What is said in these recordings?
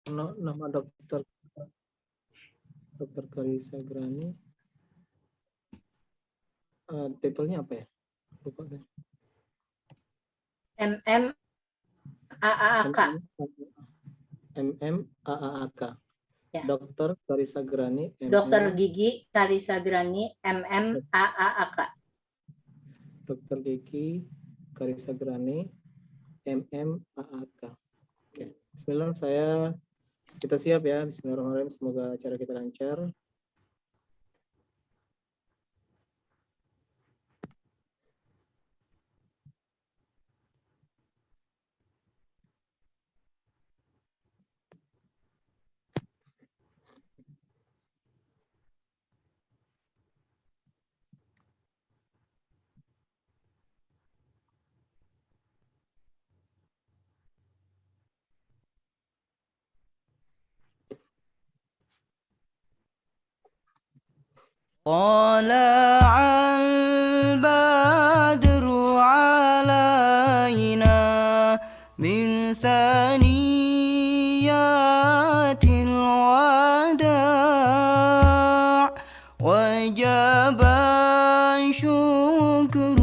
Nama Dokter Karissa Grani. Titelnya apa ya? Lupa deh. MMAAK. MMAAK. Ya. Dokter Karissa Grani. Dokter Gigi Karissa Grani MMAAK. Dokter Gigi Karissa Grani MMAAK. Oke. Bismillah, kita siap ya. Bismillahirrahmanirrahim. Semoga acara kita lancar. طلع البدر علينا من ثنيات الوداع وجب الشكر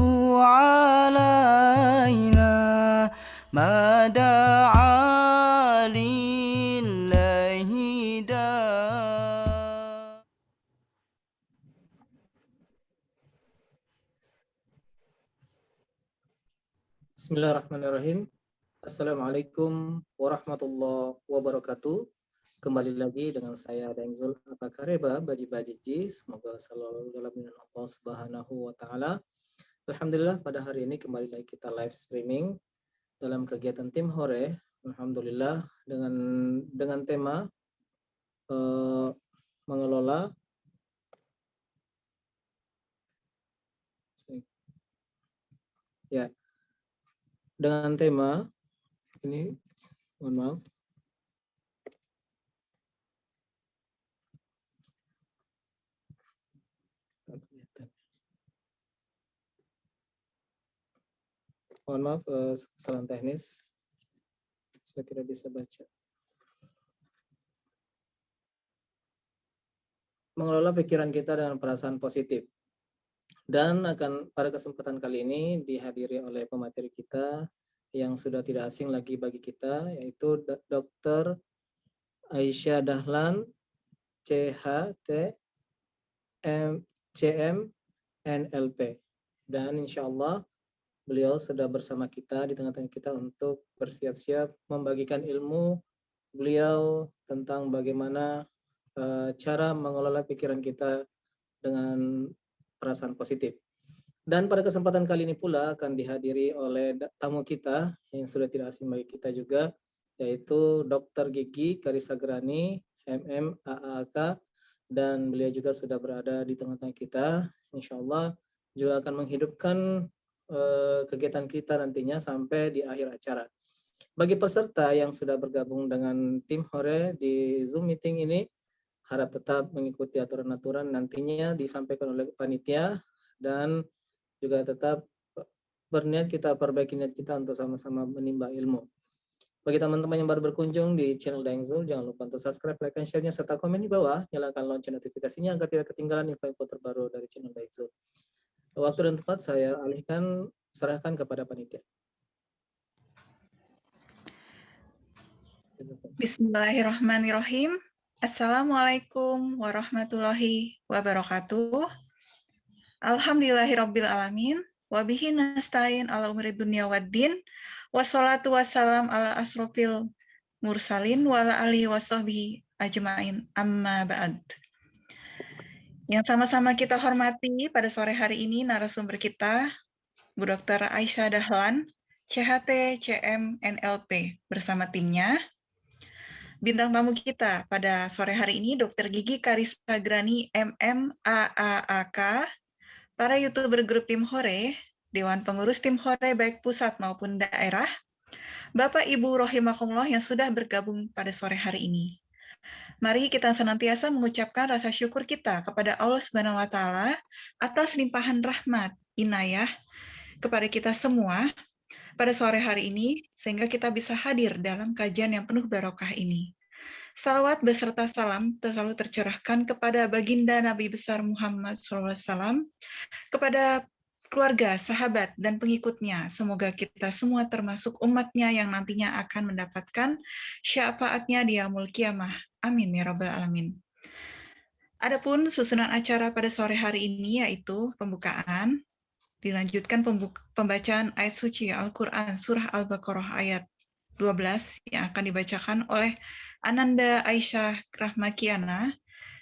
علينا ما دعا لله داع. Bismillahirrahmanirrahim. Assalamualaikum warahmatullahi wabarakatuh. Kembali lagi dengan saya Dengzul Abakareba Baji. Semoga selalu dalam lindungan Allah Subhanahu wa taala. Alhamdulillah, pada hari ini kembali lagi kita live streaming dalam kegiatan tim Hore. Alhamdulillah dengan tema mengelola ya. Dengan tema ini, mohon maaf. Mohon maaf, kesalahan teknis. Saya tidak bisa baca. Mengelola pikiran kita dengan perasaan positif. Dan pada kesempatan kali ini dihadiri oleh pemateri kita yang sudah tidak asing lagi bagi kita, yaitu Dr. Aisyah Dahlan, CHT, CM, NLP. Dan insya Allah beliau sudah bersama kita di tengah-tengah kita untuk bersiap-siap membagikan ilmu beliau tentang bagaimana cara mengelola pikiran kita dengan perasaan positif. Dan pada kesempatan kali ini pula akan dihadiri oleh tamu kita yang sudah tidak asing bagi kita juga, yaitu Dr. Gigi Karissa Grani, MMAAK, dan beliau juga sudah berada di tengah-tengah kita. Insya Allah juga akan menghidupkan kegiatan kita nantinya sampai di akhir acara. Bagi peserta yang sudah bergabung dengan tim Hore di Zoom meeting ini, harap tetap mengikuti aturan-aturan nantinya disampaikan oleh panitia, dan juga tetap berniat kita perbaiki niat kita untuk sama-sama menimba ilmu. Bagi teman-teman yang baru berkunjung di channel Dengzul, jangan lupa untuk subscribe, like, dan share-nya, serta komen di bawah. Nyalakan lonceng notifikasinya agar tidak ketinggalan info-info terbaru dari channel Dengzul. Waktu dan tempat saya serahkan kepada panitia. Bismillahirrahmanirrahim. Assalamualaikum warahmatullahi wabarakatuh. Alhamdulillahirabbil alamin. Wa bihi nasta'in ala umuri dunya waddin. Wassalatu wassalam ala asrofil mursalin wa ala alihi washabbihi ajmain. Amma ba'd. Yang sama-sama kita hormati pada sore hari ini narasumber kita, Bu Dr. Aisyah Dahlan, CHT, CM, NLP bersama timnya. Bintang tamu kita pada sore hari ini Dr. Gigi Karissa Grani MMAAK, para YouTuber grup Tim Hore, Dewan Pengurus Tim Hore baik pusat maupun daerah, Bapak Ibu rahimakumullah yang sudah bergabung pada sore hari ini. Mari kita senantiasa mengucapkan rasa syukur kita kepada Allah Subhanahu wa taala atas limpahan rahmat, inayah kepada kita semua pada sore hari ini, sehingga kita bisa hadir dalam kajian yang penuh barokah ini. Salawat beserta salam selalu tercurahkan kepada baginda Nabi besar Muhammad SAW, kepada keluarga, sahabat, dan pengikutnya. Semoga kita semua termasuk umatnya yang nantinya akan mendapatkan syafaatnya di yaumul kiamah. Amin ya rabbal alamin. Adapun susunan acara pada sore hari ini yaitu pembukaan, dilanjutkan pembacaan ayat suci Al-Quran Surah Al-Baqarah ayat 12 yang akan dibacakan oleh Ananda Aisyah Rahmakiana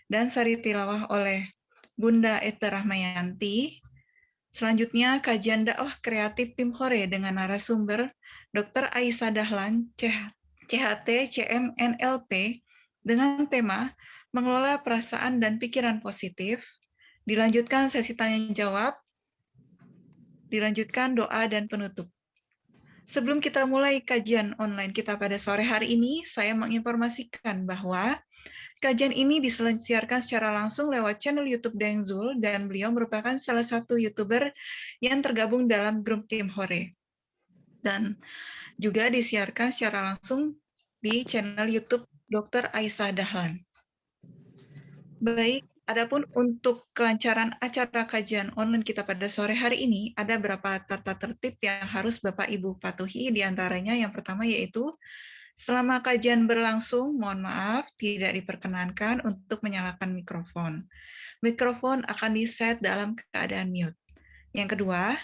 dan sari tilawah oleh Bunda Eta Rahmayanti. Selanjutnya kajian dakwah kreatif tim Hore dengan narasumber Dr. Aisyah Dahlan, CHT, CM, NLP dengan tema mengelola perasaan dan pikiran positif. Dilanjutkan sesi tanya jawab, dilanjutkan doa dan penutup. Sebelum kita mulai kajian online kita pada sore hari ini, saya menginformasikan bahwa kajian ini disiarkan secara langsung lewat channel YouTube Daeng Zul dan beliau merupakan salah satu YouTuber yang tergabung dalam grup tim Hore. Dan juga disiarkan secara langsung di channel YouTube Dr. Aisyah Dahlan. Baik, adapun untuk kelancaran acara kajian online kita pada sore hari ini, ada beberapa tata tertib yang harus Bapak Ibu patuhi, diantaranya yang pertama yaitu selama kajian berlangsung, mohon maaf, tidak diperkenankan untuk menyalakan mikrofon. Mikrofon akan di-set dalam keadaan mute. Yang kedua,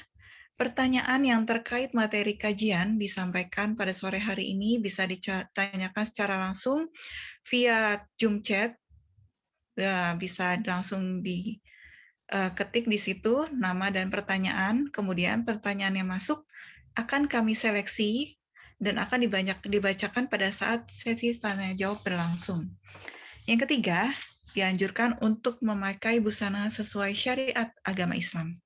pertanyaan yang terkait materi kajian disampaikan pada sore hari ini bisa ditanyakan secara langsung via Zoom chat. Bisa langsung diketik di situ nama dan pertanyaan, kemudian pertanyaan yang masuk akan kami seleksi dan akan dibacakan pada saat sesi tanya jawab berlangsung. Yang ketiga, dianjurkan untuk memakai busana sesuai syariat agama Islam.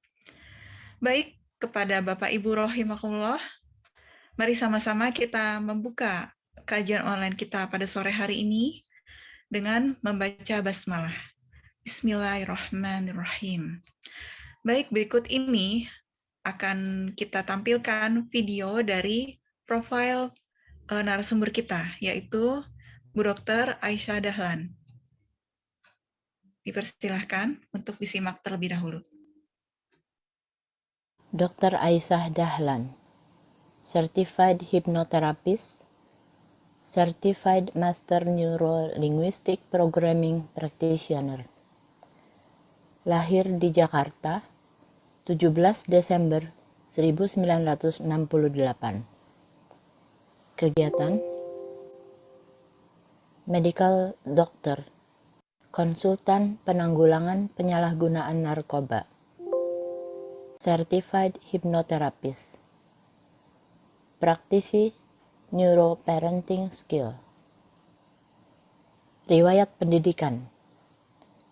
Baik, kepada Bapak Ibu rahimakumullah, mari sama-sama kita membuka kajian online kita pada sore hari ini dengan membaca basmalah. Bismillahirrahmanirrahim. Baik, berikut ini akan kita tampilkan video dari profil narasumber kita, yaitu Bu Dr. Aisyah Dahlan. Dipersilahkan untuk disimak terlebih dahulu. Dr. Aisyah Dahlan, Certified Hypnotherapist, Certified Master Neuro-Linguistic Programming Practitioner. Lahir di Jakarta, 17 Desember 1968. Kegiatan Medical Doctor, Konsultan Penanggulangan Penyalahgunaan Narkoba, Certified Hypnotherapist, Praktisi Neuroparenting Skill. Riwayat pendidikan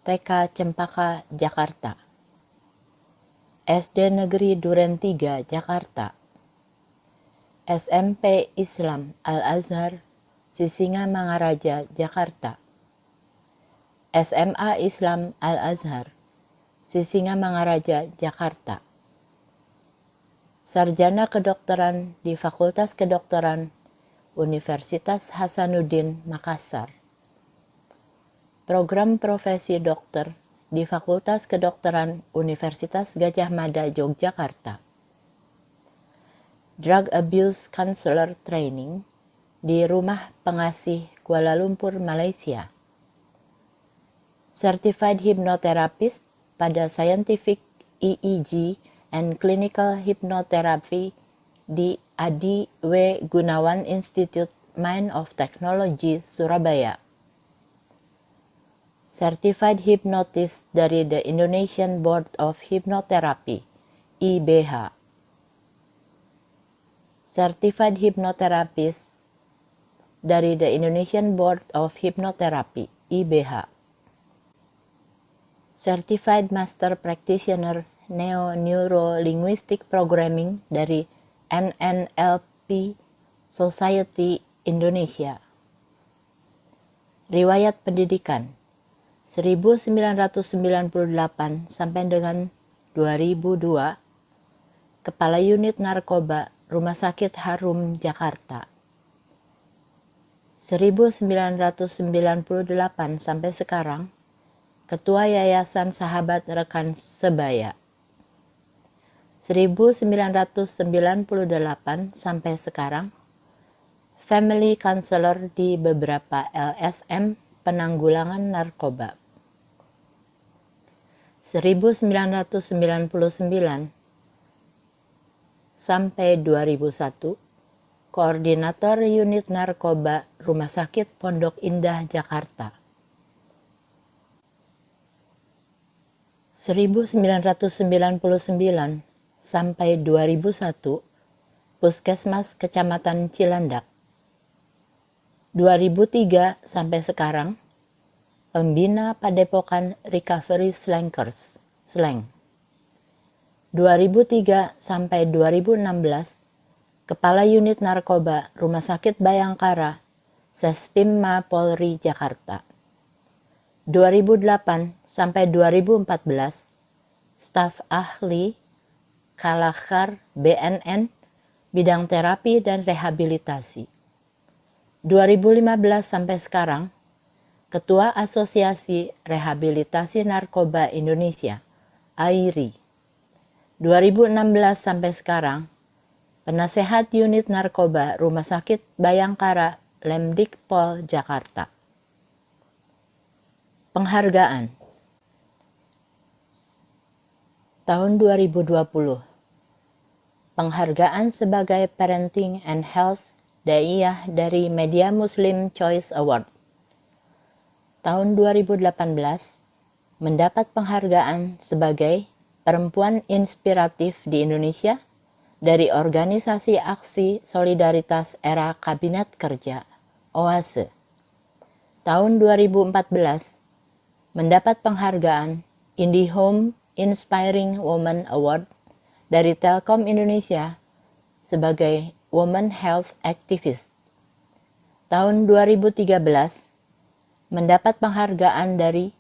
TK Cempaka, Jakarta, SD Negeri Duren 3, Jakarta, SMP Islam Al-Azhar, Sisingamangaraja, Jakarta, SMA Islam Al-Azhar, Sisingamangaraja, Jakarta, Sarjana Kedokteran di Fakultas Kedokteran Universitas Hasanuddin, Makassar. Program Profesi Dokter di Fakultas Kedokteran Universitas Gadjah Mada, Yogyakarta. Drug Abuse Counselor Training di Rumah Pengasih Kuala Lumpur, Malaysia. Certified Hypnotherapist pada Scientific EEG and Clinical Hypnotherapy di Adi W. Gunawan Institute Mind of Technology, Surabaya. Certified Hypnotist dari The Indonesian Board of Hypnotherapy, IBH. Certified Hypnotherapist dari The Indonesian Board of Hypnotherapy, IBH. Certified Master Practitioner Neo-Neuro-Linguistic Programming dari NNLP Society Indonesia. Riwayat pendidikan 1998 sampai dengan 2002, Kepala Unit Narkoba Rumah Sakit Harum, Jakarta. 1998 sampai sekarang, Ketua Yayasan Sahabat Rekan Sebaya. 1998 sampai sekarang, Family Counselor di beberapa LSM penanggulangan narkoba. 1999 sampai 2001, Koordinator Unit Narkoba Rumah Sakit Pondok Indah, Jakarta. 1999 sampai 2001, Puskesmas Kecamatan Cilandak. 2003 sampai sekarang, Pembina Padepokan Recovery Slankers, Slank. 2003 sampai 2016, Kepala Unit Narkoba Rumah Sakit Bayangkara, Sespimma Polri, Jakarta. 2008 sampai 2014, Staf Ahli Kalakar BNN, Bidang Terapi dan Rehabilitasi. 2015 sampai sekarang, Ketua Asosiasi Rehabilitasi Narkoba Indonesia, AIRI. 2016 sampai sekarang, Penasehat Unit Narkoba Rumah Sakit Bayangkara, Lemdikpol, Jakarta. Penghargaan tahun 2020. Penghargaan sebagai Parenting and Health Daiyah dari Media Muslim Choice Award. Tahun 2018 mendapat penghargaan sebagai Perempuan Inspiratif di Indonesia dari Organisasi Aksi Solidaritas Era Kabinet Kerja, OASE. Tahun 2014 mendapat penghargaan IndiHome Inspiring Woman Award dari Telkom Indonesia sebagai Woman Health Activist. Tahun 2013 mendapat penghargaan dari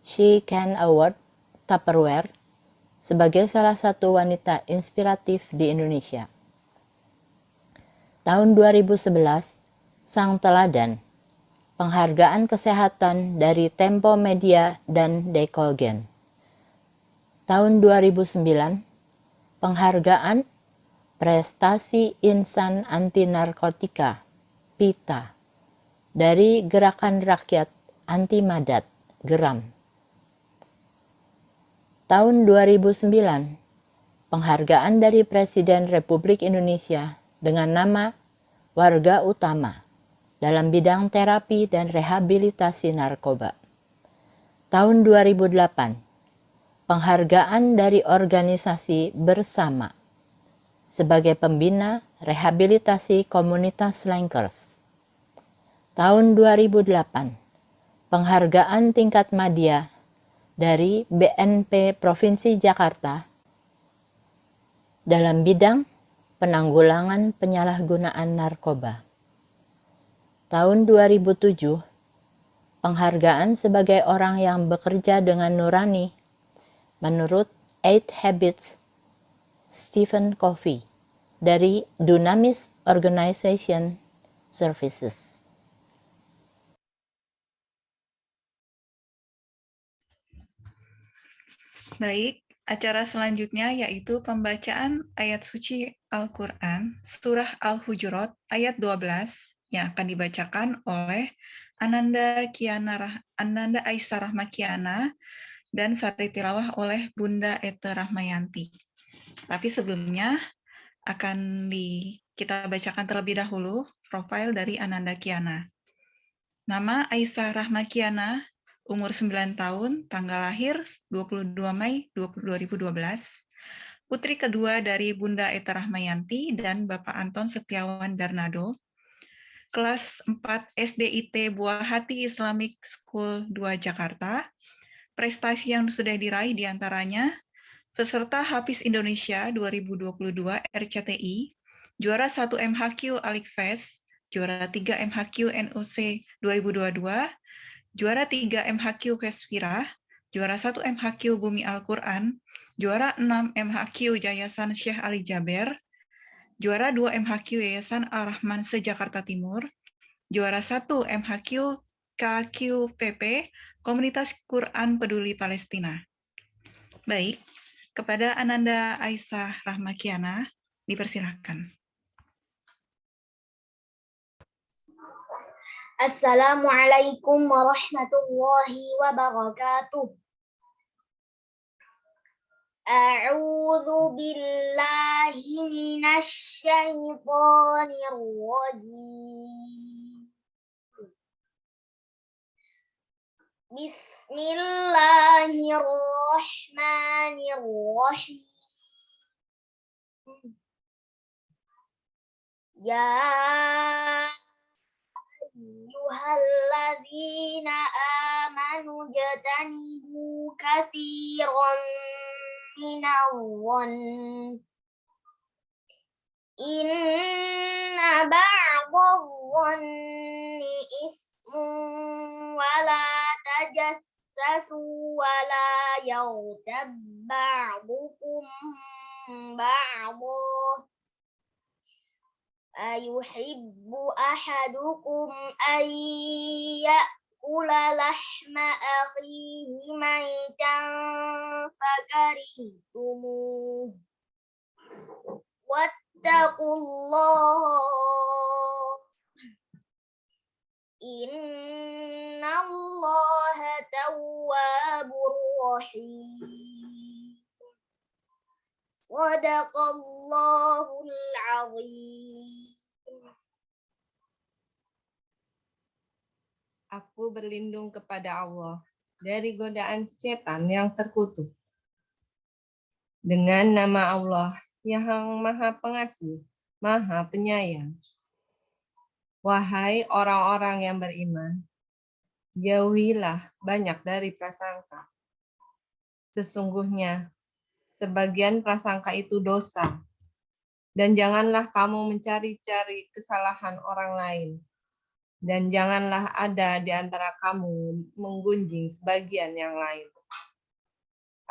She Can Award Tupperware sebagai salah satu wanita inspiratif di Indonesia. Tahun 2011, Sang Teladan, penghargaan kesehatan dari Tempo Media dan Dekolgen. Tahun 2009, penghargaan Prestasi Insan Anti Narkotika, PITA, dari Gerakan Rakyat Anti Madat, GERAM. Tahun 2009, penghargaan dari Presiden Republik Indonesia dengan nama Warga Utama dalam bidang terapi dan rehabilitasi narkoba. Tahun 2008, penghargaan dari organisasi Bersama sebagai pembina rehabilitasi komunitas Slankers. Tahun 2008, penghargaan tingkat madya dari BNP Provinsi Jakarta dalam bidang penanggulangan penyalahgunaan narkoba. Tahun 2007, penghargaan sebagai orang yang bekerja dengan nurani menurut 8 Habits Stephen Covey dari Dunamis Organization Services. Baik, acara selanjutnya yaitu pembacaan ayat suci Al-Quran, Surah Al-Hujurat ayat 12 yang akan dibacakan oleh Ananda Aisyah Rahmakiana dan sari tilawah oleh Bunda Ete Rahmayanti. Tapi sebelumnya kita bacakan terlebih dahulu profil dari Ananda Kiana. Nama Aisyah Rahmakiana, umur 9 tahun, tanggal lahir 22 Mei 2012, putri kedua dari Bunda Ete Rahmayanti dan Bapak Anton Setiawan Darnado, kelas 4 SDIT Buah Hati Islamic School 2 Jakarta. Prestasi yang sudah diraih diantaranya peserta Hafiz Indonesia 2022 RCTI, juara 1 MHQ Alikfest, juara 3 MHQ NOC 2022, juara 3 MHQ Kesfirah, juara 1 MHQ Bumi Al-Quran, juara 6 MHQ Yayasan Syekh Ali Jaber, juara 2 MHQ Yayasan Ar-Rahman se-Jakarta Timur, Juara 1 MHQ KQPP, Komunitas Quran Peduli Palestina. Baik, kepada Ananda Aisyah Rahmakiana, dipersilahkan. Assalamualaikum warahmatullahi wabarakatuh. A'udzu billahi minasy syaithanir rajim. Bismillahirrahmanirrahim. Ya ayyuhalladzina amanu jatanibu katsiran minadh-dhann inna ba'dadh-dhanni ismun wa la tajassasu wa la yaghtab ba'dukum ba'dha ayuhibbu ahadukum an ya'kula lahma akhihi maitan fakarihtumuh wattaqullaha innallaha tawwabur rahim. Shadaqallahul azim. Aku berlindung kepada Allah dari godaan setan yang terkutuk. Dengan nama Allah yang Maha Pengasih, Maha Penyayang. Wahai orang-orang yang beriman, jauhilah banyak dari prasangka. Sesungguhnya, sebagian prasangka itu dosa. Dan janganlah kamu mencari-cari kesalahan orang lain. Dan janganlah ada di antara kamu menggunjing sebagian yang lain.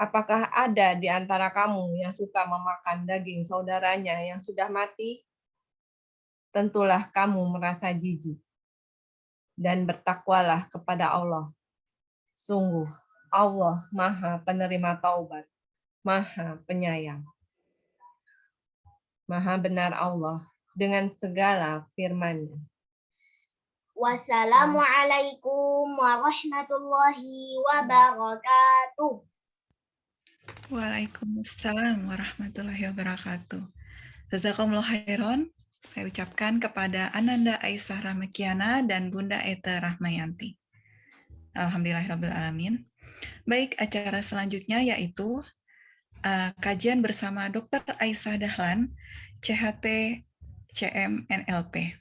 Apakah ada di antara kamu yang suka memakan daging saudaranya yang sudah mati? Tentulah kamu merasa jijik. Dan bertakwalah kepada Allah. Sungguh, Allah Maha Penerima Taubat, Maha Penyayang. Maha benar Allah dengan segala firman-Nya. Wassalamualaikum warahmatullahi wabarakatuh. Waalaikumsalam warahmatullahi wabarakatuh. Jazakumullah khairan. Saya ucapkan kepada Ananda Aisyah Rahmakiana dan Bunda Eta Rahmayanti. Alhamdulillahirrabbilalamin. Baik, acara selanjutnya yaitu kajian bersama Dr. Aisyah Dahlan, CHT CM NLP.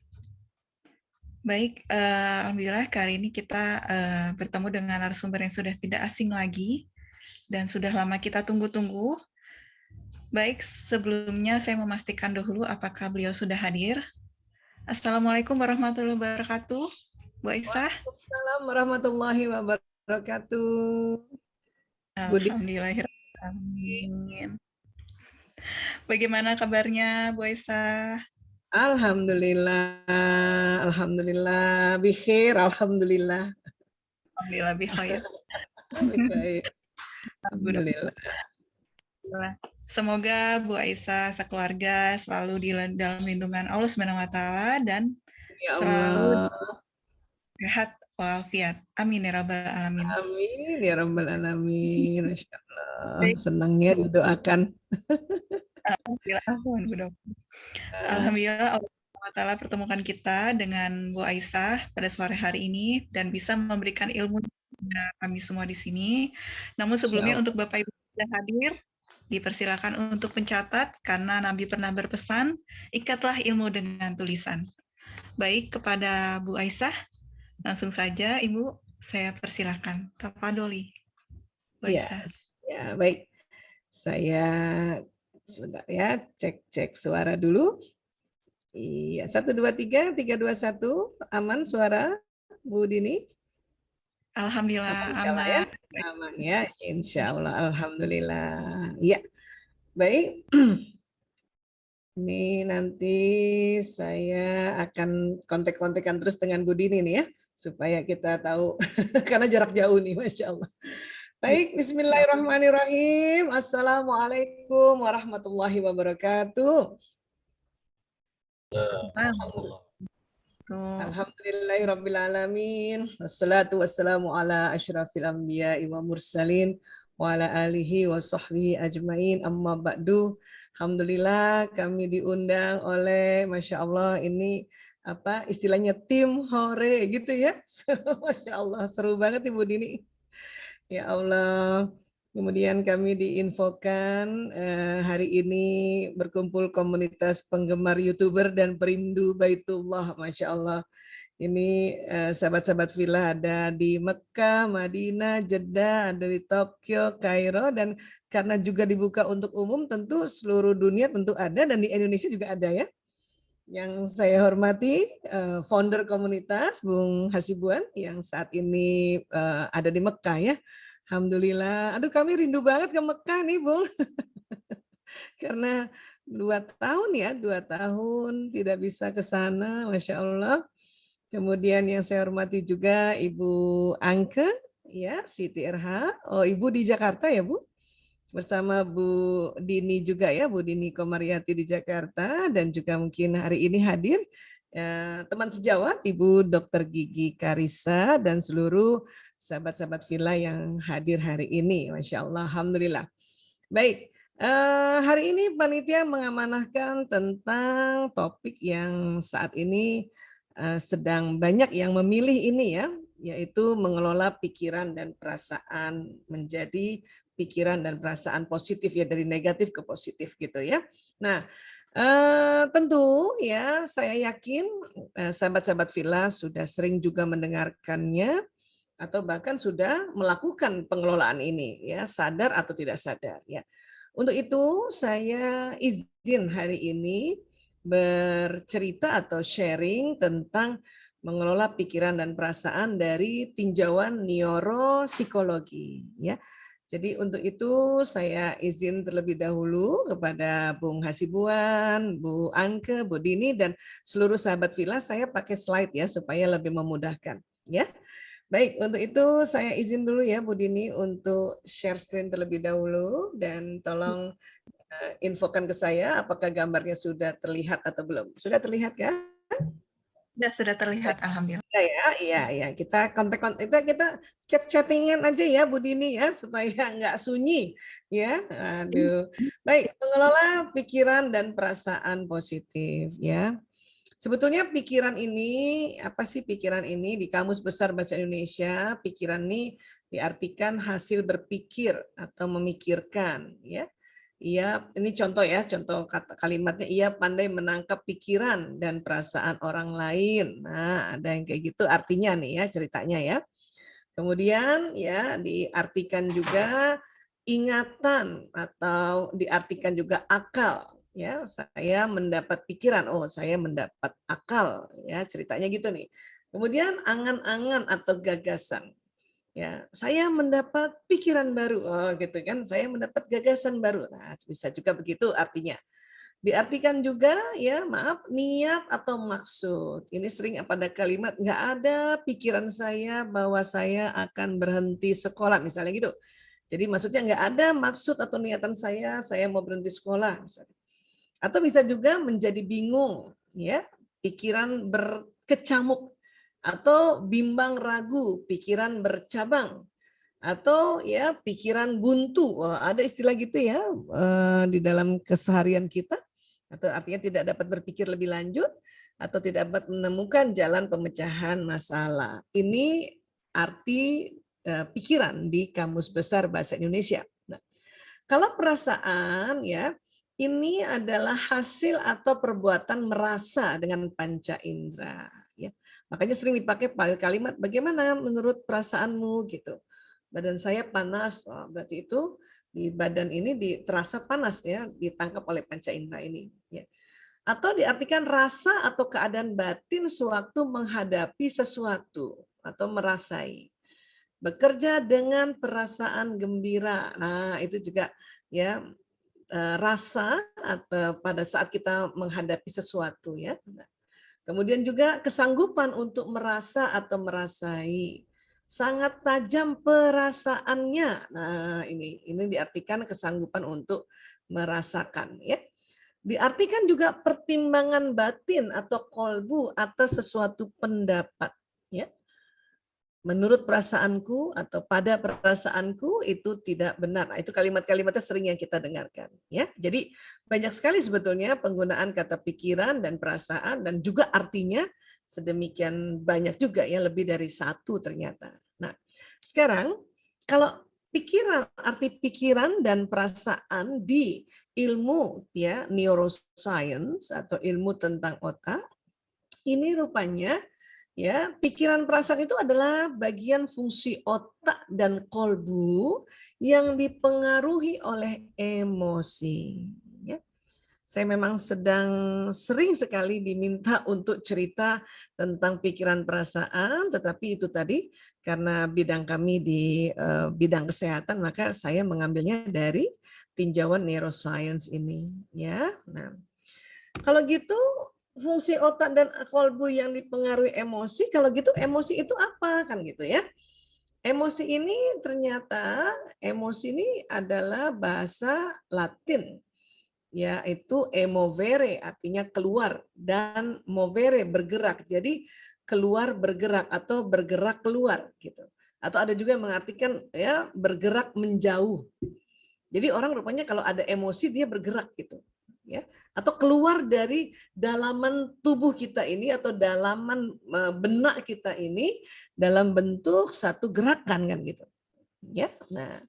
Baik, alhamdulillah kali ini kita bertemu dengan narasumber yang sudah tidak asing lagi dan sudah lama kita tunggu-tunggu. Baik, sebelumnya saya memastikan dahulu apakah beliau sudah hadir. Assalamualaikum warahmatullahi wabarakatuh, Bu Aisyah. Waalaikumsalam warahmatullahi wabarakatuh. Alhamdulillahirrahmanirrahim. Bagaimana kabarnya, Bu Aisyah? Alhamdulillah, bikhair, alhamdulillah. Alhamdulillah bikhair. Alhamdulillah. Semoga Bu Aisyah sekeluarga selalu di dalam lindungan Allah Subhanahu wa taala dan Ya selalu Allah. sehat walafiat. Amin ya rabbal alamin. Amin ya rabbal alamin. Masya Allah. Senangnya didoakan. Alhamdulillah Allah Taala pertemukan kita dengan Bu Aisyah pada sore hari ini dan bisa memberikan ilmu kepada kami semua di sini. Namun sebelumnya untuk Bapak Ibu yang hadir, dipersilakan untuk mencatat karena Nabi pernah berpesan, ikatlah ilmu dengan tulisan. Baik, kepada Bu Aisyah, langsung saja Ibu, saya persilakan. Tafadholi. Bu Aisyah. Ya, baik. Saya sebentar ya, cek suara dulu. Iya, 1 2 3 3 2 1, aman suara Bu Dini? Alhamdulillah aman. Ya? Aman ya, insya Allah, alhamdulillah. Ya, baik. Ini nanti saya akan kontak-kontakan terus dengan Bu Dini nih ya, supaya kita tahu karena jarak jauh nih, Masya Allah. Baik, Bismillahirrahmanirrahim. Assalamualaikum warahmatullahi wabarakatuh. Alhamdulillahirrabbilalamin. Wassalatu wassalamu ala asyrafil anbiya'i wa mursalin wa ala alihi wa sahbihi ajmain amma ba'du. Alhamdulillah kami diundang oleh Masya Allah ini apa istilahnya tim hore gitu ya. Masya Allah seru banget Ibu Dini. Ya Allah. Kemudian kami diinfokan hari ini berkumpul komunitas penggemar YouTuber dan perindu Baitullah, Masya Allah. Ini sahabat-sahabat Villa ada di Mekah, Madinah, Jeddah, ada di Tokyo, Kairo, dan karena juga dibuka untuk umum, tentu seluruh dunia tentu ada, dan di Indonesia juga ada ya. Yang saya hormati founder komunitas Bung Hasibuan yang saat ini ada di Mekah ya. Alhamdulillah. Aduh kami rindu banget ke Mekah nih Bung. Karena 2 tahun ya, 2 tahun tidak bisa ke sana, Masya Allah. Kemudian yang saya hormati juga Ibu Angke, ya Siti RH. Oh Ibu di Jakarta ya Bu? Bersama Bu Dini juga ya, Bu Dini Komariati di Jakarta. Dan juga mungkin hari ini hadir teman sejawat Ibu Dr. Gigi Karissa dan seluruh sahabat-sahabat Villa yang hadir hari ini. Masya Allah, Alhamdulillah. Baik, hari ini panitia mengamanahkan tentang topik yang saat ini sedang banyak yang memilih ini ya, yaitu mengelola pikiran dan perasaan menjadi pikiran dan perasaan positif ya, dari negatif ke positif gitu ya. Nah, tentu ya saya yakin sahabat-sahabat Villa sudah sering juga mendengarkannya atau bahkan sudah melakukan pengelolaan ini ya, sadar atau tidak sadar ya. Untuk itu saya izin hari ini bercerita atau sharing tentang mengelola pikiran dan perasaan dari tinjauan neuropsikologi ya. Jadi untuk itu saya izin terlebih dahulu kepada Bung Hasibuan, Bu Angke, Bu Dini dan seluruh sahabat Villa, saya pakai slide ya supaya lebih memudahkan ya. Baik, untuk itu saya izin dulu ya Bu Dini untuk share screen terlebih dahulu dan tolong infokan ke saya apakah gambarnya sudah terlihat atau belum. Sudah terlihat kan? Sudah terlihat, alhamdulillah. Iya, kita kontak-kontak, kita chat-chattingan aja ya Bu Dini ya supaya nggak sunyi ya. Aduh. Baik, mengelola pikiran dan perasaan positif ya. Sebetulnya pikiran ini, apa sih pikiran ini? Di Kamus Besar Bahasa Indonesia, pikiran ini diartikan hasil berpikir atau memikirkan ya. Ia, ini contoh ya, contoh kata kalimatnya, ia pandai menangkap pikiran dan perasaan orang lain. Nah, ada yang kayak gitu artinya nih ya, ceritanya ya. Kemudian ya diartikan juga ingatan atau diartikan juga akal. Ya, saya mendapat pikiran, oh saya mendapat akal ya, ceritanya gitu nih. Kemudian angan-angan atau gagasan. Ya, saya mendapat pikiran baru, oh gitu kan, saya mendapat gagasan baru. Nah, bisa juga begitu artinya. Diartikan juga ya, maaf, niat atau maksud. Ini sering pada kalimat nggak ada pikiran saya bahwa saya akan berhenti sekolah, misalnya gitu. Jadi maksudnya nggak ada maksud atau niatan saya mau berhenti sekolah, misalnya. Atau bisa juga menjadi bingung, ya, pikiran berkecamuk. Atau bimbang ragu, pikiran bercabang, atau ya pikiran buntu. Wah, ada istilah gitu ya di dalam keseharian kita, atau artinya tidak dapat berpikir lebih lanjut atau tidak dapat menemukan jalan pemecahan masalah. Ini arti pikiran di Kamus Besar Bahasa Indonesia. Nah, kalau perasaan ya, ini adalah hasil atau perbuatan merasa dengan panca indera. Ya. Makanya sering dipakai kalimat bagaimana menurut perasaanmu gitu. Badan saya panas, oh, berarti itu di badan ini terasa panas ya, ditangkap oleh panca indera ini. Ya. Atau diartikan rasa atau keadaan batin sewaktu menghadapi sesuatu atau merasai. Bekerja dengan perasaan gembira. Nah itu juga ya rasa atau pada saat kita menghadapi sesuatu ya. Kemudian juga kesanggupan untuk merasa atau merasai. Sangat tajam perasaannya. Nah, ini diartikan kesanggupan untuk merasakan ya. Diartikan juga pertimbangan batin atau kolbu atas sesuatu pendapat ya. Menurut perasaanku atau pada perasaanku itu tidak benar. Nah, itu kalimat-kalimatnya sering yang kita dengarkan ya. Jadi banyak sekali sebetulnya penggunaan kata pikiran dan perasaan dan juga artinya sedemikian banyak juga ya, lebih dari satu ternyata. Nah, sekarang kalau arti pikiran dan perasaan di ilmu ya neuroscience atau ilmu tentang otak, ini rupanya ya, pikiran perasaan itu adalah bagian fungsi otak dan kolbu yang dipengaruhi oleh emosi. Ya. Saya memang sering sekali diminta untuk cerita tentang pikiran perasaan, tetapi itu tadi karena bidang kami di bidang kesehatan, maka saya mengambilnya dari tinjauan neuroscience ini. Ya, nah, kalau gitu fungsi otak dan kolbu yang dipengaruhi emosi, kalau gitu emosi itu apa kan gitu ya. Emosi ini ternyata ini adalah bahasa Latin yaitu emovere artinya keluar dan movere bergerak. Jadi keluar bergerak atau bergerak keluar gitu. Atau ada juga yang mengartikan ya bergerak menjauh. Jadi orang rupanya kalau ada emosi dia bergerak gitu. Ya, atau keluar dari dalaman tubuh kita ini atau dalaman benak kita ini dalam bentuk satu gerakan kan gitu. Ya. Nah,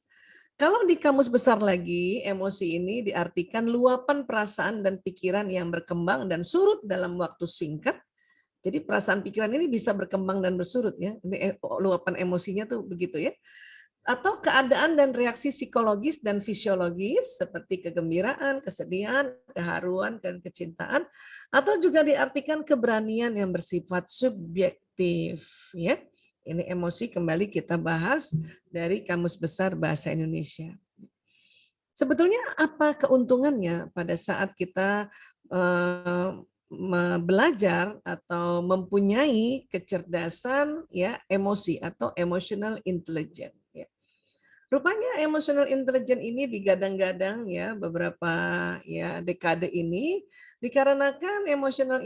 kalau di kamus besar lagi, emosi ini diartikan luapan perasaan dan pikiran yang berkembang dan surut dalam waktu singkat. Jadi perasaan pikiran ini bisa berkembang dan bersurut ya. Ini luapan emosinya tuh begitu ya. Atau keadaan dan reaksi psikologis dan fisiologis seperti kegembiraan, kesedihan, keharuan, dan kecintaan, atau juga diartikan keberanian yang bersifat subjektif. Ya, ini emosi kembali kita bahas dari Kamus Besar Bahasa Indonesia. Sebetulnya apa keuntungannya pada saat kita belajar atau mempunyai kecerdasan ya emosi atau emotional intelligence? Rupanya emotional intelligence ini digadang-gadang ya beberapa ya dekade ini dikarenakan emotional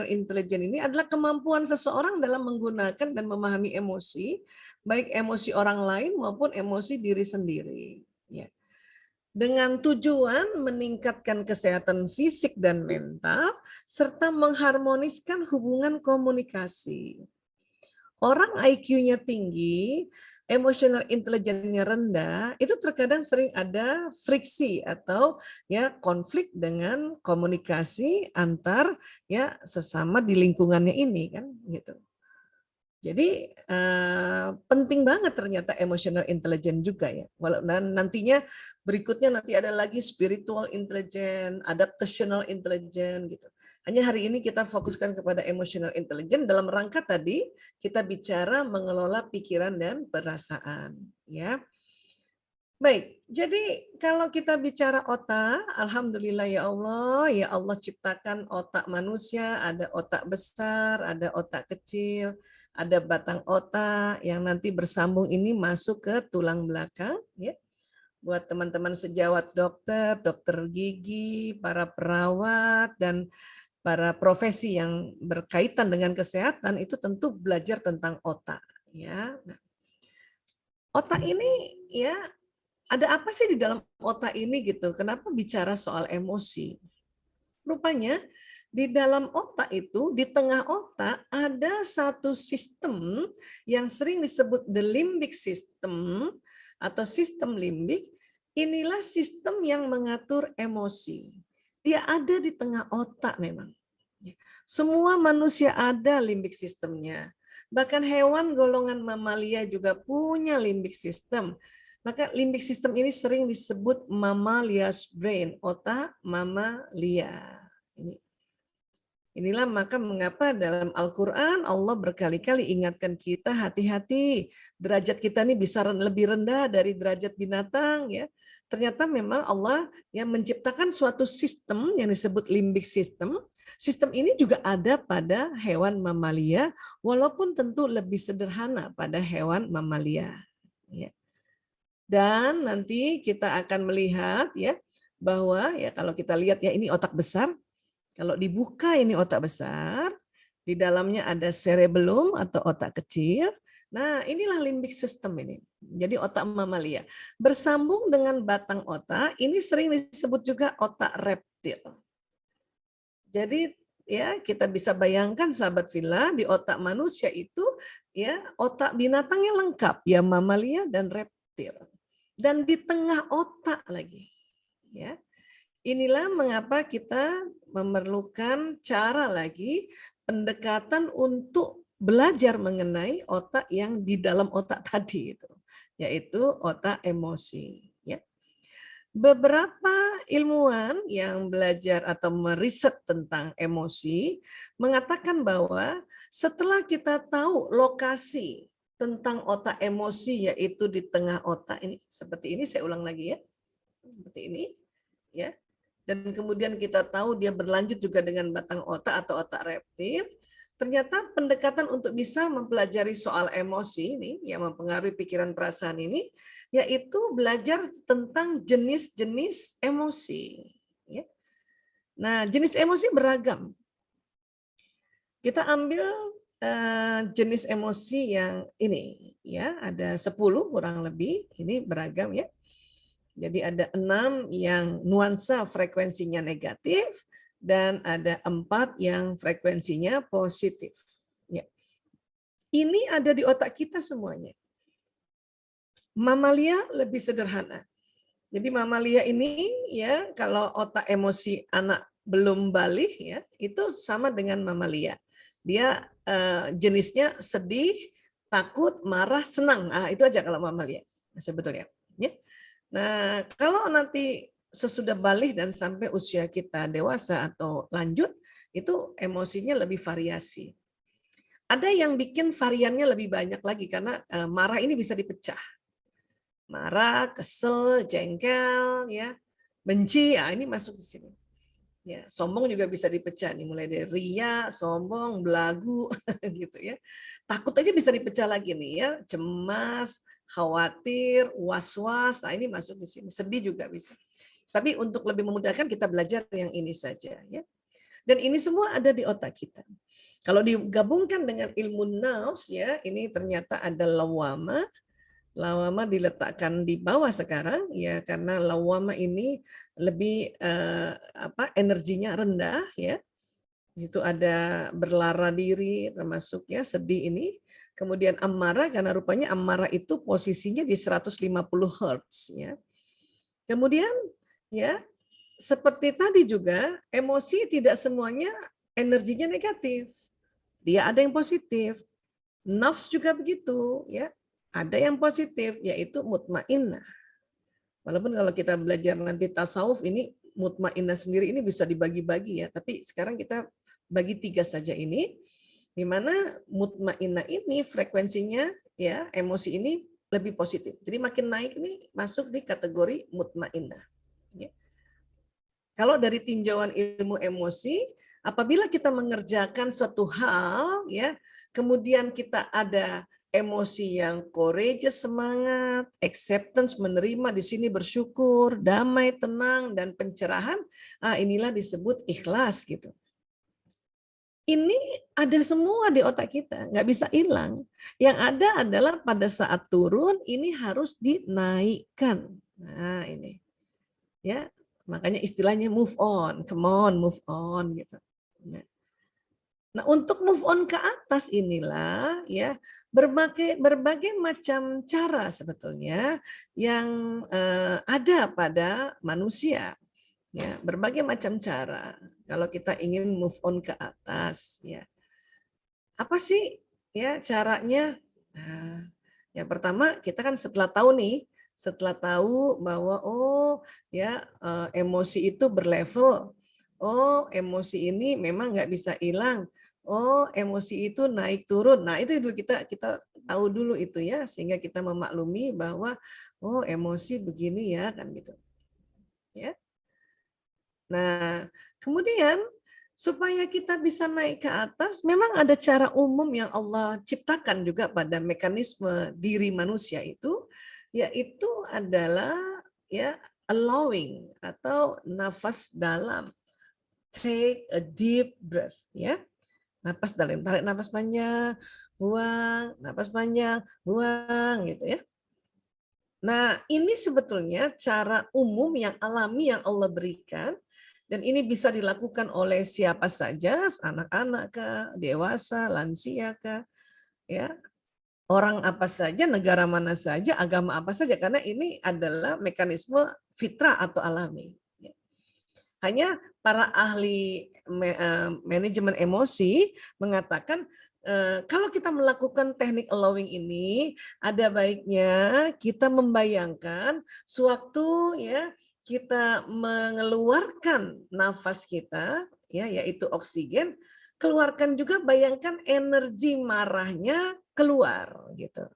intelligence ini adalah kemampuan seseorang dalam menggunakan dan memahami emosi, baik emosi orang lain maupun emosi diri sendiri. Ya. Dengan tujuan meningkatkan kesehatan fisik dan mental serta mengharmoniskan hubungan komunikasi. Orang IQ-nya tinggi, emotional intelligence-nya rendah, itu terkadang sering ada friksi atau ya konflik dengan komunikasi antar ya sesama di lingkungannya ini kan gitu. Jadi penting banget ternyata emotional intelligence juga ya. Dan nantinya berikutnya nanti ada lagi spiritual intelligence, adaptational intelligence gitu. Hanya hari ini kita fokuskan kepada emotional intelligence dalam rangka tadi kita bicara mengelola pikiran dan perasaan ya. Baik, jadi kalau kita bicara otak, alhamdulillah ya Allah ciptakan otak manusia, ada otak besar, ada otak kecil, ada batang otak yang nanti bersambung ini masuk ke tulang belakang ya. Buat teman-teman sejawat dokter, dokter gigi, para perawat dan para profesi yang berkaitan dengan kesehatan itu tentu belajar tentang otak ya. Nah, otak ini ya ada apa sih di dalam otak ini gitu? Kenapa bicara soal emosi? Rupanya di dalam otak itu, di tengah otak ada satu sistem yang sering disebut the limbic system atau sistem limbik. Inilah sistem yang mengatur emosi. Dia ada di tengah otak memang. Semua manusia ada limbik sistemnya. Bahkan hewan golongan mamalia juga punya limbik system. Maka limbik system ini sering disebut mammalia's brain, otak mamalia. Ini. Inilah maka mengapa dalam Al-Quran Allah berkali-kali ingatkan kita hati-hati, derajat kita ini bisa lebih rendah dari derajat binatang ya. Ternyata memang Allah yang menciptakan suatu sistem yang disebut limbic system. Sistem ini juga ada pada hewan mamalia, walaupun tentu lebih sederhana pada hewan mamalia. Ya. Dan nanti kita akan melihat ya bahwa ya kalau kita lihat ya ini otak besar. Kalau dibuka ini otak besar, di dalamnya ada cerebellum atau otak kecil. Nah, inilah limbic system ini. Jadi otak mamalia. Bersambung dengan batang otak, ini sering disebut juga otak reptil. Jadi ya kita bisa bayangkan sahabat Villa, di otak manusia itu ya otak binatangnya lengkap, ya mamalia dan reptil. Dan di tengah otak lagi. Ya. Inilah mengapa kita memerlukan cara lagi pendekatan untuk belajar mengenai otak yang di dalam otak tadi itu, yaitu otak emosi. Ya. Beberapa ilmuwan yang belajar atau meriset tentang emosi mengatakan bahwa setelah kita tahu lokasi tentang otak emosi, yaitu di tengah otak ini, seperti ini, saya ulang lagi ya, seperti ini, ya. Dan kemudian kita tahu dia berlanjut juga dengan batang otak atau otak reptil. Ternyata pendekatan untuk bisa mempelajari soal emosi ini yang mempengaruhi pikiran perasaan ini, yaitu belajar tentang jenis-jenis emosi. Ya. Nah, jenis emosi beragam. Kita ambil jenis emosi yang ini, ya ada 10 kurang lebih, ini beragam ya. Jadi ada 6 yang nuansa frekuensinya negatif dan ada 4 yang frekuensinya positif. Ya. Ini ada di otak kita semuanya. Mamalia lebih sederhana. Jadi mamalia ini ya kalau otak emosi anak belum balik ya itu sama dengan mamalia. Dia jenisnya sedih, takut, marah, senang. Itu aja kalau mamalia sebetulnya. Ya. Nah, kalau nanti sesudah balik dan sampai usia kita dewasa atau lanjut, itu emosinya lebih variasi. Ada yang bikin variannya lebih banyak lagi karena marah ini bisa dipecah. Marah, kesel, jengkel, ya, benci, ini masuk di sini. Ya, sombong juga bisa dipecah nih, mulai dari ria, sombong, belagu, gitu ya. Takut aja bisa dipecah lagi nih ya, cemas, khawatir, was-was, nah ini masuk di sini. Sedih juga bisa. Tapi untuk lebih memudahkan kita belajar yang ini saja ya. Dan ini semua ada di otak kita. Kalau digabungkan dengan ilmu nafs ya, ini ternyata ada lawama. Lawama diletakkan di bawah sekarang ya karena lawama ini lebih energinya rendah ya. Itu ada berlara diri termasuk ya sedih ini. Kemudian amarah karena rupanya amarah itu posisinya di 150 Hz ya. Kemudian ya seperti tadi juga emosi tidak semuanya energinya negatif. Dia ada yang positif. Nafs juga begitu ya. Ada yang positif yaitu mutmainnah. Walaupun kalau kita belajar nanti tasawuf ini mutmainnah sendiri ini bisa dibagi-bagi ya, tapi sekarang kita bagi 3 saja ini. Di mana mutmainnah ini frekuensinya ya emosi ini lebih positif. Jadi makin naik ini masuk di kategori mutmainnah. Ya. Kalau dari tinjauan ilmu emosi, apabila kita mengerjakan suatu hal ya, kemudian kita ada emosi yang courageous, semangat, acceptance, menerima, di sini bersyukur, damai, tenang, dan pencerahan, inilah disebut ikhlas gitu. Ini ada semua di otak kita, nggak bisa hilang. Yang ada adalah pada saat turun ini harus dinaikkan. Nah ini, ya makanya istilahnya move on, come on, move on gitu. Nah untuk move on ke atas inilah ya berbagai macam cara sebetulnya yang ada pada manusia. Ya, berbagai macam cara kalau kita ingin move on ke atas ya. Apa sih ya caranya? Nah, yang pertama kita kan setelah tahu bahwa emosi itu berlevel Oh, emosi ini memang nggak bisa hilang. Oh, emosi itu naik turun. Nah, itu kita tahu dulu itu ya, sehingga kita memaklumi bahwa oh, emosi begini ya kan gitu. Ya. Nah, kemudian supaya kita bisa naik ke atas, memang ada cara umum yang Allah ciptakan juga pada mekanisme diri manusia itu, yaitu adalah ya allowing atau nafas dalam. Take a deep breath, ya. Napas dalam, tarik napas panjang, buang, napas panjang, buang, gitu ya. Nah, ini sebetulnya cara umum yang alami yang Allah berikan, dan ini bisa dilakukan oleh siapa saja, anak-anak kah, dewasa, lansia kah, ya, orang apa saja, negara mana saja, agama apa saja, karena ini adalah mekanisme fitrah atau alami. Hanya para ahli manajemen emosi mengatakan kalau kita melakukan teknik allowing ini, ada baiknya kita membayangkan sewaktu ya kita mengeluarkan nafas kita, ya yaitu oksigen, keluarkan juga bayangkan energi marahnya keluar gitu.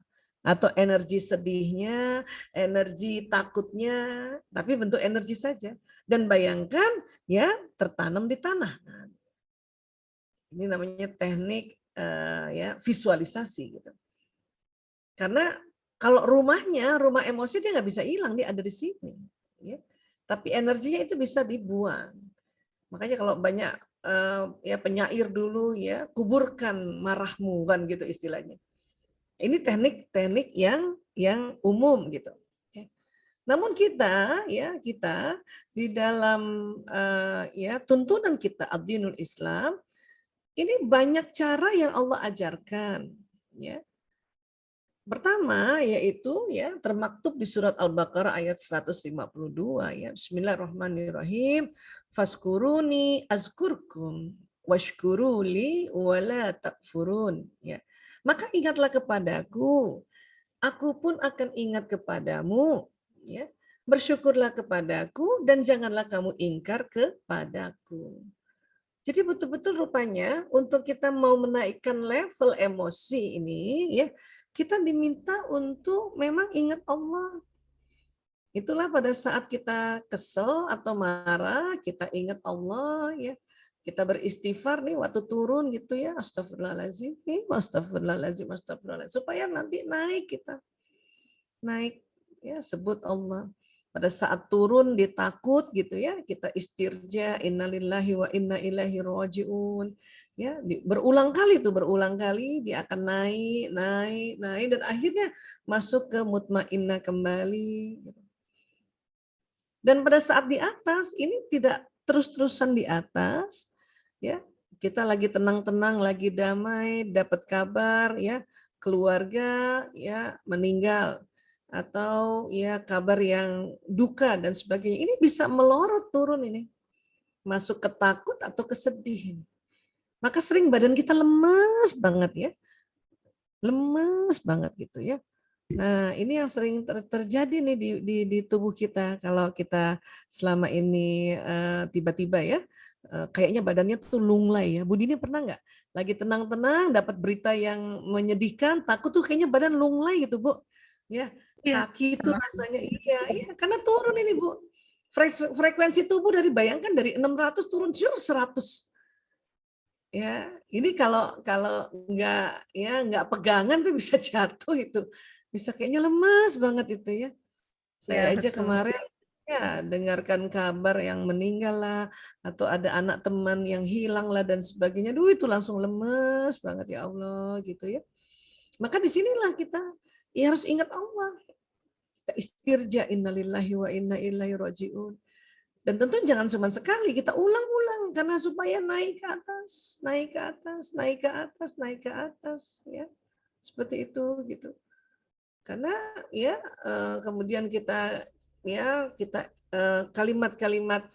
Atau energi sedihnya, energi takutnya, tapi bentuk energi saja. Dan bayangkan ya tertanam di tanah. Nah, ini namanya teknik ya visualisasi gitu. Karena kalau rumah emosi dia nggak bisa hilang, dia ada di sini. Ya. Tapi energinya itu bisa dibuang. Makanya kalau banyak ya penyair dulu ya kuburkan marahmu kan gitu istilahnya. Ini teknik-teknik yang umum gitu. Namun kita di dalam ya tuntunan kita ad-dinul Islam ini banyak cara yang Allah ajarkan ya. Pertama yaitu ya termaktub di surat Al-Baqarah ayat 152 ya. Bismillahirrahmanirrahim. Fazkuruni azkurkum washkuruli wala takfurun ya. Maka ingatlah kepadaku, aku pun akan ingat kepadamu. Ya, bersyukurlah kepadaku dan janganlah kamu ingkar kepadaku. Jadi betul-betul rupanya untuk kita mau menaikkan level emosi ini ya, kita diminta untuk memang ingat Allah. Itulah pada saat kita kesel atau marah, kita ingat Allah ya. Kita beristighfar nih waktu turun gitu ya, astagfirullahaladzim, astagfirullahaladzim, astagfirullahaladzim, supaya nanti naik kita. Naik ya sebut Allah. Pada saat turun ditakut gitu ya, kita istirja innalillahi wa inna ilaihi rajiun. Ya, berulang kali dia akan naik dan akhirnya masuk ke mutmainnah kembali. Dan pada saat di atas ini tidak terus-terusan di atas, ya kita lagi tenang-tenang, lagi damai, dapat kabar ya keluarga ya meninggal atau ya kabar yang duka dan sebagainya. Ini bisa melorot turun ini. Masuk ke takut atau ke sedih. Maka sering badan kita lemes banget ya. Lemes banget gitu ya. Nah, ini yang sering terjadi nih di tubuh kita kalau kita selama ini tiba-tiba ya kayaknya badannya tuh lunglai ya. Bu Dini pernah nggak lagi tenang-tenang dapat berita yang menyedihkan, takut tuh kayaknya badan lunglai gitu, Bu. Ya, kaki itu rasanya iya karena turun ini Bu. Frekuensi tubuh bayangkan dari 600 turun 100. Ya, ini kalau nggak pegangan tuh bisa jatuh itu. Bisa kayaknya lemas banget itu ya. Saya aja kemarin ya dengarkan kabar yang meninggal lah atau ada anak teman yang hilang lah dan sebagainya. Duh itu langsung lemes banget ya Allah gitu ya. Maka disinilah kita ya harus ingat Allah. Kita istirja innalillahi wa inna ilaihi rajiun. Dan tentu jangan cuma sekali, kita ulang-ulang karena supaya naik ke atas, naik ke atas, naik ke atas, naik ke atas ya. Seperti itu gitu. Karena ya kemudian kita kalimat-kalimat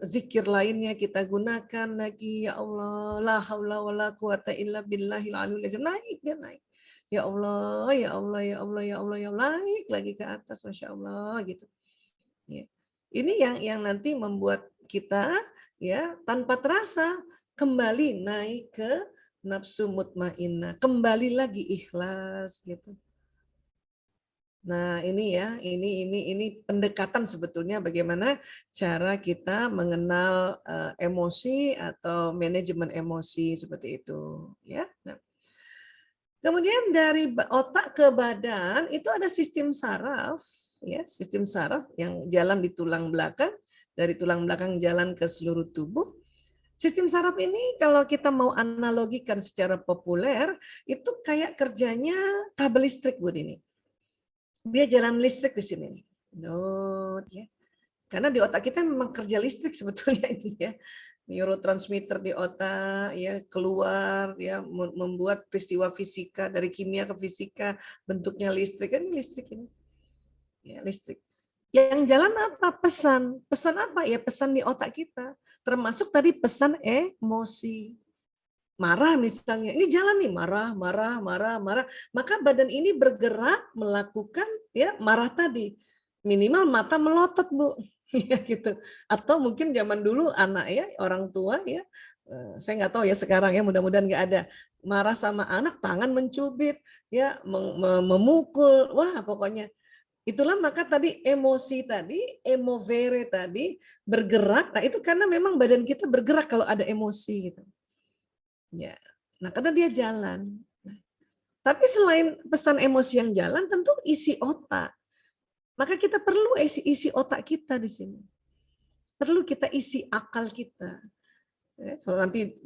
zikir lainnya kita gunakan lagi ya Allah la haula wala quwata illa billahil aliyil azim, naik ya naik. Ya Allah, ya Allah, ya Allah, ya Allah, ya Allah, naik lagi ke atas, Masya Allah gitu. Ya. Ini yang nanti membuat kita ya tanpa terasa kembali naik ke nafsu mutmainnah, kembali lagi ikhlas gitu. Nah, ini ya, ini pendekatan sebetulnya bagaimana cara kita mengenal emosi atau manajemen emosi seperti itu, ya. Nah, kemudian dari otak ke badan itu ada sistem saraf, ya, sistem saraf yang jalan di tulang belakang, dari tulang belakang jalan ke seluruh tubuh. Sistem saraf ini kalau kita mau analogikan secara populer itu kayak kerjanya kabel listrik, Bu Dini. Dia jalan listrik di sini. Oh, ya. Karena di otak kita memang kerja listrik sebetulnya ini ya. Neurotransmitter di otak ya keluar ya membuat peristiwa fisika dari kimia ke fisika bentuknya listrik kan listrik ini. Ya, listrik. Yang jalan apa? Pesan. Pesan apa? Ya pesan di otak kita. Termasuk tadi pesan emosi. Marah misalnya, ini jalan nih marah, maka badan ini bergerak melakukan ya marah tadi, minimal mata melotot Bu, ya gitu. Atau mungkin zaman dulu anak ya orang tua ya, saya nggak tahu ya sekarang ya mudah-mudahan nggak ada marah sama anak tangan mencubit ya memukul, wah pokoknya itulah maka tadi emosi tadi, emovere tadi bergerak, nah itu karena memang badan kita bergerak kalau ada emosi gitu. Ya, nah karena dia jalan. Nah, tapi selain pesan emosi yang jalan, tentu isi otak. Maka kita perlu isi otak kita di sini. Perlu kita isi akal kita. Ya, kalau nanti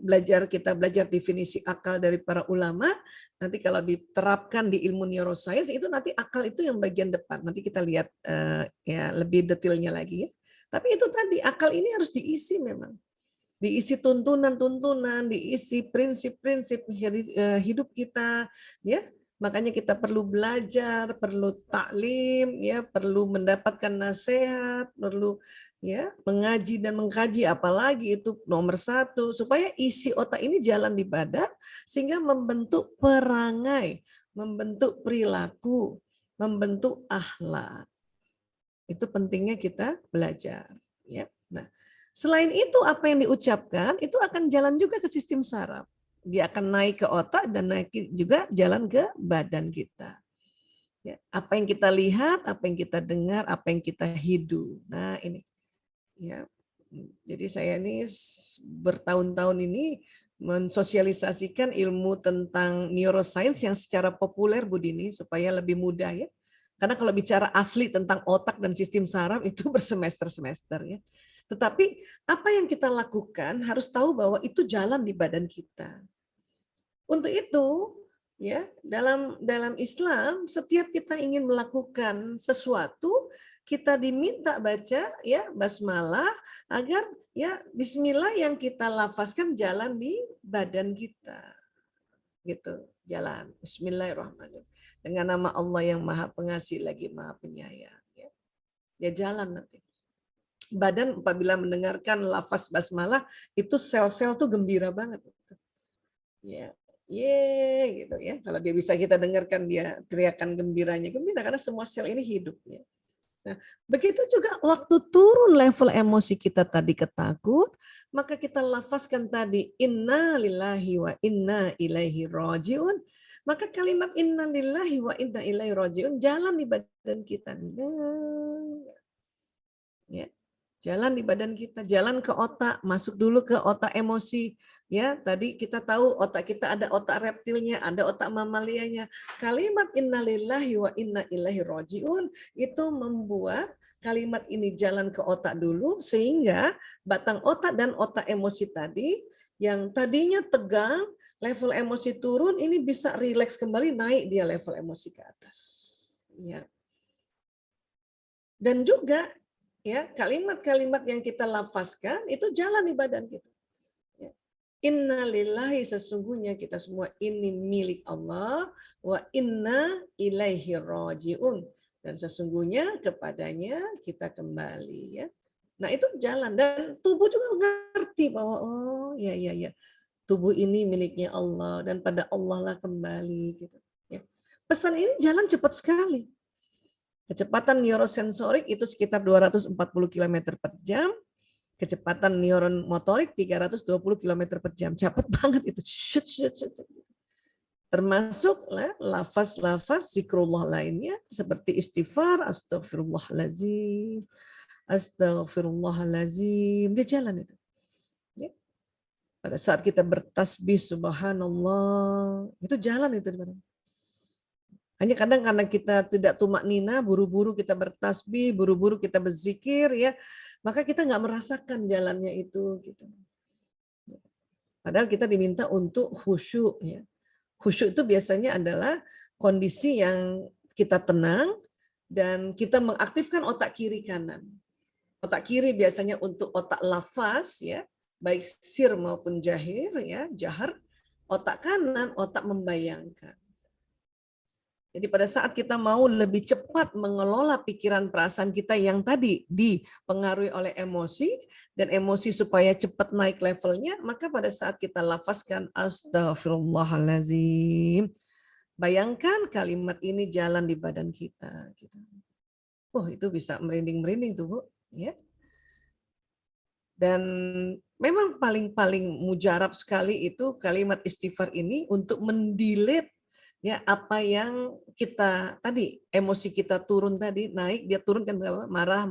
kita belajar definisi akal dari para ulama, nanti kalau diterapkan di ilmu neuroscience itu nanti akal itu yang bagian depan. Nanti kita lihat ya lebih detailnya lagi ya. Tapi itu tadi akal ini harus diisi memang. Diisi tuntunan-tuntunan, diisi prinsip-prinsip hidup kita, ya. Makanya kita perlu belajar, perlu taklim, ya, perlu mendapatkan nasihat, perlu ya mengaji dan mengkaji, apalagi itu nomor 1 supaya isi otak ini jalan di badan sehingga membentuk perangai, membentuk perilaku, membentuk akhlak. Itu pentingnya kita belajar, ya. Nah, selain itu apa yang diucapkan itu akan jalan juga ke sistem saraf. Dia akan naik ke otak dan naik juga jalan ke badan kita. Ya, apa yang kita lihat, apa yang kita dengar, apa yang kita hidup. Nah ini. Ya, jadi saya ini bertahun-tahun ini mensosialisasikan ilmu tentang neuroscience yang secara populer Bu Dini supaya lebih mudah ya. Karena kalau bicara asli tentang otak dan sistem saraf itu bersemester-semester ya. Tetapi apa yang kita lakukan harus tahu bahwa itu jalan di badan kita. Untuk itu, ya dalam Islam setiap kita ingin melakukan sesuatu, kita diminta baca ya basmalah agar ya bismillah yang kita lafazkan jalan di badan kita. Gitu, jalan. Bismillahirrahmanirrahim. Dengan nama Allah yang Maha Pengasih lagi Maha Penyayang ya. Ya jalan nanti. Badan apabila mendengarkan lafaz basmalah itu sel-sel tuh gembira banget. Ya, gitu ya. Kalau dia bisa kita dengarkan dia teriakan gembiranya gembira karena semua sel ini hidup ya. Nah, begitu juga waktu turun level emosi kita tadi ketakut, maka kita lafazkan tadi inna lillahi wa inna ilaihi rajiun. Maka kalimat inna lillahi wa inna ilaihi rajiun jalan di badan kita. Ya. Jalan di badan kita, jalan ke otak, masuk dulu ke otak emosi. Ya, tadi kita tahu otak kita ada otak reptilnya, ada otak mamalianya. Kalimat innalillahi wa inna ilaihi rajiun itu membuat kalimat ini jalan ke otak dulu sehingga batang otak dan otak emosi tadi yang tadinya tegang, level emosi turun, ini bisa rileks kembali, naik dia level emosi ke atas. Ya. Dan juga ya kalimat-kalimat yang kita lafazkan itu jalan di badan kita. Ya. Innalillahi sesungguhnya kita semua ini milik Allah wa inna ilaihi rajiun dan sesungguhnya kepadanya kita kembali ya. Nah itu jalan dan tubuh juga ngerti bahwa oh ya tubuh ini miliknya Allah dan pada Allah lah kembali gitu. Ya. Pesan ini jalan cepat sekali. Kecepatan neurosensorik itu sekitar 240 km per jam. kecepatan neuron motorik 320 km per jam. Cepat banget itu. Shut, shut, shut. Termasuk lafaz-lafaz zikrullah lainnya seperti istighfar, astagfirullahaladzim, astagfirullahaladzim. Dia jalan itu. Ya. Pada saat kita bertasbih subhanallah, itu jalan itu. Hanya kadang karena kita tidak tumak nina, buru-buru kita bertasbih, buru-buru kita berzikir, ya, maka kita nggak merasakan jalannya itu. Gitu. Padahal kita diminta untuk khusyuk. Ya. Khusyuk itu biasanya adalah kondisi yang kita tenang dan kita mengaktifkan otak kiri kanan. Otak kiri biasanya untuk otak lafaz, ya, baik sir maupun jahir, ya, jahar. Otak kanan otak membayangkan. Jadi pada saat kita mau lebih cepat mengelola pikiran perasaan kita yang tadi dipengaruhi oleh emosi, dan emosi supaya cepat naik levelnya, maka pada saat kita lafazkan astagfirullahaladzim, bayangkan kalimat ini jalan di badan kita. Oh, itu bisa merinding-merinding tuh, Bu. Ya. Dan memang paling mujarab sekali itu kalimat istighfar ini untuk mendelete, ya, apa yang kita tadi, emosi kita turun tadi, naik, dia turun kan marah.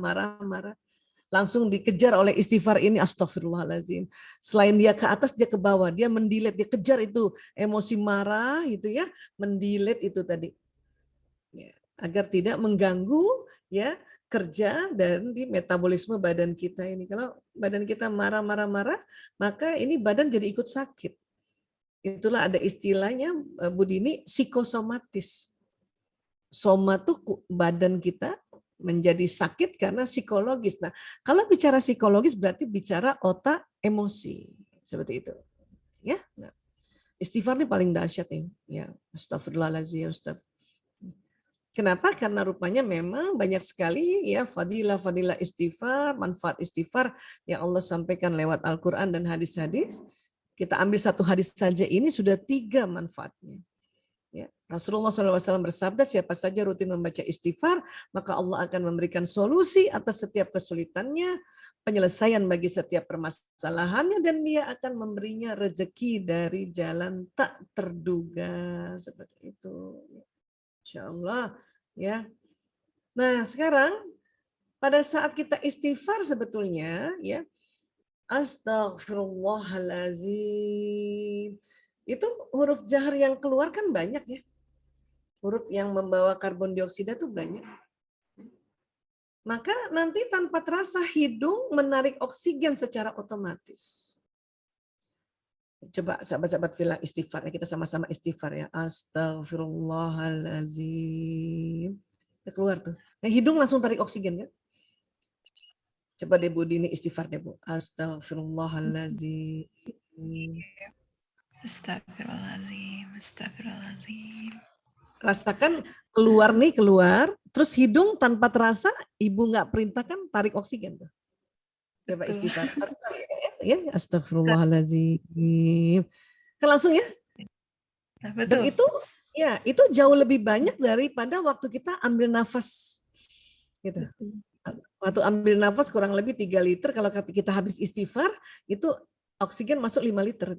Langsung dikejar oleh istighfar ini, astagfirullahaladzim. Selain dia ke atas, dia ke bawah, dia mendelete, dia kejar itu emosi marah itu, ya, mendelete itu tadi. Ya, agar tidak mengganggu, ya, kerja dan di metabolisme badan kita ini. Kalau badan kita marah, maka ini badan jadi ikut sakit. Itulah ada istilahnya, Bu Dini, psikosomatis. Soma tuh badan kita menjadi sakit karena psikologis. Nah, kalau bicara psikologis berarti bicara otak emosi. Seperti itu. Ya. Nah, istighfar ini paling dahsyat nih. Ya, astagfirullahaladzim, Kenapa? Karena rupanya memang banyak sekali, ya, fadilah istighfar, manfaat istighfar yang Allah sampaikan lewat Al-Quran dan hadis-hadis. Kita ambil satu hadis saja ini sudah 3 manfaatnya. Ya. Rasulullah SAW bersabda, siapa saja rutin membaca istighfar, maka Allah akan memberikan solusi atas setiap kesulitannya, penyelesaian bagi setiap permasalahannya, dan dia akan memberinya rezeki dari jalan tak terduga. Seperti itu. Insya Allah. Ya. Nah, sekarang pada saat kita istighfar sebetulnya, ya, astagfirullahaladzim. Itu huruf jahar yang keluar kan banyak, ya. Huruf yang membawa karbon dioksida itu banyak. Maka nanti tanpa terasa hidung menarik oksigen secara otomatis. Coba sahabat-sahabat villa istighfar, kita sama-sama istighfar, ya. Astagfirullahaladzim. Keluar tuh. Nah, hidung langsung tarik oksigen, ya. Coba deh Bu Dini istighfar deh, Bu. Astagfirullahaladzim. Astagfirullahaladzim. Rasakan keluar, terus hidung tanpa terasa, Ibu nggak perintahkan tarik oksigen tuh. Coba istighfar. Ya, astagfirullahaladzim. Kan langsung, ya. Betul. Dan itu, ya, itu jauh lebih banyak daripada waktu kita ambil nafas. Gitu. Waktu ambil nafas kurang lebih 3 liter, kalau kita habis istighfar, itu oksigen masuk 5 liter.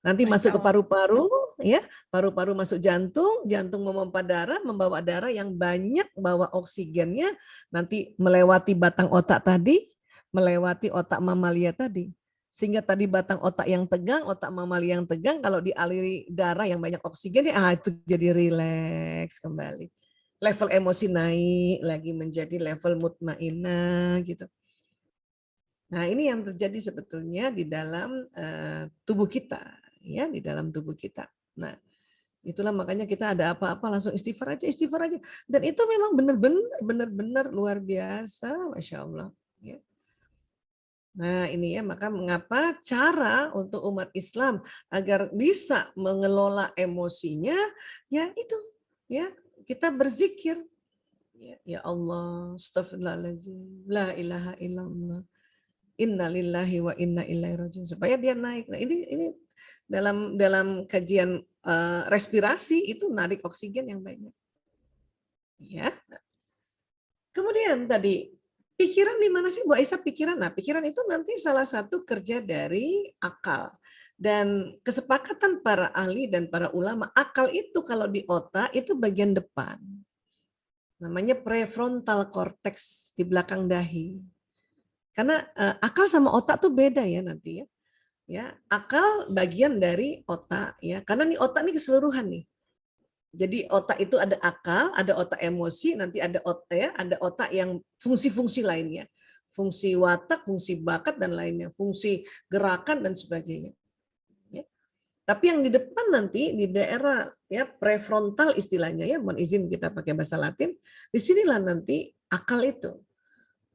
Nanti masuk ke paru-paru, ya, paru-paru masuk jantung, jantung memompa darah, membawa darah yang banyak, bawa oksigennya, nanti melewati batang otak tadi, melewati otak mamalia tadi. Sehingga tadi batang otak yang tegang, otak mamalia yang tegang, kalau dialiri darah yang banyak oksigen, itu jadi rileks kembali. Level emosi naik lagi menjadi level mutmainnah, gitu. Nah, ini yang terjadi sebetulnya di dalam tubuh kita, ya, di dalam tubuh kita. Nah, itulah makanya kita ada apa-apa langsung istighfar aja. Dan itu memang benar-benar luar biasa, Masya Allah. Ya. Nah, ini, ya, maka mengapa cara untuk umat Islam agar bisa mengelola emosinya, ya itu, ya. Kita berzikir, ya Allah, astagfirullahaladzim, la ilaha illallah, inna lillahi wa inna ilaihi rajiun, supaya dia naik. Nah, ini dalam kajian respirasi itu narik oksigen yang banyak. Ya. Kemudian tadi Pikiran di mana sih Bu Aisyah pikiran? Nah, pikiran itu nanti salah satu kerja dari akal. Dan kesepakatan para ahli dan para ulama, akal itu kalau di otak itu bagian depan. Namanya prefrontal cortex di belakang dahi. Karena akal sama otak tuh beda ya nanti ya. Ya, akal bagian dari otak ya. Karena nih otak nih keseluruhan nih. Jadi otak itu ada akal, ada otak emosi, nanti ada otak ya, ada otak yang fungsi-fungsi lainnya. Fungsi watak, fungsi bakat dan lainnya, fungsi gerakan dan sebagainya. Ya. Tapi yang di depan nanti di daerah ya prefrontal istilahnya ya, mohon izin kita pakai bahasa Latin, disinilah nanti akal itu.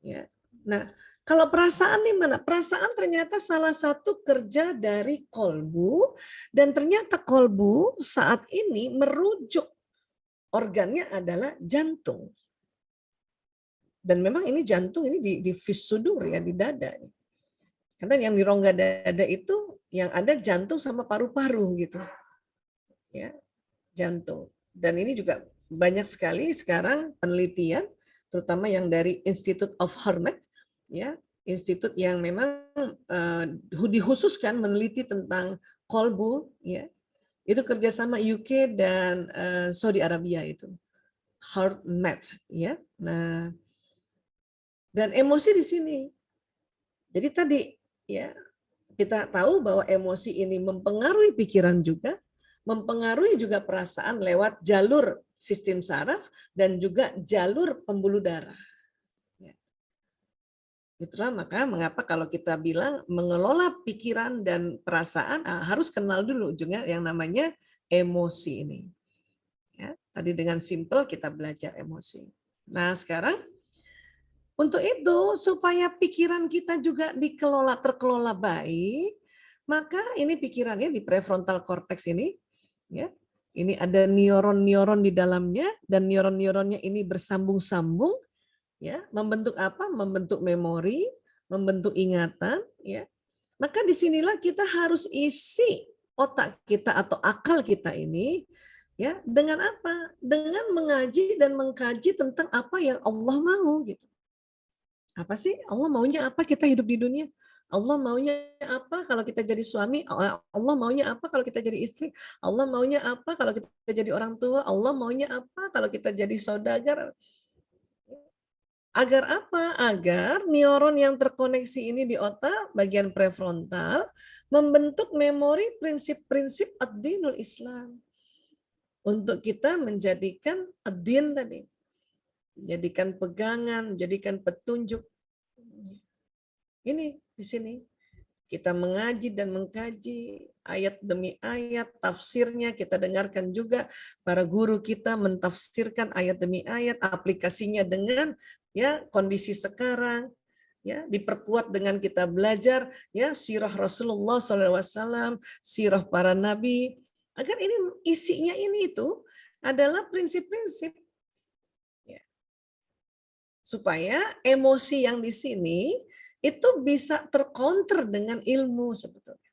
Ya. Nah, kalau perasaan di mana? Perasaan ternyata salah satu kerja dari kolbu, dan ternyata kolbu saat ini merujuk organnya adalah jantung. Dan memang ini jantung ini di fisudur ya, di dada. Karena yang di rongga dada itu yang ada jantung sama paru-paru gitu. Ya, jantung. Dan ini juga banyak sekali sekarang penelitian, terutama yang dari Institute of Hermet, ya, institut yang memang dikhususkan meneliti tentang kolbu, ya, itu kerjasama UK dan Saudi Arabia itu, HeartMath, ya. Nah, dan emosi di sini. Jadi tadi, ya, kita tahu bahwa emosi ini mempengaruhi pikiran juga, mempengaruhi juga perasaan lewat jalur sistem saraf dan juga jalur pembuluh darah. Itulah maka mengapa kalau kita bilang mengelola pikiran dan perasaan harus kenal dulu juga yang namanya emosi ini. Ya, tadi dengan simple kita belajar emosi. Nah sekarang untuk itu supaya pikiran kita juga terkelola baik, maka ini pikirannya di prefrontal cortex ini, ya, ini ada neuron-neuron di dalamnya dan neuron-neuronnya ini bersambung-sambung. Ya, membentuk apa? Membentuk memori, membentuk ingatan, ya. Maka disinilah kita harus isi otak kita atau akal kita ini, ya, dengan apa? Dengan mengaji dan mengkaji tentang apa yang Allah mau, gitu. Apa sih? Allah maunya apa kita hidup di dunia? Allah maunya apa kalau kita jadi suami? Allah maunya apa kalau kita jadi istri? Allah maunya apa kalau kita jadi orang tua? Allah maunya apa kalau kita jadi saudagar? Agar apa? Agar neuron yang terkoneksi ini di otak bagian prefrontal membentuk memori prinsip-prinsip ad-dinul Islam. Untuk kita menjadikan ad-din tadi. Jadikan pegangan, jadikan petunjuk. Ini di sini. Kita mengaji dan mengkaji ayat demi ayat, tafsirnya kita dengarkan juga para guru kita mentafsirkan ayat demi ayat, aplikasinya dengan ya kondisi sekarang, ya diperkuat dengan kita belajar ya sirah Rasulullah SAW, sirah para nabi, agar ini isinya ini itu adalah prinsip-prinsip ya. Supaya emosi yang di sini itu bisa tercounter dengan ilmu sebetulnya.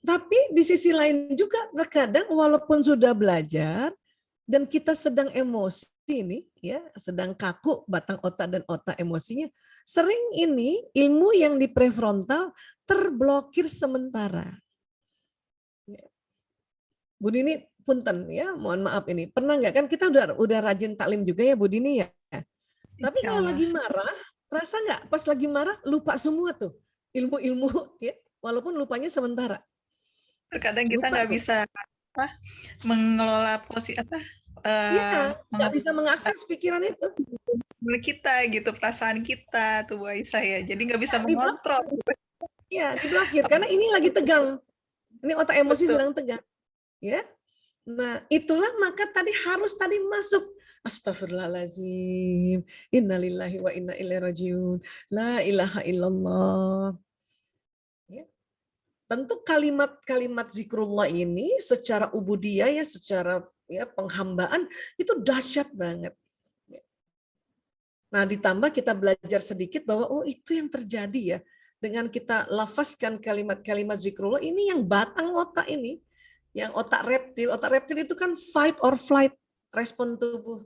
Tapi di sisi lain juga terkadang walaupun sudah belajar dan kita sedang emosi ini ya, sedang kaku batang otak dan otak emosinya, sering ini ilmu yang di prefrontal terblokir sementara. Bu Dini punten ya, mohon maaf ini. Pernah nggak kan kita udah rajin taklim juga ya Bu Dini ya. Tapi kalau lagi marah, terasa nggak pas lagi marah lupa semua tuh ilmu-ilmu ya, walaupun lupanya sementara. Terkadang kita nggak bisa mengelola posisi nggak bisa mengakses pikiran itu. Kita gitu, perasaan kita tuh Bu Aisyah ya. Jadi nggak bisa mengontrol. Iya, diblokir karena ini lagi tegang. Ini otak emosi sedang tegang. Ya. Nah, itulah maka harus masuk Astaghfirullahaladzim. Innalillahi wa inna ilaihi rajiun. La ilaha illallah. Ya. Tentu kalimat-kalimat zikrullah ini secara ubudiyah ya, secara ya penghambaan itu dahsyat banget. Ya. Nah, ditambah kita belajar sedikit bahwa oh itu yang terjadi ya. Dengan kita lafazkan kalimat-kalimat zikrullah ini yang batang otak ini, yang otak reptil itu kan fight or flight, respon tubuh.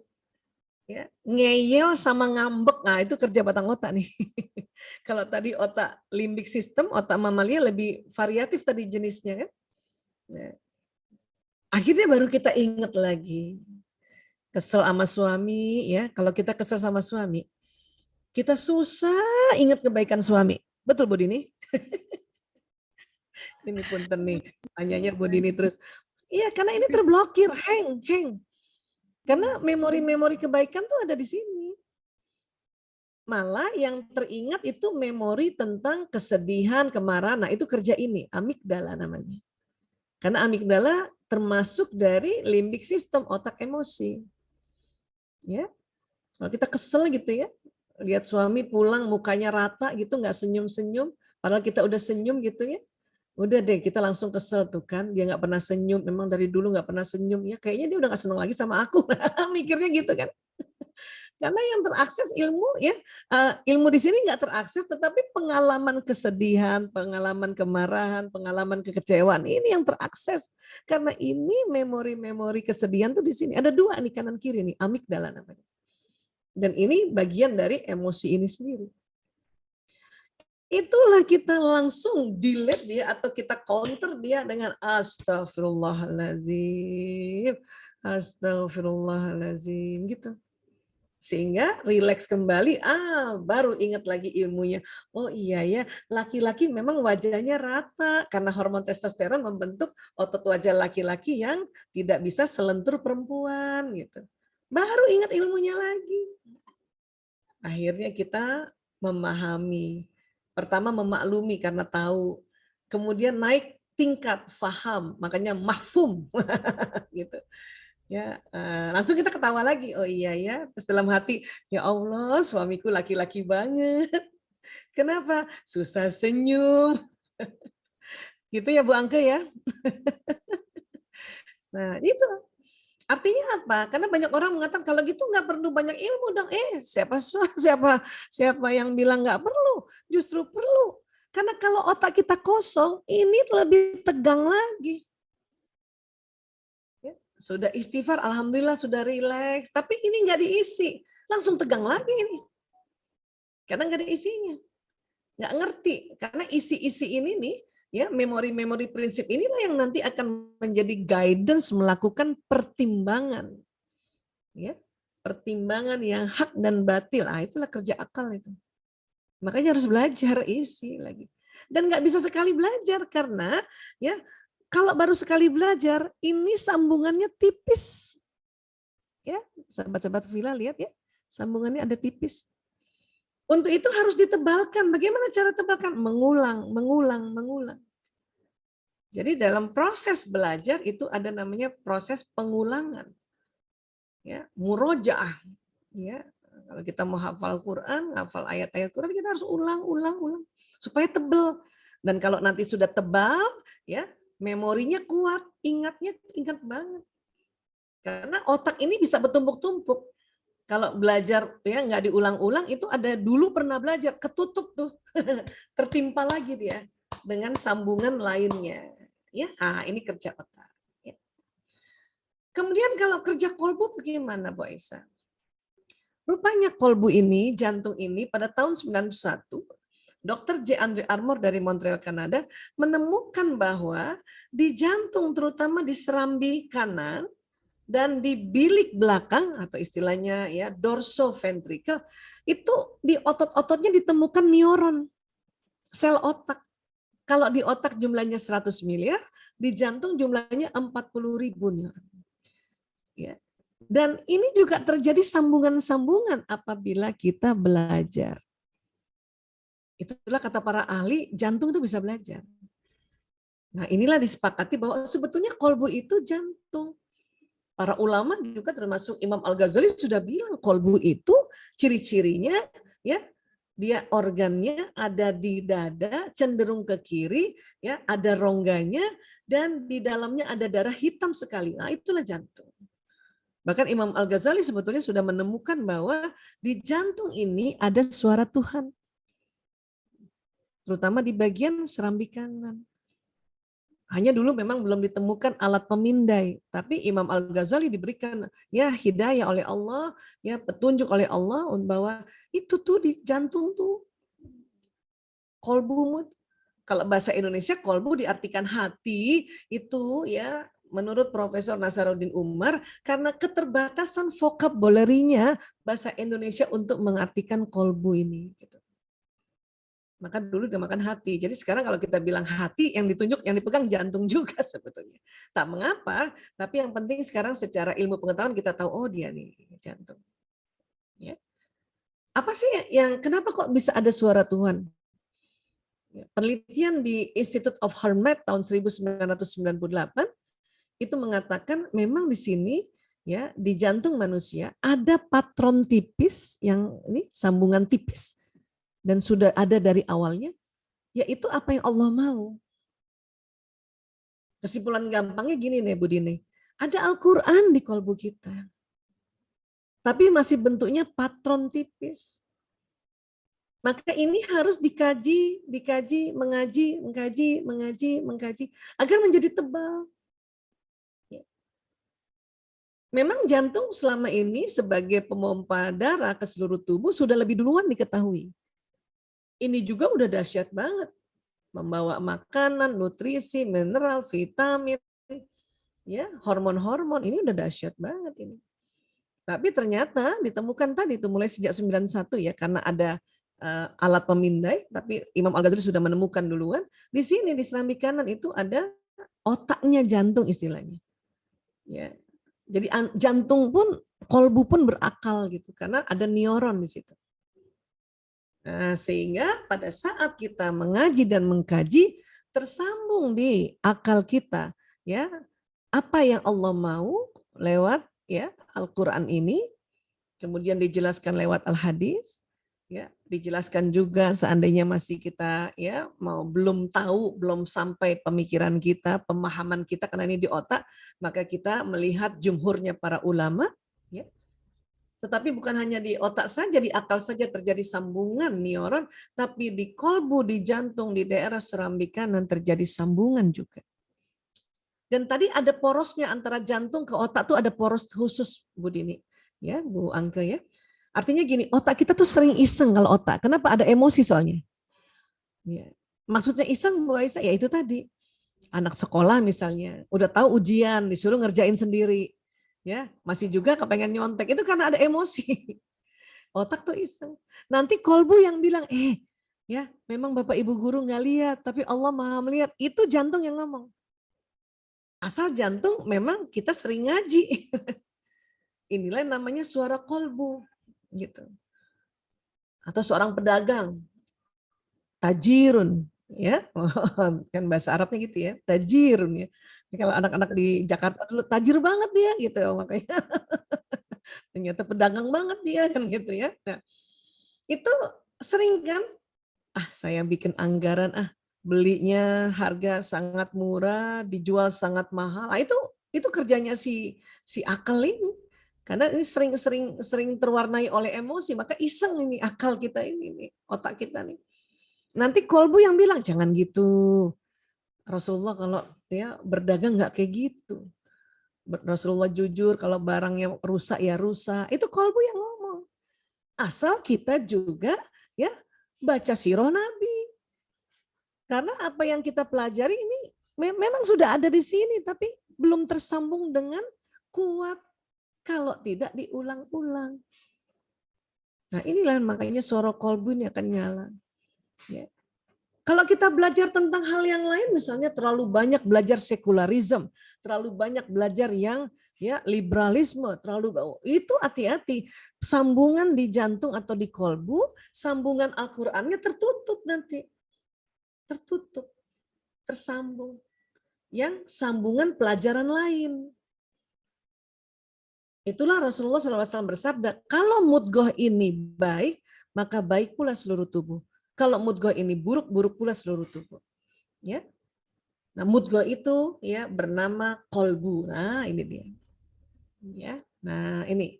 Ya, ngeyel sama ngambek, nah itu kerja batang otak nih. Kalau tadi otak limbik sistem, otak mamalia lebih variatif tadi jenisnya kan. Nah, akhirnya baru kita ingat lagi. Kesel sama suami, ya. Kalau kita kesel sama suami, kita susah ingat kebaikan suami. Betul Bu Dini? Ini punten nih, tanyanya Bu Dini terus. Iya, karena ini terblokir, hang. Karena memori-memori kebaikan tuh ada di sini. Malah yang teringat itu memori tentang kesedihan, kemarahan. Nah, itu kerja ini, amigdala namanya. Karena amigdala termasuk dari limbik sistem, otak emosi. Ya. Kalau kita kesel gitu ya, lihat suami pulang mukanya rata gitu, nggak senyum-senyum, padahal kita udah senyum gitu ya. Udah deh, kita langsung kesel tuh kan, dia nggak pernah senyum, memang dari dulu nggak pernah senyum, ya kayaknya dia udah nggak seneng lagi sama aku, mikirnya gitu kan. Karena yang terakses ilmu ya, ilmu di sini nggak terakses, tetapi pengalaman kesedihan, pengalaman kemarahan, pengalaman kekecewaan ini yang terakses. Karena ini memori-memori kesedihan tuh di sini ada dua nih kanan kiri nih, amigdala namanya. Dan ini bagian dari emosi ini sendiri. Itulah kita langsung delete dia atau kita counter dia dengan astagfirullahaladzim, astagfirullahaladzim gitu. Sehingga rileks kembali, baru ingat lagi ilmunya. Oh iya ya, laki-laki memang wajahnya rata karena hormon testosteron membentuk otot wajah laki-laki yang tidak bisa selentur perempuan gitu. Baru ingat ilmunya lagi. Akhirnya kita memahami. Pertama memaklumi karena tahu. Kemudian naik tingkat faham, makanya mahfum gitu. Ya, langsung kita ketawa lagi. Oh iya ya, terus dalam hati, ya Allah, suamiku laki-laki banget. Kenapa? Susah senyum. Gitu ya Bu Angke ya. Nah, itu. Artinya apa? Karena banyak orang mengatakan kalau gitu nggak perlu banyak ilmu dong. Siapa yang bilang nggak perlu? Justru perlu. Karena kalau otak kita kosong, ini lebih tegang lagi. Ya, sudah istighfar, alhamdulillah sudah rileks, tapi ini nggak diisi, langsung tegang lagi ini. Karena nggak ada isinya, nggak ngerti. Karena isi-isi ini nih, ya memori-memori prinsip inilah yang nanti akan menjadi guidance melakukan pertimbangan. Ya, pertimbangan yang hak dan batil. Itulah kerja akal itu. Makanya harus belajar isi lagi. Dan nggak bisa sekali belajar karena ya kalau baru sekali belajar ini sambungannya tipis. Ya, sahabat-sahabat Villa lihat ya, sambungannya ada tipis. Untuk itu harus ditebalkan. Bagaimana cara tebalkan? Mengulang. Jadi dalam proses belajar itu ada namanya proses pengulangan. Ya, murojaah. Ya, kalau kita mau hafal Quran, hafal ayat-ayat Quran, kita harus ulang supaya tebal. Dan kalau nanti sudah tebal, ya memorinya kuat, ingat banget. Karena otak ini bisa bertumpuk-tumpuk. Kalau belajar ya nggak diulang-ulang itu ada dulu pernah belajar ketutup tuh tertimpa lagi dia dengan sambungan lainnya ya ini kerja otak ya. Kemudian kalau kerja kolbu bagaimana Bu Aisyah? Rupanya kolbu ini jantung ini pada tahun 91 Dr. J. Andre Armour dari Montreal Kanada menemukan bahwa di jantung terutama di serambi kanan dan di bilik belakang atau istilahnya ya dorsoventrikel itu di otot-ototnya ditemukan neuron, sel otak. Kalau di otak jumlahnya 100 miliar, di jantung jumlahnya 40.000 neuron. Ya. Dan ini juga terjadi sambungan-sambungan apabila kita belajar. Itulah kata para ahli, jantung itu bisa belajar. Nah, inilah disepakati bahwa sebetulnya kolbu itu jantung. Para ulama juga termasuk Imam Al-Ghazali sudah bilang kolbu itu ciri-cirinya ya dia organnya ada di dada cenderung ke kiri ya ada rongganya dan di dalamnya ada darah hitam sekali. Nah, itulah jantung. Bahkan Imam Al-Ghazali sebetulnya sudah menemukan bahwa di jantung ini ada suara Tuhan. Terutama di bagian serambi kanan. Hanya dulu memang belum ditemukan alat pemindai, tapi Imam Al-Ghazali diberikan ya hidayah oleh Allah, ya petunjuk oleh Allah bahwa itu tuh di jantung tuh kolbu. Kalau bahasa Indonesia kolbu diartikan hati itu ya menurut Profesor Nasaruddin Umar karena keterbatasan vocabulary-nya bahasa Indonesia untuk mengartikan kolbu ini gitu. Maka dulu dinamakan hati. Jadi sekarang kalau kita bilang hati yang ditunjuk, yang dipegang jantung juga sebetulnya. Tak mengapa, tapi yang penting sekarang secara ilmu pengetahuan kita tahu, oh dia nih jantung. Ya. Apa sih yang kenapa kok bisa ada suara Tuhan? Penelitian di Institute of Hermet tahun 1998 itu mengatakan memang di sini ya di jantung manusia ada patron tipis yang ini sambungan tipis. Dan sudah ada dari awalnya, yaitu apa yang Allah mau. Kesimpulan gampangnya gini nih Bu Dini, ada Al-Quran di kolbu kita. Tapi masih bentuknya patron tipis. Maka ini harus dikaji, mengkaji, agar menjadi tebal. Memang jantung selama ini sebagai pemompa darah ke seluruh tubuh sudah lebih duluan diketahui. Ini juga udah dahsyat banget. Membawa makanan, nutrisi, mineral, vitamin, ya, hormon-hormon, ini udah dahsyat banget ini. Tapi ternyata ditemukan tadi itu mulai sejak 91 ya karena ada alat pemindai, tapi Imam Al-Ghazali sudah menemukan duluan. Di sini di serambi kanan itu ada otaknya jantung istilahnya. Ya. Jadi jantung pun, kolbu pun berakal gitu karena ada neuron di situ. Nah, sehingga pada saat kita mengaji dan mengkaji tersambung di akal kita ya apa yang Allah mau lewat ya Al-Qur'an ini, kemudian dijelaskan lewat Al-Hadis ya, dijelaskan juga seandainya masih kita ya belum tahu, belum sampai pemikiran kita, pemahaman kita karena ini di otak, maka kita melihat jumhurnya para ulama ya. Tetapi bukan hanya di otak saja, di akal saja terjadi sambungan neuron, tapi di kolbu, di jantung, di daerah serambi kanan terjadi sambungan juga. Dan tadi ada porosnya antara jantung ke otak tuh ada poros khusus, Bu Dini, ya Bu Angke ya. Artinya gini, otak kita tuh sering iseng kalau otak. Kenapa? Ada emosi soalnya. Ya. Maksudnya iseng Bu Aisyah, ya itu tadi. Anak sekolah misalnya, udah tahu ujian, disuruh ngerjain sendiri. Ya, masih juga kepengen nyontek itu karena ada emosi. Otak tuh iseng. Nanti kolbu yang bilang, ya memang Bapak Ibu guru nggak lihat, tapi Allah Maha melihat. Itu jantung yang ngomong. Asal jantung memang kita sering ngaji. Inilah namanya suara kolbu, gitu. Atau seorang pedagang, tajirun, ya kan bahasa Arabnya gitu ya, tajirun ya. Kalau anak-anak di Jakarta dulu tajir banget dia gitu makanya ternyata pedagang banget dia kan gitu ya. Nah, itu sering kan saya bikin anggaran belinya harga sangat murah, dijual sangat mahal. Itu kerjanya si akal ini. Karena ini sering terwarnai oleh emosi, maka iseng ini akal kita ini otak kita nih. Nanti kolbu yang bilang jangan gitu. Rasulullah kalau ya berdagang nggak kayak gitu. Rasulullah jujur kalau barangnya rusak ya rusak. Itu kolbu yang ngomong. Asal kita juga ya baca sirah Nabi. Karena apa yang kita pelajari ini memang sudah ada di sini tapi belum tersambung dengan kuat kalau tidak diulang-ulang. Nah inilah makanya suara kolbu ini akan nyala. Ya. Kalau kita belajar tentang hal yang lain, misalnya terlalu banyak belajar sekularisme, terlalu banyak belajar yang ya liberalisme, itu hati-hati. Sambungan di jantung atau di kolbu, sambungan Al-Qur'annya tertutup nanti. Tertutup, tersambung. Yang sambungan pelajaran lain. Itulah Rasulullah SAW bersabda, kalau mudghah ini baik, maka baik pula seluruh tubuh. Kalau mudghah ini buruk, buruk pula seluruh tubuh. Ya. Nah, mudghah itu ya bernama kolbu. Nah, ini dia. Ya. Nah, ini.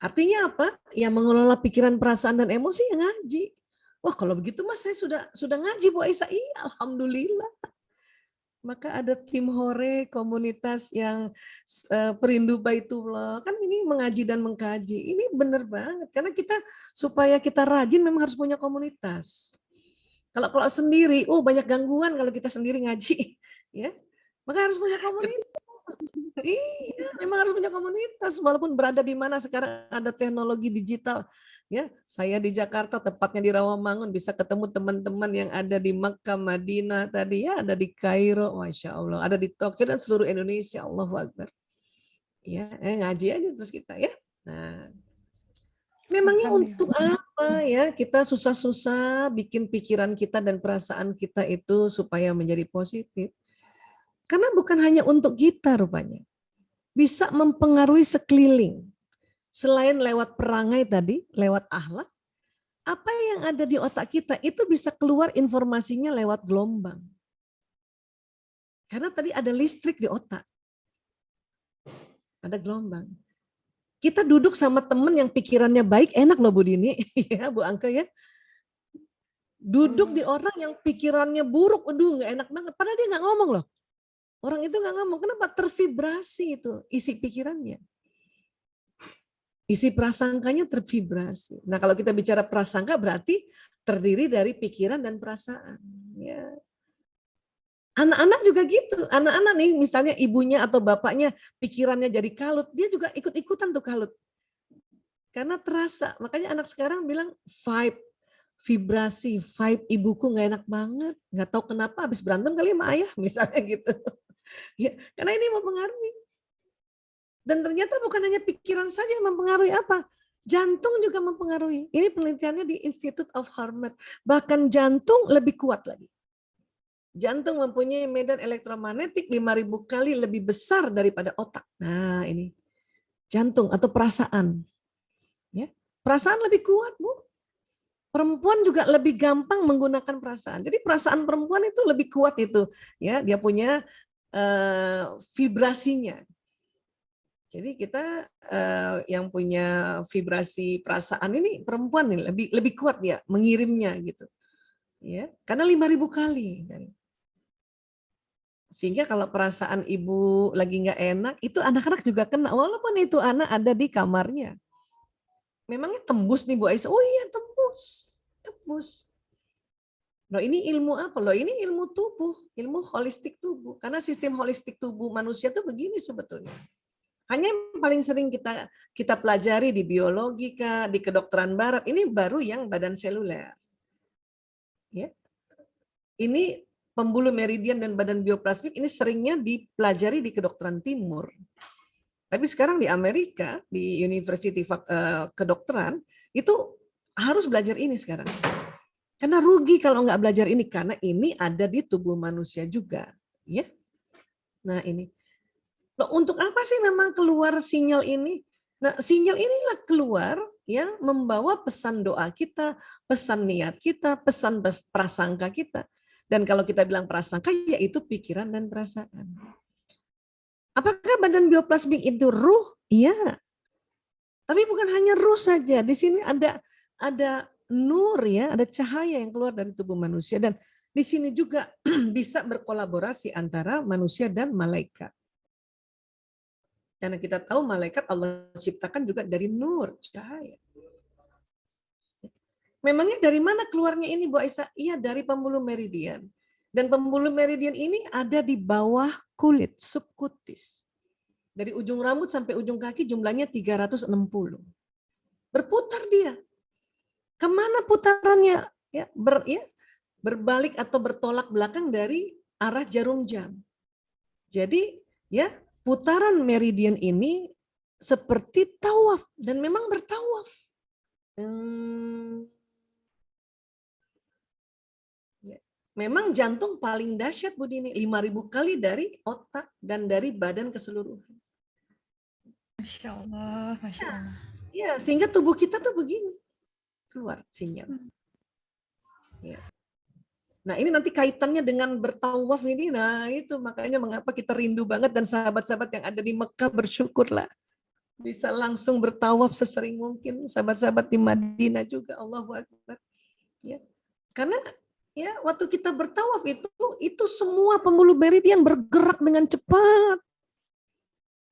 Artinya apa? Yang mengelola pikiran, perasaan dan emosi yang ngaji. Wah, kalau begitu Mas saya sudah ngaji Bu Aisyah. Iya, alhamdulillah. Maka ada tim hore, komunitas yang perindu Baitullah. Kan ini mengaji dan mengkaji. Ini benar banget. Karena kita supaya kita rajin memang harus punya komunitas. Kalau sendiri, banyak gangguan kalau kita sendiri ngaji. Ya, maka harus punya komunitas. Iya, memang harus punya komunitas. Walaupun berada di mana sekarang ada teknologi digital. Ya, saya di Jakarta, tepatnya di Rawamangun, bisa ketemu teman-teman yang ada di Makkah, Madinah tadi ya, ada di Kairo, Masya Allah, ada di Tokyo dan seluruh Indonesia, Allahu Akbar. Ya, ngaji aja terus kita ya. Nah, memangnya untuk apa ya kita susah-susah bikin pikiran kita dan perasaan kita itu supaya menjadi positif? Karena bukan hanya untuk kita rupanya. Bisa mempengaruhi sekeliling. Selain lewat perangai tadi, lewat akhlak, apa yang ada di otak kita itu bisa keluar informasinya lewat gelombang. Karena tadi ada listrik di otak. Ada gelombang. Kita duduk sama teman yang pikirannya baik, enak loh Bu Dini, ya Bu Angka ya. Duduk di orang yang pikirannya buruk, aduh nggak enak banget. Padahal dia nggak ngomong loh. Orang itu nggak ngomong. Kenapa? Tervibrasi itu isi pikirannya. Isi prasangkanya tervibrasi. Nah, kalau kita bicara prasangka berarti terdiri dari pikiran dan perasaan. Ya. Anak-anak juga gitu. Anak-anak nih, misalnya ibunya atau bapaknya pikirannya jadi kalut, dia juga ikut-ikutan tuh kalut. Karena terasa. Makanya anak sekarang bilang vibe, vibrasi, vibe ibuku nggak enak banget. Nggak tahu kenapa habis berantem kali sama ayah, misalnya gitu. Ya, karena ini mempengaruhi. Dan ternyata bukan hanya pikiran saja yang mempengaruhi apa? Jantung juga mempengaruhi. Ini penelitiannya di Institute of Harvard. Bahkan jantung lebih kuat lagi. Jantung mempunyai medan elektromagnetik 5.000 kali lebih besar daripada otak. Nah ini. Jantung atau perasaan. Ya, perasaan lebih kuat, Bu. Perempuan juga lebih gampang menggunakan perasaan. Jadi perasaan perempuan itu lebih kuat itu. Ya, dia punya vibrasinya. Jadi kita yang punya vibrasi perasaan ini perempuan nih lebih kuat dia mengirimnya gitu. Ya, karena 5.000 kali. Sehingga kalau perasaan ibu lagi nggak enak, itu anak-anak juga kena walaupun itu anak ada di kamarnya. Memangnya tembus nih Bu Aisyah? Oh iya tembus. Tembus. Loh ini ilmu apa? Loh ini ilmu tubuh, ilmu holistik tubuh. Karena sistem holistik tubuh manusia tuh begini sebetulnya. Hanya yang paling sering kita pelajari di biologi, di kedokteran barat, ini baru yang badan seluler. Ya. Ini pembuluh meridian dan badan bioplasmik ini seringnya dipelajari di kedokteran timur. Tapi sekarang di Amerika, di University kedokteran, itu harus belajar ini sekarang. Karena rugi kalau nggak belajar ini, karena ini ada di tubuh manusia juga. Ya. Nah ini. Loh, untuk apa sih memang keluar sinyal ini? Nah, sinyal inilah keluar ya membawa pesan doa kita, pesan niat kita, pesan prasangka kita. Dan kalau kita bilang prasangka yaitu pikiran dan perasaan. Apakah badan bioplasmik itu ruh? Iya. Tapi bukan hanya ruh saja. Di sini ada nur ya, ada cahaya yang keluar dari tubuh manusia dan di sini juga bisa berkolaborasi antara manusia dan malaikat. Karena kita tahu malaikat Allah ciptakan juga dari nur, cahaya. Memangnya dari mana keluarnya ini Bu Aisyah? Iya dari pembuluh meridian. Dan pembuluh meridian ini ada di bawah kulit, subkutis. Dari ujung rambut sampai ujung kaki jumlahnya 360. Berputar dia. Kemana putarannya? Ya, berbalik atau bertolak belakang dari arah jarum jam. Jadi ya putaran meridian ini seperti tawaf dan memang bertawaf. Memang jantung paling dahsyat Bu Dini, 5.000 kali dari otak dan dari badan keseluruhan. Masya Allah, Masya Allah. Ya, sehingga tubuh kita tuh begini, keluar sinyal. Ya. Nah ini nanti kaitannya dengan bertawaf ini, nah itu makanya mengapa kita rindu banget dan sahabat-sahabat yang ada di Mekah bersyukurlah. Bisa langsung bertawaf sesering mungkin, sahabat-sahabat di Madinah juga, Allahu Akbar. Ya. Karena ya waktu kita bertawaf itu semua pembuluh meridian bergerak dengan cepat.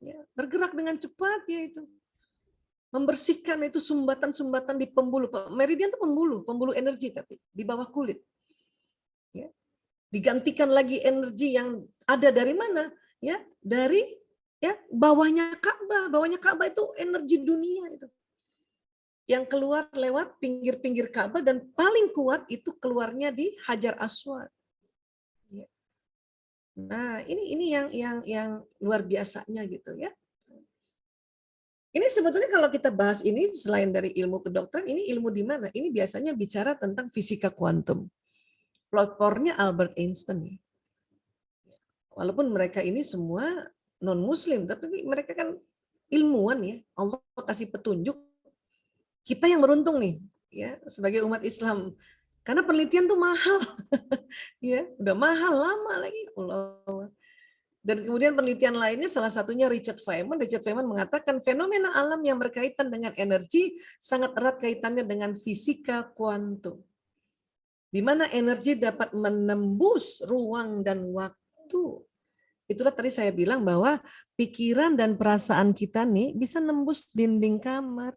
Ya, bergerak dengan cepat ya itu. Membersihkan itu sumbatan-sumbatan di pembuluh. Meridian itu pembuluh energi tapi di bawah kulit. Ya. Digantikan lagi energi yang ada dari mana? Ya, dari bawahnya Ka'bah. Bawahnya Ka'bah itu energi dunia itu. Yang keluar lewat pinggir-pinggir Ka'bah dan paling kuat itu keluarnya di Hajar Aswad. Ya. Nah, ini yang luar biasanya gitu ya. Ini sebetulnya kalau kita bahas ini selain dari ilmu kedokteran, ini ilmu di mana? Ini biasanya bicara tentang fisika kuantum. Pelopornya Albert Einstein. Walaupun mereka ini semua non-muslim, tapi mereka kan ilmuwan ya. Allah kasih petunjuk. Kita yang beruntung nih, ya sebagai umat Islam. Karena penelitian tuh mahal. Ya, udah mahal lama lagi. Allah. Dan kemudian penelitian lainnya salah satunya Richard Feynman. Richard Feynman mengatakan fenomena alam yang berkaitan dengan energi sangat erat kaitannya dengan fisika kuantum. Di mana energi dapat menembus ruang dan waktu. Itulah tadi saya bilang bahwa pikiran dan perasaan kita nih bisa nembus dinding kamar,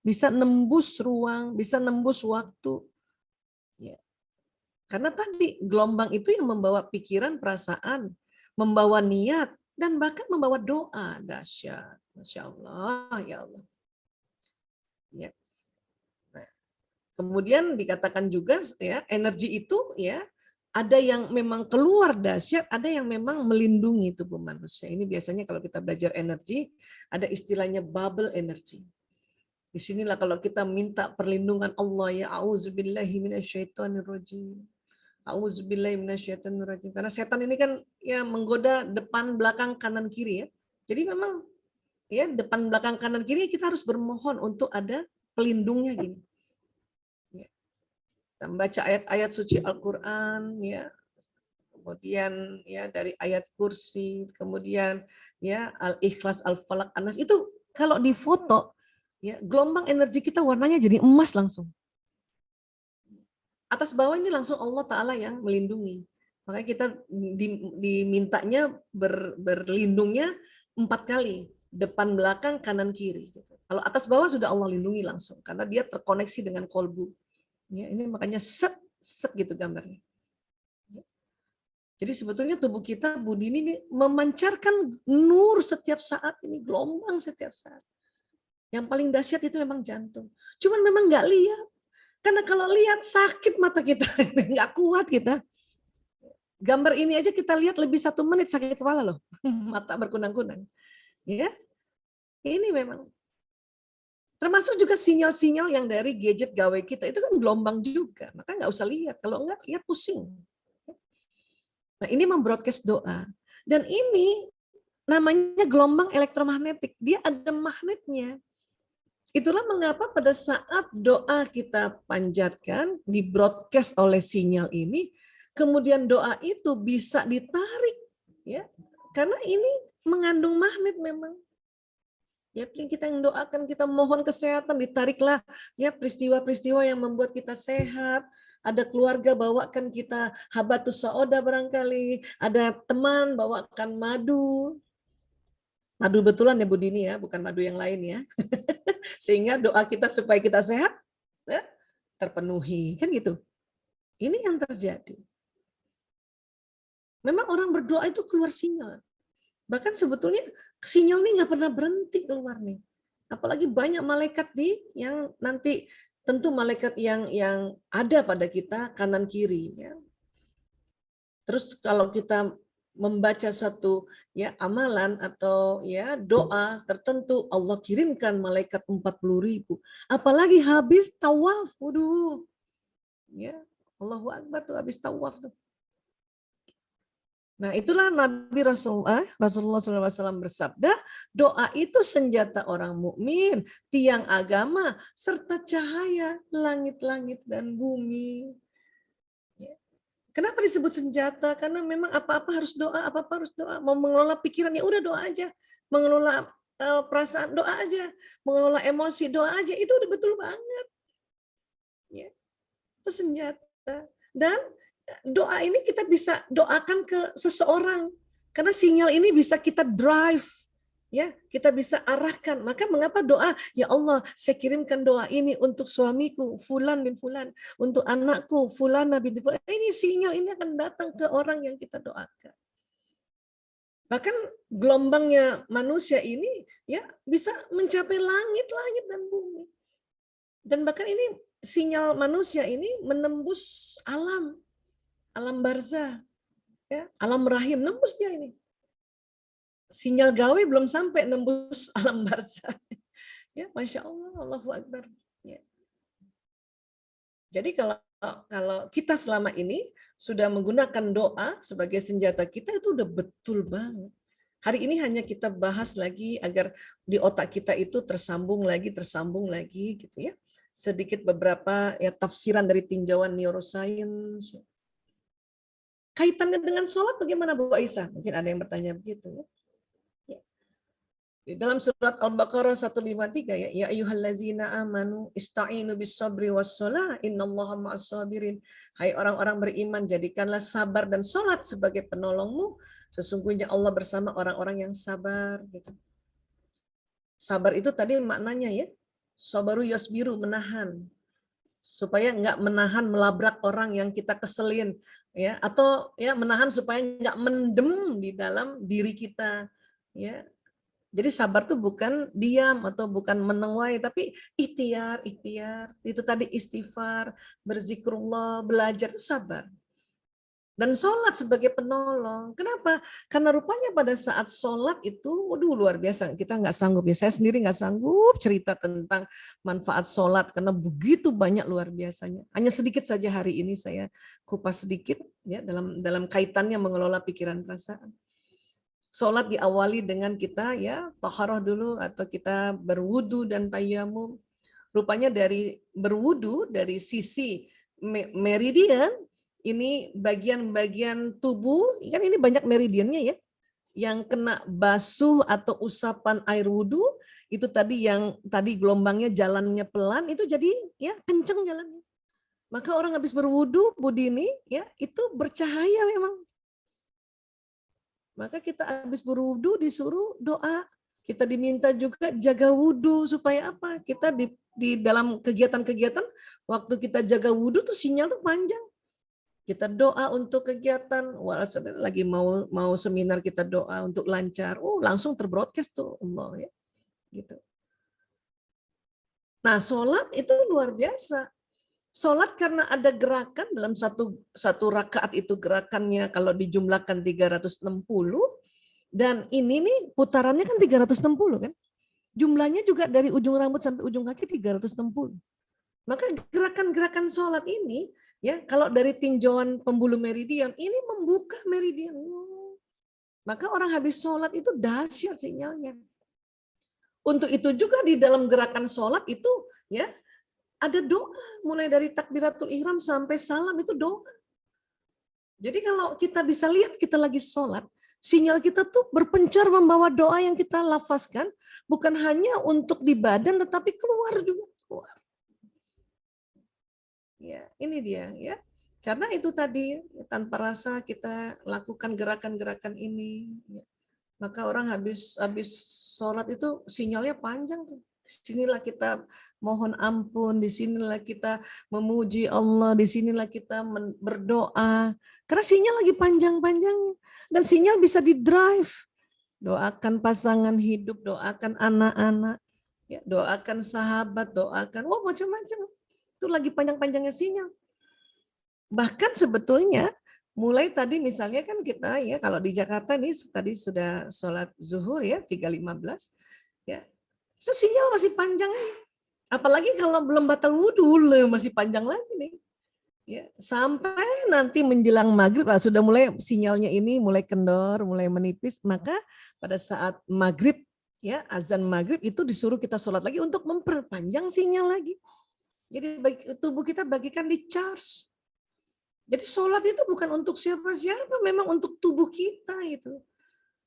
bisa nembus ruang, bisa nembus waktu. Ya. Karena tadi gelombang itu yang membawa pikiran, perasaan, membawa niat, dan bahkan membawa doa. Dahsyat. Masya Allah, ya Allah. Ya. Nah, kemudian dikatakan juga ya energi itu ya ada yang memang keluar dahsyat, ada yang memang melindungi tubuh manusia. Ini biasanya kalau kita belajar energi, ada istilahnya bubble energy. Di sinilah kalau kita minta perlindungan Allah, ya auzubillahi minasyaitonirrajim. Auzubillahi minasyaitonirrajim. Karena setan ini kan ya menggoda depan, belakang, kanan, kiri ya. Jadi memang ya depan, belakang, kanan, kiri kita harus bermohon untuk ada pelindungnya gini. Ya. Kita membaca ayat-ayat suci Al-Qur'an ya. Kemudian ya dari ayat kursi, kemudian ya Al-Ikhlas, Al-Falaq, An-Nas itu kalau difoto ya gelombang energi kita warnanya jadi emas langsung. Atas bawah ini langsung Allah Ta'ala yang melindungi. Makanya kita dimintanya berlindungnya 4 kali. Depan, belakang, kanan, kiri. Kalau atas bawah sudah Allah lindungi langsung. Karena dia terkoneksi dengan kolbu. Ya, ini makanya set gitu gambarnya. Jadi sebetulnya tubuh kita, Budi ini memancarkan nur setiap saat. Ini gelombang setiap saat. Yang paling dahsyat itu memang jantung. Cuman memang nggak lihat. Karena kalau lihat sakit mata kita, nggak kuat kita. Gambar ini aja kita lihat lebih 1 menit sakit kepala loh, mata berkunang-kunang. Ya, ini memang. Termasuk juga sinyal-sinyal yang dari gadget gawai kita itu kan gelombang juga, maka nggak usah lihat. Kalau nggak lihat pusing. Nah ini membroadcast doa, dan ini namanya gelombang elektromagnetik. Dia ada magnetnya. Itulah mengapa pada saat doa kita panjatkan, di broadcast oleh sinyal ini, kemudian doa itu bisa ditarik, ya, karena ini mengandung magnet memang. Ya, kita yang doakan, kita mohon kesehatan, ditariklah ya peristiwa-peristiwa yang membuat kita sehat. Ada keluarga bawakan kita habatus sauda barangkali, ada teman bawakan madu. Madu betulan ya Bu Dini ya, bukan madu yang lain ya. Sehingga doa kita supaya kita sehat ya, terpenuhi, kan gitu. Ini yang terjadi. Memang orang berdoa itu keluar sinyal. Bahkan sebetulnya sinyal ini nggak pernah berhenti keluar nih. Apalagi banyak malaikat yang nanti tentu malaikat yang ada pada kita kanan kiri ya. Terus kalau kita membaca satu ya amalan atau ya doa tertentu, Allah kirimkan malaikat 40.000. Apalagi habis tawaf, waduh, ya Allahu Akbar tuh habis tawaf tuh. Nah itulah Nabi Rasulullah SAW bersabda, doa itu senjata orang mukmin, tiang agama serta cahaya langit-langit dan bumi. Kenapa disebut senjata? Karena memang apa-apa harus doa, apa-apa harus doa. Mau mengelola pikiran, ya udah doa aja. Mengelola perasaan, doa aja. Mengelola emosi, doa aja. Itu udah betul banget. Ya. Itu senjata. Dan doa ini kita bisa doakan ke seseorang karena sinyal ini bisa kita drive, ya, kita bisa arahkan. Maka mengapa doa, ya Allah, saya kirimkan doa ini untuk suamiku fulan bin fulan, untuk anakku fulana bin fulan. Ini sinyal ini akan datang ke orang yang kita doakan. Bahkan gelombangnya manusia ini ya bisa mencapai langit dan bumi. Dan bahkan ini sinyal manusia ini menembus alam barzah, ya, alam rahim, nembus dia ini. Sinyal gawe belum sampai nembus alam barzah. Ya, Masya Allah, Allahu Akbar. Ya. Jadi kalau kita selama ini sudah menggunakan doa sebagai senjata kita, itu udah betul banget. Hari ini hanya kita bahas lagi agar di otak kita itu tersambung lagi gitu ya. Sedikit beberapa ya tafsiran dari tinjauan neuroscience. Kaitannya dengan sholat bagaimana Bu Aisyah? Mungkin ada yang bertanya begitu ya. Di dalam surat Al-Baqarah 153 ya ayyuhallazina amanu ista'inu bis-sabri was-shalah innallaha ma'as-sabirin. Hai orang-orang beriman, jadikanlah sabar dan salat sebagai penolongmu, sesungguhnya Allah bersama orang-orang yang sabar gitu. Sabar itu tadi maknanya ya, sabaru yasbiru, menahan. Supaya enggak menahan melabrak orang yang kita keselin ya, atau ya menahan supaya enggak mendem di dalam diri kita ya. Jadi sabar tuh bukan diam atau bukan menenguai, tapi ikhtiar. Itu tadi istighfar, berzikrullah, belajar itu sabar. Dan sholat sebagai penolong. Kenapa? Karena rupanya pada saat sholat itu, waduh luar biasa. Kita nggak sanggup ya. Saya sendiri nggak sanggup cerita tentang manfaat sholat karena begitu banyak luar biasanya. Hanya sedikit saja hari ini saya kupas sedikit ya dalam kaitannya mengelola pikiran perasaan. Sholat diawali dengan kita ya taharah dulu atau kita berwudu dan tayamum. Rupanya dari berwudu dari sisi meridian ini bagian-bagian tubuh kan ini banyak meridiannya ya. Yang kena basuh atau usapan air wudu itu tadi yang tadi gelombangnya jalannya pelan itu jadi ya kenceng jalannya. Maka orang habis berwudu Budini ya itu bercahaya memang. Maka kita habis berwudu disuruh doa. Kita diminta juga jaga wudu supaya apa? Kita di dalam kegiatan-kegiatan waktu kita jaga wudu tuh sinyal tuh panjang. Kita doa untuk kegiatan, lagi mau seminar kita doa untuk lancar. Oh, langsung terbroadcast tuh Allah ya. Gitu. Nah, sholat itu luar biasa. Sholat karena ada gerakan dalam satu rakaat itu gerakannya kalau dijumlahkan 360 dan ini nih putarannya kan 360 kan. Jumlahnya juga dari ujung rambut sampai ujung kaki 360. Maka gerakan-gerakan sholat ini ya kalau dari tinjauan pembuluh meridian ini membuka meridian. Maka orang habis sholat itu dahsyat sinyalnya. Untuk itu juga di dalam gerakan sholat itu ya ada doa, mulai dari takbiratul ihram sampai salam itu doa. Jadi kalau kita bisa lihat kita lagi sholat, sinyal kita tuh berpencar membawa doa yang kita lafazkan, bukan hanya untuk di badan tetapi keluar juga. Keluar. Ya, ini dia ya. Karena itu tadi tanpa rasa kita lakukan gerakan-gerakan ini. Ya. Maka orang habis sholat itu sinyalnya panjang tuh. Disinilah kita mohon ampun, disinilah kita memuji Allah, disinilah kita berdoa. Karena sinyal lagi panjang-panjang dan sinyal bisa di-drive. Doakan pasangan hidup, doakan anak-anak, ya, doakan sahabat, doakan, macam-macam. Itu lagi panjang-panjangnya sinyal. Bahkan sebetulnya mulai tadi misalnya kan kita ya kalau di Jakarta nih tadi sudah sholat zuhur ya 3.15 ya. So, sinyal masih panjang nih. Apalagi kalau belum batal wudhu, masih panjang lagi nih. Ya, sampai nanti menjelang maghrib, sudah mulai sinyalnya ini mulai kendor, mulai menipis. Maka pada saat maghrib, ya azan maghrib itu disuruh kita sholat lagi untuk memperpanjang sinyal lagi. Jadi tubuh kita bagikan di charge. Jadi sholat itu bukan untuk siapa-siapa, memang untuk tubuh kita itu.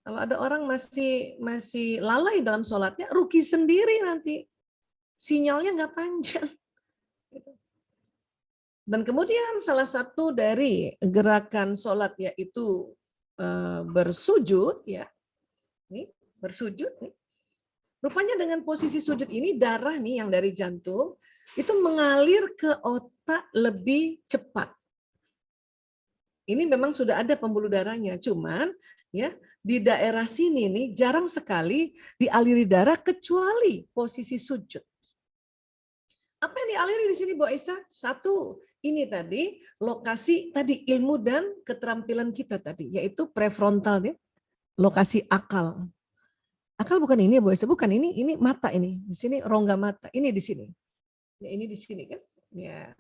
Kalau ada orang masih lalai dalam sholatnya, rugi sendiri nanti. Sinyalnya nggak panjang. Dan kemudian salah satu dari gerakan sholat yaitu bersujud, ya, nih bersujud nih. Rupanya dengan posisi sujud ini darah nih yang dari jantung itu mengalir ke otak lebih cepat. Ini memang sudah ada pembuluh darahnya, cuman ya di daerah sini nih jarang sekali dialiri darah kecuali posisi sujud. Apa yang dialiri di sini Bu Aisyah? Satu, ini tadi lokasi tadi ilmu dan keterampilan kita tadi, yaitu prefrontal ya, lokasi akal. Akal bukan ini Bu Aisyah, bukan ini mata ini. Di sini rongga mata, ini di sini. Ya, ini di sini kan? Ya.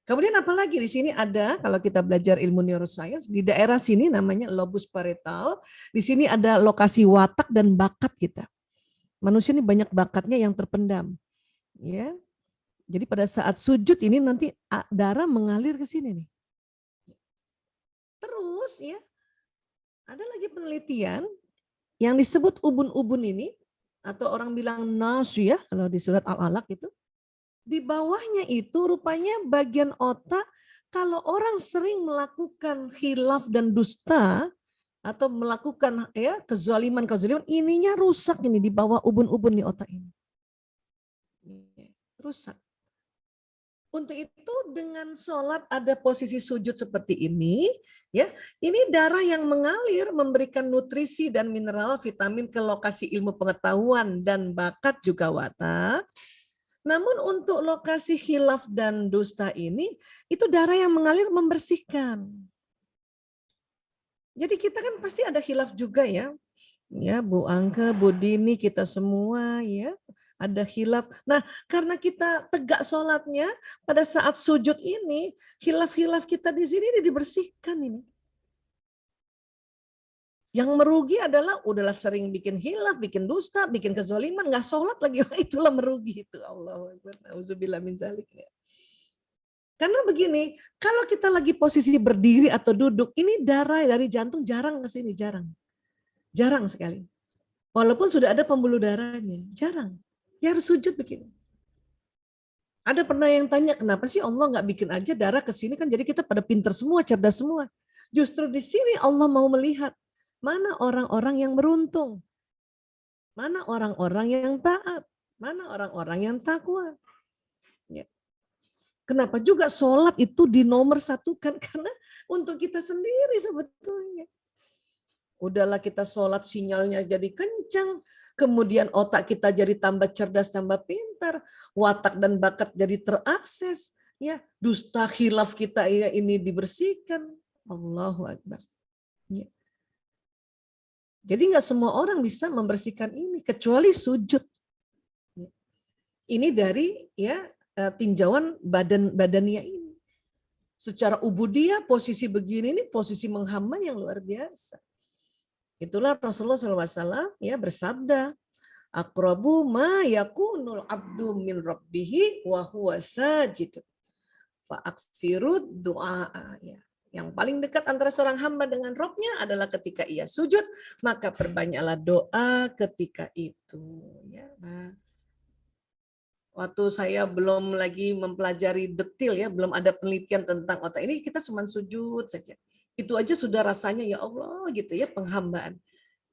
Kemudian apalagi di sini ada, kalau kita belajar ilmu neuroscience, di daerah sini namanya lobus parietal. Di sini ada lokasi watak dan bakat kita. Manusia ini banyak bakatnya yang terpendam. Ya. Jadi pada saat sujud ini nanti darah mengalir ke sini nih. Terus ya, ada lagi penelitian yang disebut ubun-ubun ini, atau orang bilang nasu ya, kalau di surat Al-Alaq itu, di bawahnya itu rupanya bagian otak, kalau orang sering melakukan khilaf dan dusta, atau melakukan ya kezaliman, ininya rusak ini di bawah ubun-ubun di otak ini. Rusak. Untuk itu dengan sholat ada posisi sujud seperti ini, ya, ini darah yang mengalir memberikan nutrisi dan mineral, vitamin ke lokasi ilmu pengetahuan dan bakat juga watak. Namun untuk lokasi khilaf dan dusta ini, itu darah yang mengalir membersihkan. Jadi kita kan pasti ada khilaf juga ya, ya Bu Angke, Bu Dini, kita semua ya. Ada khilaf. Nah, karena kita tegak sholatnya, pada saat sujud ini, khilaf-khilaf kita di sini dibersihkan ini. Yang merugi adalah udahlah sering bikin khilaf, bikin dusta, bikin kezaliman, nggak sholat lagi, itulah merugi itu. Allahu Akbar. Auzubillah min zalik. Karena begini, kalau kita lagi posisi berdiri atau duduk, ini darah dari jantung jarang ke sini, jarang. Jarang sekali. Walaupun sudah ada pembuluh darahnya, jarang. Ya harus sujud begini. Ada pernah yang tanya, kenapa sih Allah nggak bikin aja darah ke sini, kan jadi kita pada pinter semua, cerdas semua. Justru di sini Allah mau melihat mana orang-orang yang beruntung, mana orang-orang yang taat, mana orang-orang yang takwa. Ya. Kenapa juga sholat itu dinomor satukan, karena untuk kita sendiri sebetulnya. Udahlah kita sholat sinyalnya jadi kencang, kemudian otak kita jadi tambah cerdas, tambah pintar, watak dan bakat jadi terakses, ya, dusta khilaf kita ya ini dibersihkan. Allahu Akbar. Ya. Jadi nggak semua orang bisa membersihkan ini kecuali sujud. Ya. Ini dari ya tinjauan badannya ini. Secara ubudiyah posisi begini ini posisi menghamba yang luar biasa. Itulah Rasulullah SAW ya bersabda, aqrabu ma yakunul abdu min rabbihi wa huwa sajid. Fa aksirud du'a. Ya. Yang paling dekat antara seorang hamba dengan Rabb-nya adalah ketika ia sujud, maka perbanyaklah doa ketika itu. Ya. Nah, waktu saya belum lagi mempelajari detail ya, belum ada penelitian tentang otak ini, kita cuma sujud saja. Itu aja sudah rasanya ya Allah gitu ya, penghambaan.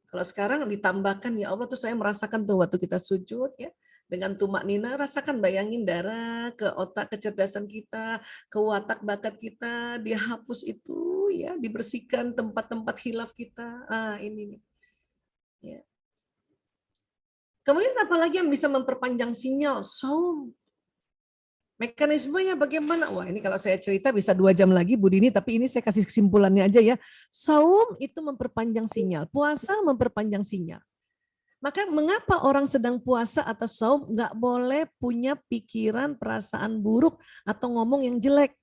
Kalau sekarang ditambahkan ya Allah, tuh saya merasakan tuh waktu kita sujud ya, dengan tumak nina, rasakan, bayangin darah ke otak kecerdasan kita, ke watak bakat kita, dihapus itu ya, dibersihkan tempat-tempat khilaf kita. Ah ini nih. Ya. Kemudian apalagi yang bisa memperpanjang sinyal? Saum. Mekanismenya bagaimana? Wah ini kalau saya cerita bisa 2 jam lagi Bu Dini, tapi ini saya kasih kesimpulannya aja ya. Saum itu memperpanjang sinyal, puasa memperpanjang sinyal. Maka mengapa orang sedang puasa atau saum nggak boleh punya pikiran, perasaan buruk atau ngomong yang jelek.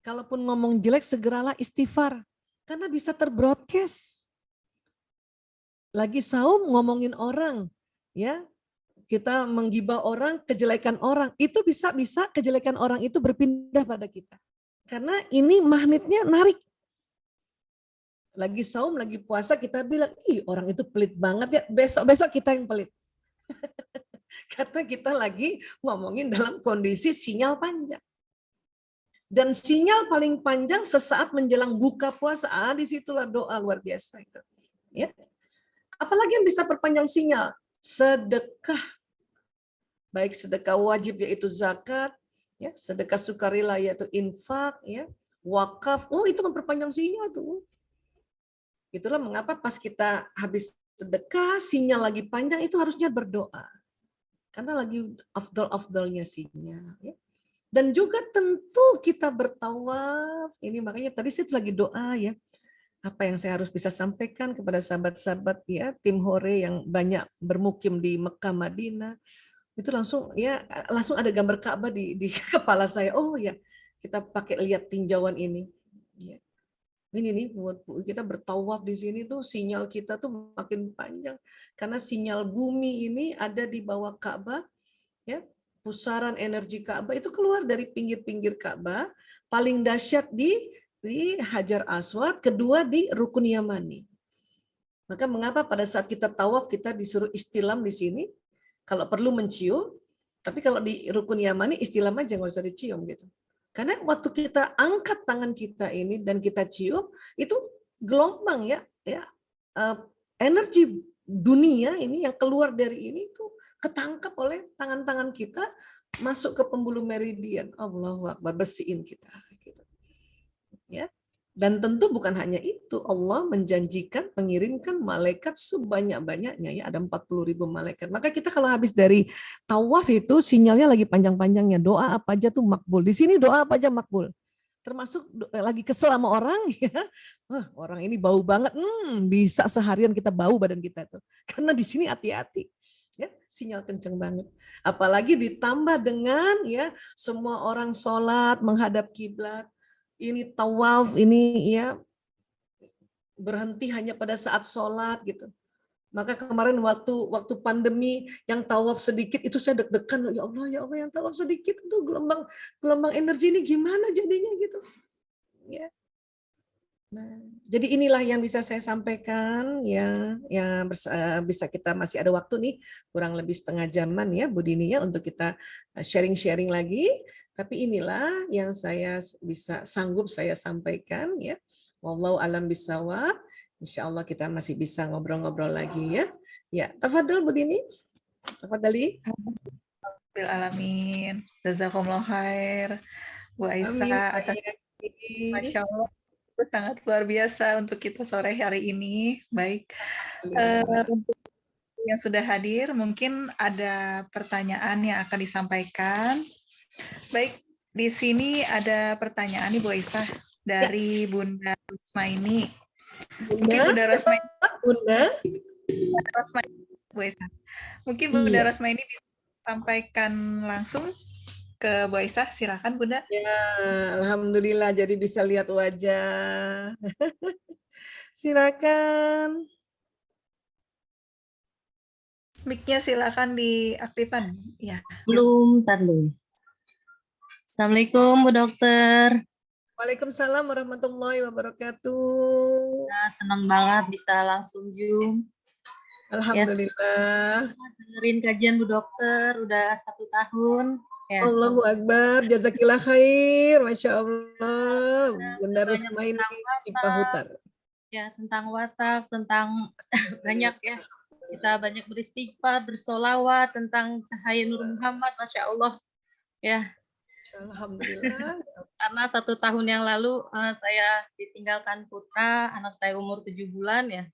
Kalaupun ngomong jelek segeralah istighfar, karena bisa terbroadcast. Lagi saum ngomongin orang, ya. Kita menggibah orang, kejelekan orang, itu bisa kejelekan orang itu berpindah pada kita. Karena ini magnetnya narik. Lagi saum, lagi puasa kita bilang, ih orang itu pelit banget ya, besok-besok kita yang pelit. Karena kita lagi ngomongin dalam kondisi sinyal panjang. Dan sinyal paling panjang sesaat menjelang buka puasa. Disitulah doa luar biasa itu. Ya. Apalagi yang bisa perpanjang sinyal? Sedekah. Baik sedekah wajib yaitu zakat, ya, sedekah sukarela yaitu infak, ya, wakaf. Oh, itu memperpanjang sinyal tuh. Itulah mengapa pas kita habis sedekah, sinyal lagi panjang, itu harusnya berdoa. Karena lagi afdal-afdalnya sinyal. Ya. Dan juga tentu kita bertawaf. Ini makanya tadi saya lagi doa ya. Apa yang saya harus bisa sampaikan kepada sahabat-sahabat ya, tim Hore yang banyak bermukim di Mekah, Madinah. Itu langsung ada gambar Ka'bah di kepala saya. Oh ya, kita pakai lihat tinjauan ini. Ya. Ini nih buat kita bertawaf di sini tuh sinyal kita tuh makin panjang karena sinyal bumi ini ada di bawah Ka'bah, ya. Pusaran energi Ka'bah itu keluar dari pinggir-pinggir Ka'bah, paling dahsyat di Hajar Aswad, kedua di Rukun Yamani. Maka mengapa pada saat kita tawaf kita disuruh istilam di sini, kalau perlu mencium, tapi kalau di Rukun Yamani istilam aja, nggak usah dicium gitu. Karena waktu kita angkat tangan kita ini dan kita cium, itu gelombang energi dunia ini yang keluar dari ini itu ketangkap oleh tangan-tangan kita, masuk ke pembuluh meridian. Allahu Akbar, bersihin kita. Gitu. Ya. Dan tentu bukan hanya itu, Allah menjanjikan mengirimkan malaikat sebanyak-banyaknya, ya, ada 40.000 malaikat. Maka kita kalau habis dari tawaf itu sinyalnya lagi panjang-panjangnya, doa apa aja tuh makbul. Di sini doa apa aja makbul. Termasuk lagi kesel sama orang, ya, orang ini bau banget, bisa seharian kita bau badan kita tuh. Karena di sini hati-hati. Ya, sinyal kenceng banget. Apalagi ditambah dengan ya semua orang sholat menghadap kiblat. Ini tawaf, ini ya berhenti hanya pada saat sholat gitu. Maka kemarin waktu pandemi yang tawaf sedikit itu saya deg-degan, ya Allah yang tawaf sedikit itu gelombang energi ini gimana jadinya gitu. Ya. Nah, jadi inilah yang bisa saya sampaikan ya, yang bisa kita masih ada waktu nih kurang lebih setengah jaman ya Bu Dini ya untuk kita sharing-sharing lagi. Tapi inilah yang saya bisa sanggup saya sampaikan ya. Wallahu alam bisawab. Insyaallah kita masih bisa ngobrol-ngobrol lagi ya. Ya, tafadhol Bu Dini. Tafadhali. Bil alamin. Jazakumullah khair. Bu Aisyah atas Masya Allah. Sangat luar biasa untuk kita sore hari ini. Baik, untuk yang sudah hadir, mungkin ada pertanyaan yang akan disampaikan. Baik, di sini ada pertanyaan nih Bu Aisyah dari Bunda Rusmaini. Mungkin Bunda Rusmaini. Bu Aisyah. Mungkin Bunda Rusmaini bisa sampaikan langsung ke Bu Aisyah, silakan Bunda. Ya, alhamdulillah jadi bisa lihat wajah. Silakan. Mic-nya silakan diaktifkan. Ya. Belum, tadi. Assalamualaikum Bu Dokter. Waalaikumsalam warahmatullahi wabarakatuh. Nah, senang banget bisa langsung Zoom. Alhamdulillah. Ya, dengerin kajian Bu Dokter udah 1 tahun. Ya. Allahu Akbar, jazakillah khair, Masya Allah. Bunda Rusmaini Cipahutar. Ya, tentang watak, tentang banyak ya. Kita banyak beristighfar, bersolawat, tentang cahaya Nur Muhammad, Masya Allah. Ya. Alhamdulillah. Karena 1 tahun yang lalu saya ditinggalkan putra, anak saya umur 7 bulan ya.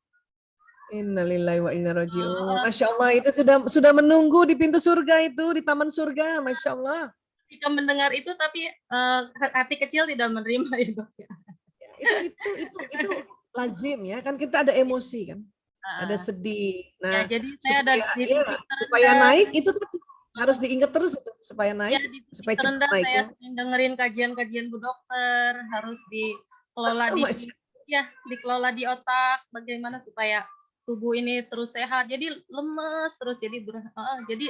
Innalillahi wa inna raji'un. Masya Allah, itu sudah menunggu di pintu surga itu, di taman surga. Masya Allah. Kita mendengar itu tapi hati kecil tidak menerima itu. Itu lazim ya, kan kita ada emosi kan, ada sedih. Nah, ya, jadi saya supaya naik itu harus diingat terus itu supaya naik, ya, supaya cepat naik. Saya sering dengerin kajian-kajian Bu Dokter, harus dikelola dikelola di otak, bagaimana supaya tubuh ini terus sehat. Jadi lemes terus, jadi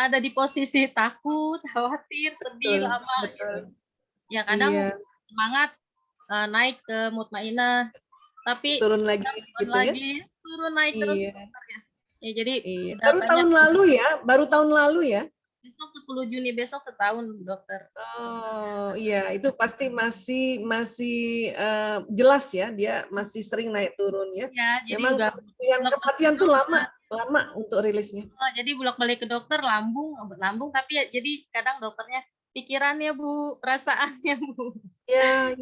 ada di posisi takut, khawatir, sedih, lama. Gitu. Ya kadang semangat naik ke mutmainah, tapi turun lagi, turun naik terus. Ya jadi baru tahun lalu ya, Besok 10 Juni, besok setahun, dokter. Oh iya, itu pasti masih jelas ya, dia masih sering naik turun ya. Ya, jadi Memang udah kematian tuh lama untuk rilisnya. jadi bolak-balik ke dokter lambung, tapi ya jadi kadang dokternya pikirannya Bu, perasaannya Bu. Ya,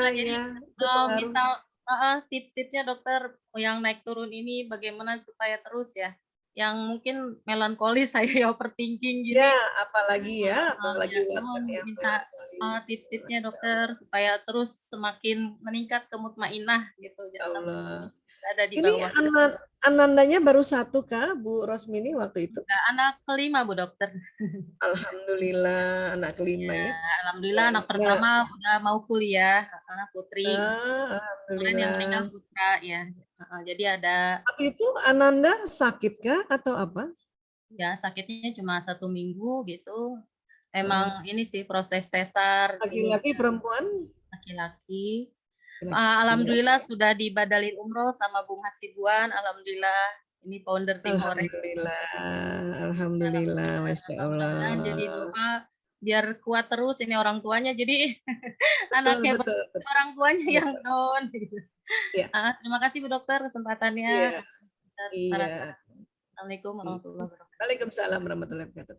Jadi itu pengaruh. minta tips-tipsnya dokter yang naik turun ini bagaimana supaya terus ya. Yang mungkin melankolis saya overthinking gini. Ya, apalagi Ya, yang minta tips-tipsnya dokter supaya terus semakin meningkat ke mutmainah gitu. Jangan sampai Allah. ada di Ini bawah. Anandanya baru satu kah, Bu Rosmini waktu itu? Anak kelima Bu dokter. Alhamdulillah anak kelima ya. Alhamdulillah anak pertama udah mau kuliah, putri. Kemarin yang meninggal Alhamdulillah. putra ya. Jadi ada. Waktu itu Ananda sakit kah atau apa? Ya sakitnya cuma 1 minggu gitu. Emang ini sih proses sesar. Laki-laki perempuan? Laki-laki. Alhamdulillah sudah dibadalin umroh sama Bung Hasibuan. Alhamdulillah ini founder tim Hore. Alhamdulillah, Masya Allah. Jadi doa biar kuat terus ini orang tuanya. Jadi anaknya betul. orang tuanya yang down. Gitu. Ya. Terima kasih Bu Dokter kesempatannya. Iya. Assalamualaikum warahmatullahi wabarakatuh. Waalaikumsalam warahmatullahi wabarakatuh.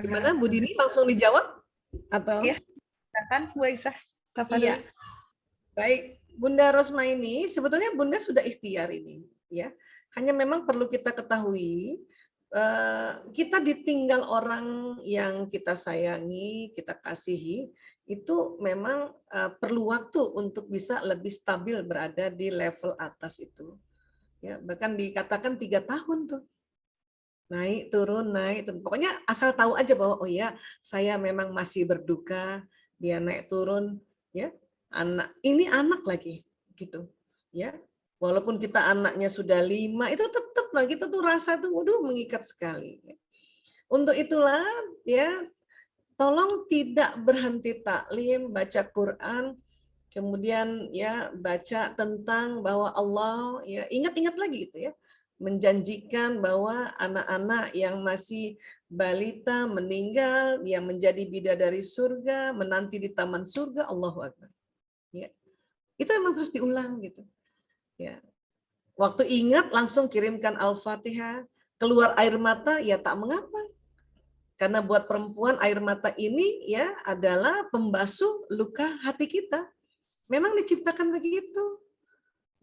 Gimana Bu Dini, langsung dijawab? Atau? Iya, silakan Bu Aisyah. Iya. Baik, Bunda Rosma ini sebetulnya Bunda sudah ikhtiar ini, ya. Hanya memang perlu kita ketahui, kita ditinggal orang yang kita sayangi, kita kasihi, itu memang perlu waktu untuk bisa lebih stabil berada di level atas itu. Ya, bahkan dikatakan 3 tahun tuh. Naik turun. Pokoknya asal tahu aja bahwa oh ya, saya memang masih berduka, dia naik turun, ya. Ini anak lagi gitu ya, walaupun kita anaknya sudah 5 itu tetap lagi itu tuh rasa tuh waduh mengikat sekali. Untuk itulah ya tolong tidak berhenti taklim, baca Quran, kemudian ya baca tentang bahwa Allah ya ingat-ingat lagi itu ya, menjanjikan bahwa anak-anak yang masih balita meninggal dia menjadi bidadari surga, menanti di taman surga. Allahu Akbar. Ya. Itu emang terus diulang gitu. Ya. Waktu ingat langsung kirimkan Al-Fatihah, keluar air mata ya tak mengapa. Karena buat perempuan air mata ini ya adalah pembasuh luka hati kita. Memang diciptakan begitu.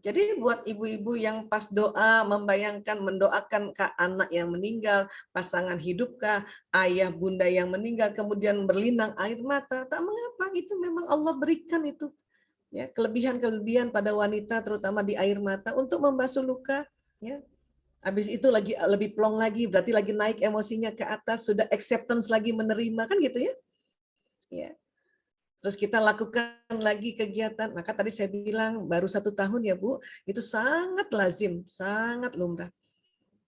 Jadi buat ibu-ibu yang pas doa membayangkan mendoakan ke anak yang meninggal, pasangan hidup kah, ayah bunda yang meninggal kemudian berlinang air mata, tak mengapa, itu memang Allah berikan itu. Ya, kelebihan-kelebihan pada wanita terutama di air mata untuk membasuh luka ya. Habis itu lagi lebih plong lagi berarti lagi naik emosinya ke atas, sudah acceptance lagi menerima kan gitu ya. Ya. Terus kita lakukan lagi kegiatan. Maka tadi saya bilang baru 1 tahun ya Bu, itu sangat lazim, sangat lumrah.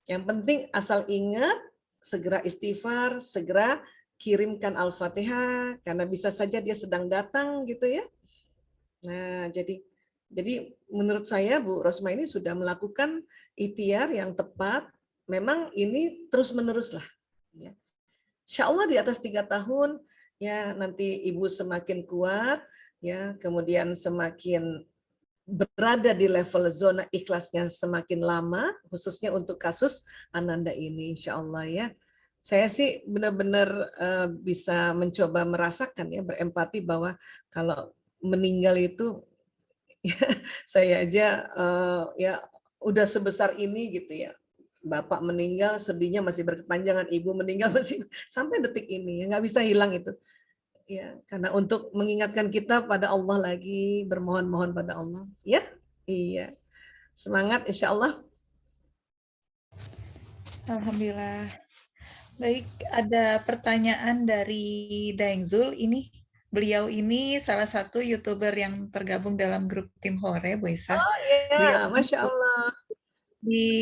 Yang penting asal ingat segera istighfar, segera kirimkan Al-Fatihah karena bisa saja dia sedang datang gitu ya. Nah, jadi menurut saya Bu Rosma ini sudah melakukan ikhtiar yang tepat. Memang ini terus-menerus lah. Ya. Insya Allah di atas 3 tahun, ya nanti Ibu semakin kuat, ya kemudian semakin berada di level zona ikhlasnya semakin lama, khususnya untuk kasus Ananda ini, Insya Allah ya. Saya sih benar-benar bisa mencoba merasakan ya, berempati bahwa kalau meninggal itu ya, saya aja ya udah sebesar ini gitu ya, bapak meninggal sedihnya masih berkepanjangan, ibu meninggal masih sampai detik ini ya, nggak bisa hilang itu ya, karena untuk mengingatkan kita pada Allah lagi, bermohon-mohon pada Allah ya. Iya, semangat insya Allah. Alhamdulillah. Baik, ada pertanyaan dari Daeng Zul ini. Beliau ini salah satu YouTuber yang tergabung dalam grup tim Hore, Bu Isa. Oh iya, Masya Allah.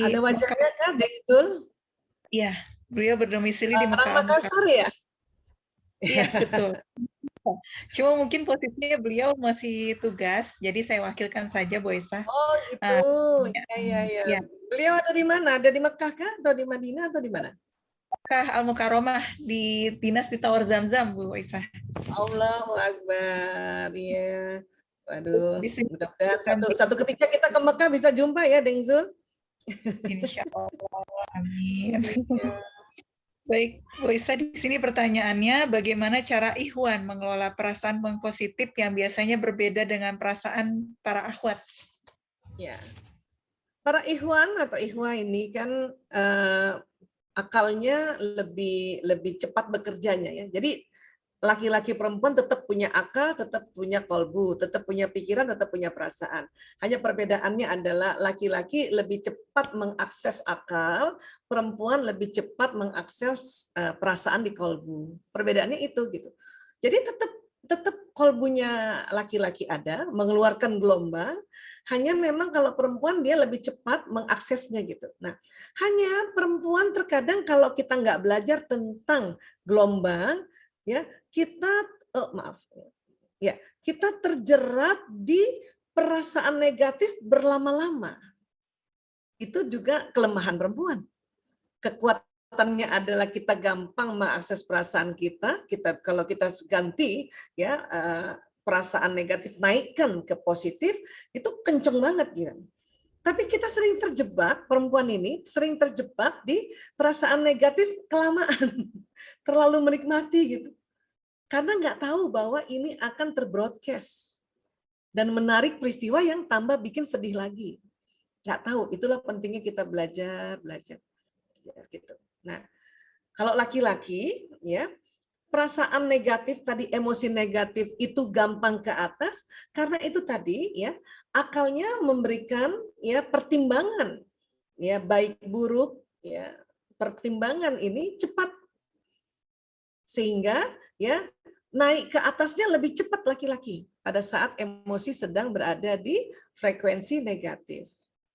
Ada wajahnya kan, Dektul? Iya, beliau berdomisili di Mekah. Orang Makassar ya? Iya, betul. Cuma mungkin posisinya beliau masih tugas, jadi saya wakilkan saja, Bu Isa. Oh gitu, iya. Beliau ada di mana? Ada di Mekah kah? Atau di Madinah atau di mana? Kah Al-Mukarramah di dinas di Tower Zamzam, Bu Isa. Allahu Akbar. Iya. Waduh, Di sini mudah-mudahan satu ketika kita ke Mekah bisa jumpa ya, Deng Zul. Insya Allah, amin. Baik, Bu Isa, di sini pertanyaannya, bagaimana cara Ikhwan mengelola perasaan positif yang biasanya berbeda dengan perasaan para akhwat? Ya. Para ikhwan atau ikhwah ini kan akalnya lebih cepat bekerjanya ya. Jadi laki-laki perempuan tetap punya akal, tetap punya kolbu, tetap punya pikiran, tetap punya perasaan. Hanya perbedaannya adalah laki-laki lebih cepat mengakses akal, perempuan lebih cepat mengakses perasaan di kolbu. Perbedaannya itu gitu. Jadi tetap kolbunya laki-laki ada, mengeluarkan gelombang, hanya memang kalau perempuan dia lebih cepat mengaksesnya gitu. Nah, hanya perempuan terkadang kalau kita nggak belajar tentang gelombang, ya kita kita terjerat di perasaan negatif berlama-lama. Itu juga kelemahan perempuan. Kekuatannya adalah kita gampang mengakses perasaan kita kalau kita ganti ya perasaan negatif naikkan ke positif, itu kenceng banget gitu. Tapi kita sering terjebak, perempuan ini sering terjebak di perasaan negatif kelamaan, terlalu menikmati gitu. Karena nggak tahu bahwa ini akan terbroadcast dan menarik peristiwa yang tambah bikin sedih lagi. Nggak tahu, itulah pentingnya kita belajar gitu. Nah, kalau laki-laki ya perasaan negatif tadi, emosi negatif itu gampang ke atas karena itu tadi ya akalnya memberikan ya pertimbangan ya baik buruk ya, pertimbangan ini cepat sehingga ya naik ke atasnya lebih cepat laki-laki pada saat emosi sedang berada di frekuensi negatif.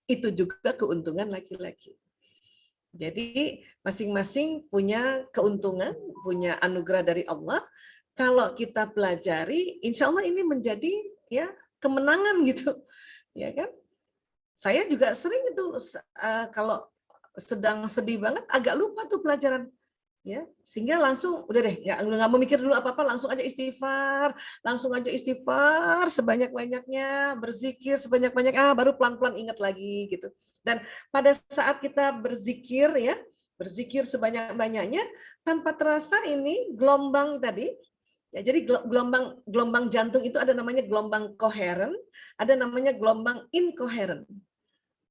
Itu juga keuntungan laki-laki. Jadi masing-masing punya keuntungan, punya anugerah dari Allah. Kalau kita pelajari, insya Allah ini menjadi ya kemenangan gitu, ya kan? Saya juga sering itu kalau sedang sedih banget agak lupa tuh pelajaran, ya sehingga langsung udah deh nggak mau mikir dulu apa-apa, langsung aja istighfar sebanyak-banyaknya, berzikir sebanyak-banyak, baru pelan-pelan ingat lagi gitu. Dan pada saat kita berzikir ya, berzikir sebanyak-banyaknya tanpa terasa ini gelombang tadi ya, jadi gelombang jantung itu ada namanya gelombang koheren, ada namanya gelombang inkoheren.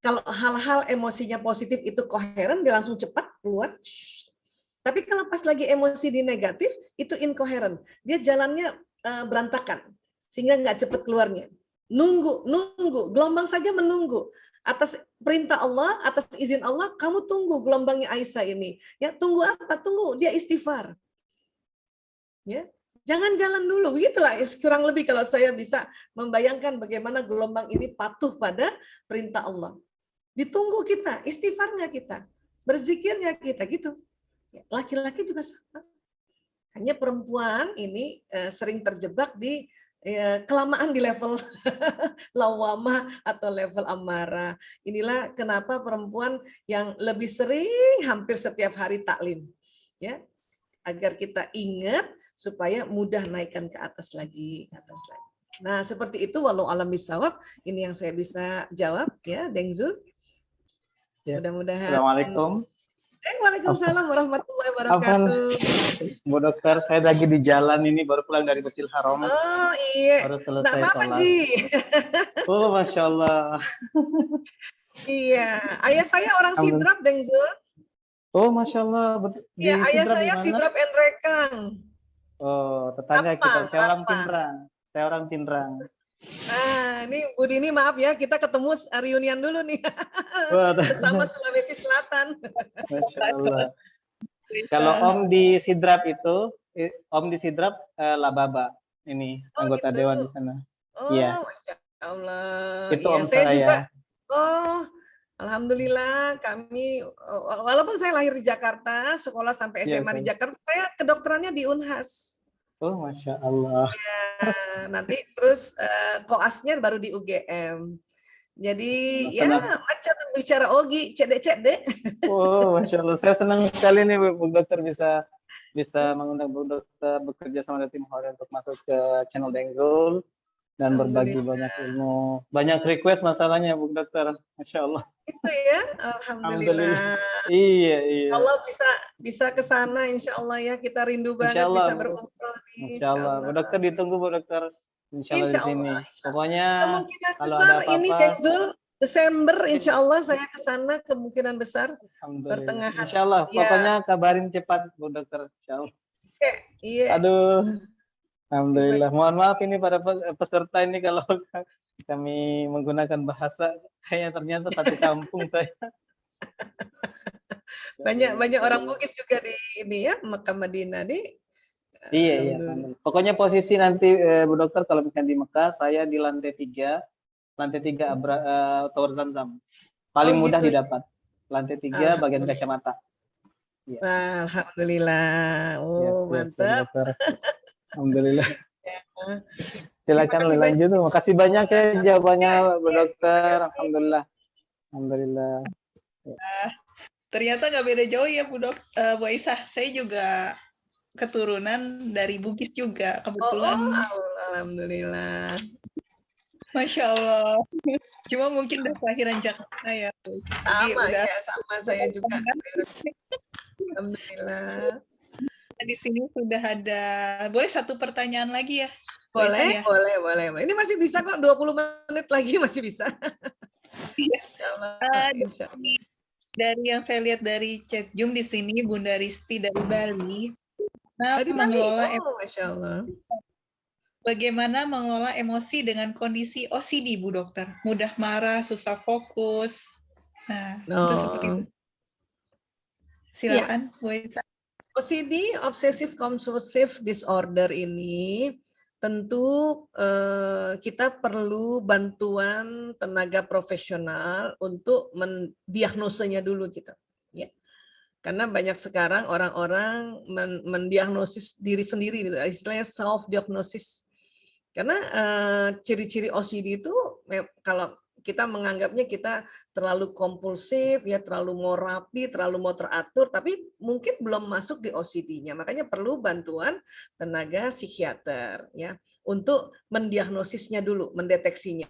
Kalau hal-hal emosinya positif itu koheren, dia langsung cepat keluar. Tapi kalau pas lagi emosi di negatif, itu inkoheren. Dia jalannya berantakan, sehingga nggak cepat keluarnya. Nunggu, gelombang saja menunggu. Atas perintah Allah, atas izin Allah, kamu tunggu gelombangnya Aisyah ini. Ya, tunggu apa? Tunggu dia istighfar. Ya, jangan jalan dulu. Begitulah kurang lebih kalau saya bisa membayangkan bagaimana gelombang ini patuh pada perintah Allah. Ditunggu kita, istighfarnya kita, berzikirnya kita gitu. Laki-laki juga sama. Hanya perempuan ini sering terjebak di kelamaan di level lawamah atau level amarah. Inilah kenapa perempuan yang lebih sering hampir setiap hari taklim. Ya, agar kita ingat supaya mudah naikkan ke atas lagi, Nah, seperti itu walau alam bisawab, ini yang saya bisa jawab ya, Deng Zul. Ya. Mudah-mudahan. Assalamualaikum. Waalaikumsalam warahmatullahi wabarakatuh. Bu Dokter, saya lagi di jalan ini, baru pulang dari Masjidil Haram. Oh iya. Baru selesai Nggak apa-apa, sholat. Ji. Oh, Masya Allah. Iya, ayah saya orang Sidrap, Deng Zul. Oh, Masya Allah. Iya, ayah saya Sidrap and Rekang. Oh, tetangga kita. Saya orang Pinrang. Nah, ini Bu Dini maaf ya, kita ketemu reunian dulu nih. Bersama Sulawesi Selatan. Masya Allah. Kalau Om di Sidrap itu, Lababa. Ini anggota gitu. dewan di sana. Oh, ya. Masya Allah. Itu ya, Om saya saya. juga. Oh, alhamdulillah kami, walaupun saya lahir di Jakarta, sekolah sampai SMA di Jakarta, saya kedokterannya di Unhas. Oh, Masya Allah. Ya, nanti terus koasnya baru di UGM. Jadi Senang. ya macam bicara Ogi, cedek-cedek. Oh, Masya Allah. Saya senang sekali nih Bu Dokter bisa mengundang Bu Dokter bekerja sama dengan tim Hore untuk masuk ke channel Dengzul dan berbagi banyak ilmu. Banyak request masalahnya Bu Dokter. Masya Allah. Itu ya, alhamdulillah. Iya. Kalau bisa ke sana, insya Allah ya, kita rindu banget Insya Allah, bisa Bu. berkumpul nih. Insya Allah. Bu Dokter ditunggu Bu Dokter. Insya Allah di Insya sini. Allah. Pokoknya Kemungkinan kalau besar ada ini apa-apa. Dekzul Desember, insya Allah saya ke sana, kemungkinan besar Alhamdulillah. pertengahan. Insya Allah. Ya. Pokoknya kabarin cepat Bu Dokter. Insya Allah. Iya. Aduh. Alhamdulillah. Mohon maaf ini para peserta ini kalau kami menggunakan bahasa kayaknya ternyata satu kampung saya. Banyak orang Bugis juga di ini ya, Mekah Madinah nih. Iya. Pokoknya posisi nanti Bu Dokter kalau misalnya di Mekah, saya di lantai 3 Tower Zamzam. Paling mudah gitu. didapat. Lantai 3 bagian kacamata. Ya. Alhamdulillah. Oh, ya, mantap. Alhamdulillah. Ya. Silakan lanjut. Makasih banyak ya jawabannya Bu Dokter. Alhamdulillah. Ternyata nggak beda jauh ya Bu Aisyah. Saya juga keturunan dari Bugis juga kebetulan. Alhamdulillah. Masya Allah. Cuma mungkin udah kelahiran Jakarta ya. Sama saya juga. Alhamdulillah. Di sini sudah ada. Boleh satu pertanyaan lagi ya? Boleh. Ini masih bisa kok, 20 menit lagi masih bisa. Insya Allah. Dari yang saya lihat dari chat Zoom di sini, Bunda Risti dari Bali. Dari Bali, Masya Allah. Bagaimana mengelola emosi dengan kondisi OCD, Bu Dokter? Mudah marah, susah fokus. Nah, itu seperti itu. Silakan, Bu Aisyah. OCD, Obsessive Compulsive Disorder ini tentu kita perlu bantuan tenaga profesional untuk mendiagnosenya dulu gitu. Ya. Karena banyak sekarang orang-orang mendiagnosis diri sendiri, gitu. Istilahnya self-diagnosis. Karena ciri-ciri OCD itu kalau kita menganggapnya kita terlalu kompulsif, ya terlalu mau rapi, terlalu mau teratur, tapi mungkin belum masuk di OCD-nya. Makanya perlu bantuan tenaga psikiater ya untuk mendiagnosisnya dulu, mendeteksinya.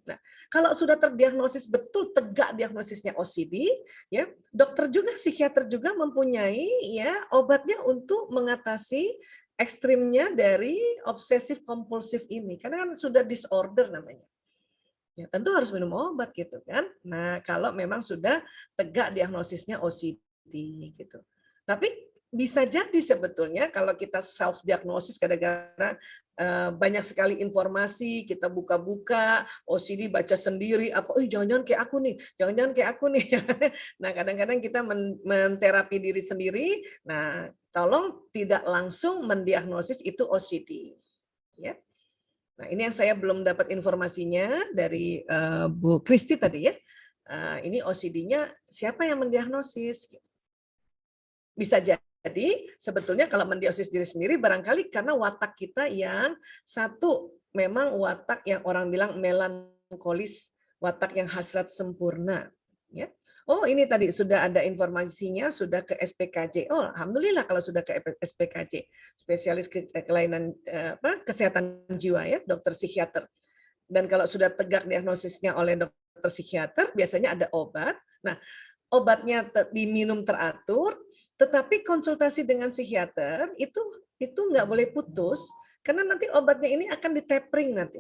Nah, kalau sudah terdiagnosis betul tegak diagnosisnya OCD, ya dokter juga psikiater juga mempunyai ya obatnya untuk mengatasi ekstrimnya dari obsesif kompulsif ini, karena kan sudah disorder namanya. Ya tentu harus minum obat gitu kan. Nah kalau memang sudah tegak diagnosisnya OCD gitu. Tapi bisa jadi sebetulnya kalau kita self diagnosis gara-gara banyak sekali informasi, kita buka-buka OCD, baca sendiri apa, jangan-jangan kayak aku nih, jangan-jangan kayak aku nih. Nah kadang-kadang kita menterapi diri sendiri. Nah tolong tidak langsung mendiagnosis itu OCD, ya. Nah, ini yang saya belum dapat informasinya dari Bu Kristi tadi ya. Ini OCD-nya siapa yang mendiagnosis? Bisa jadi sebetulnya kalau mendiagnosis diri sendiri barangkali karena watak kita yang satu memang watak yang orang bilang melankolis, watak yang hasrat sempurna. Ya. Oh ini tadi sudah ada informasinya, sudah ke SPKJ. Oh alhamdulillah kalau sudah ke SPKJ, spesialis kelainan kesehatan jiwa ya, dokter psikiater. Dan kalau sudah tegak diagnosisnya oleh dokter psikiater, biasanya ada obat. Nah obatnya diminum teratur, tetapi konsultasi dengan psikiater itu nggak boleh putus, karena nanti obatnya ini akan ditapering nanti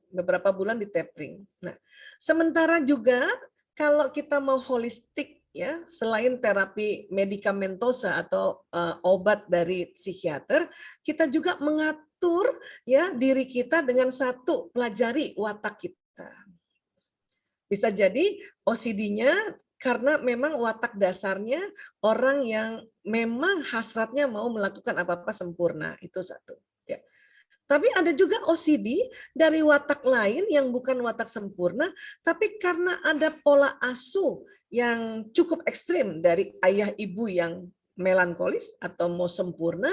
beberapa bulan ditapering. Nah sementara juga kalau kita mau holistik ya, selain terapi medikamentosa atau obat dari psikiater, kita juga mengatur ya diri kita dengan satu, pelajari watak kita. Bisa jadi OCD-nya karena memang watak dasarnya orang yang memang hasratnya mau melakukan apa-apa sempurna, itu satu. Ya. Tapi ada juga OCD dari watak lain yang bukan watak sempurna, tapi karena ada pola asuh yang cukup ekstrim dari ayah ibu yang melankolis atau mau sempurna,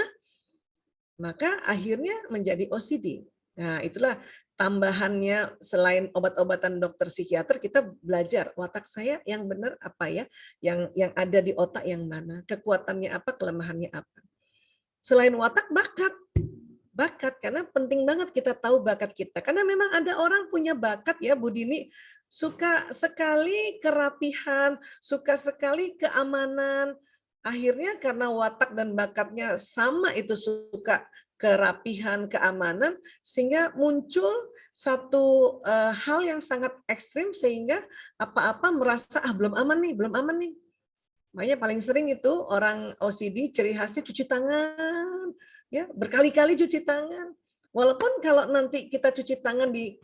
maka akhirnya menjadi OCD. Nah, itulah tambahannya selain obat-obatan dokter psikiater, kita belajar watak saya yang benar apa ya, yang ada di otak yang mana, kekuatannya apa, kelemahannya apa. Selain watak, bakat, karena penting banget kita tahu bakat kita, karena memang ada orang punya bakat ya Bu Dini, suka sekali kerapihan, suka sekali keamanan, akhirnya karena watak dan bakatnya sama, itu suka kerapihan, keamanan, sehingga muncul satu hal yang sangat ekstrim, sehingga apa-apa merasa belum aman nih. Makanya paling sering itu orang OCD ciri khasnya cuci tangan, ya berkali-kali cuci tangan. Walaupun kalau nanti kita cuci tangan di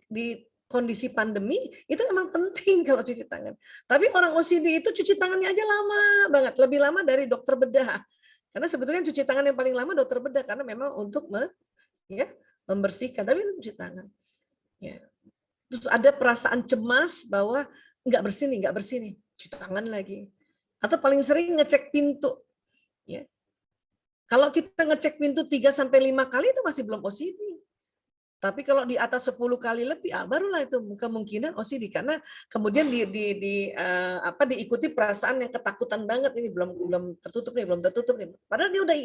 kondisi pandemi, itu memang penting kalau cuci tangan. Tapi orang OCD itu cuci tangannya aja lama banget, lebih lama dari dokter bedah. Karena sebetulnya cuci tangan yang paling lama dokter bedah, karena memang untuk membersihkan, tapi cuci tangan. Ya. Terus ada perasaan cemas bahwa nggak bersih nih, cuci tangan lagi. Atau paling sering ngecek pintu. Ya. Kalau kita ngecek pintu 3-5 kali itu masih belum OCD. Tapi kalau di atas 10 kali lebih, barulah itu kemungkinan OCD, karena kemudian diikuti perasaan yang ketakutan banget, ini belum tertutup nih. Padahal dia udah,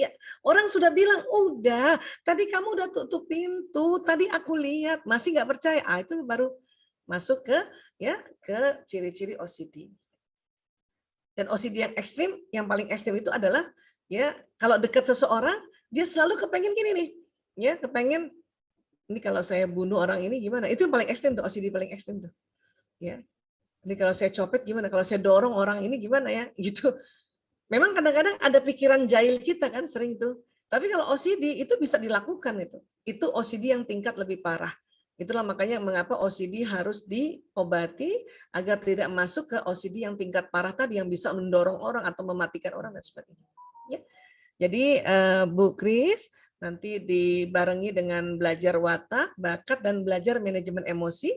orang sudah bilang, udah, tadi kamu udah tutup pintu, tadi aku lihat, masih nggak percaya. Itu baru masuk ke ciri-ciri OCD. Dan OCD yang ekstrim, yang paling ekstrim itu adalah kalau dekat seseorang, dia selalu kepengen gini nih, kepengen, ini kalau saya bunuh orang ini gimana? Itu yang paling ekstrem tuh, OCD paling ekstrem tuh. Ya. Ini kalau saya copet gimana? Kalau saya dorong orang ini gimana ya? Gitu. Memang kadang-kadang ada pikiran jahil kita kan sering itu. Tapi kalau OCD itu bisa dilakukan itu. Itu OCD yang tingkat lebih parah. Itulah makanya mengapa OCD harus diobati agar tidak masuk ke OCD yang tingkat parah tadi, yang bisa mendorong orang atau mematikan orang dan sebagainya. Ya. Jadi Bu Kris, nanti dibarengi dengan belajar watak, bakat, dan belajar manajemen emosi,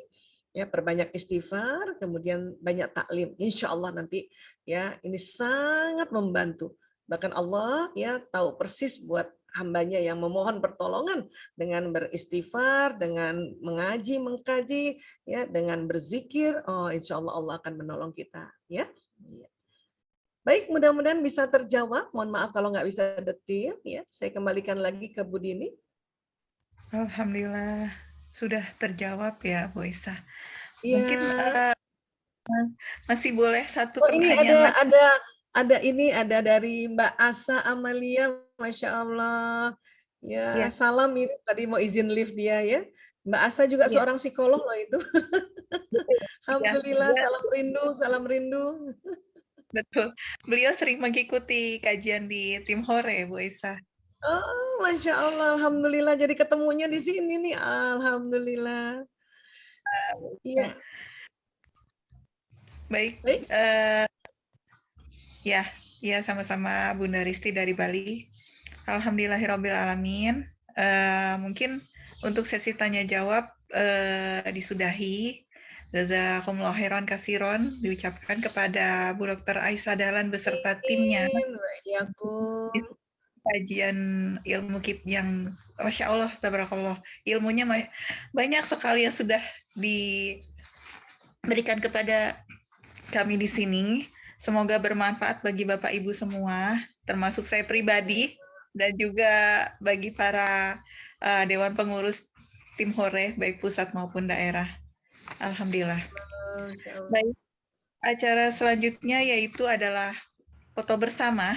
ya, perbanyak istighfar, kemudian banyak taklim. Insya Allah nanti ya ini sangat membantu. Bahkan Allah ya tahu persis buat hambanya yang memohon pertolongan dengan beristighfar, dengan mengaji, mengkaji, ya, dengan berzikir. Insya Allah Allah akan menolong kita. Ya. Baik, mudah-mudahan bisa terjawab. Mohon maaf kalau nggak bisa detail. Ya, saya kembalikan lagi ke Bu Dini. Alhamdulillah sudah terjawab ya Bu Isa. Ya. Mungkin masih boleh satu Ini pertanyaan ada dari Mbak Asa Amalia, Masya Allah. Ya, salam ini tadi mau izin live dia ya. Mbak Asa juga seorang psikolog loh itu. Alhamdulillah, salam rindu. Betul. Beliau sering mengikuti kajian di tim Hore, Bu Isa. Oh, Masya Allah. Alhamdulillah. Jadi ketemunya di sini nih. Alhamdulillah. Iya. Baik. Ya, sama-sama Bunda Risti dari Bali. Alhamdulillahirabbil alamin. Mungkin untuk sesi tanya jawab disudahi. Jazakumullah khairan kasiron diucapkan kepada Bu Dr. Aisyah Dahlan beserta timnya. Kajian ilmu yang Masya Allah, tabarakallah. Ilmunya banyak sekali yang sudah diberikan kepada kami di sini. Semoga bermanfaat bagi Bapak Ibu semua, termasuk saya pribadi, dan juga bagi para Dewan Pengurus tim Hore, baik pusat maupun daerah. Alhamdulillah. Baik, acara selanjutnya yaitu adalah foto bersama.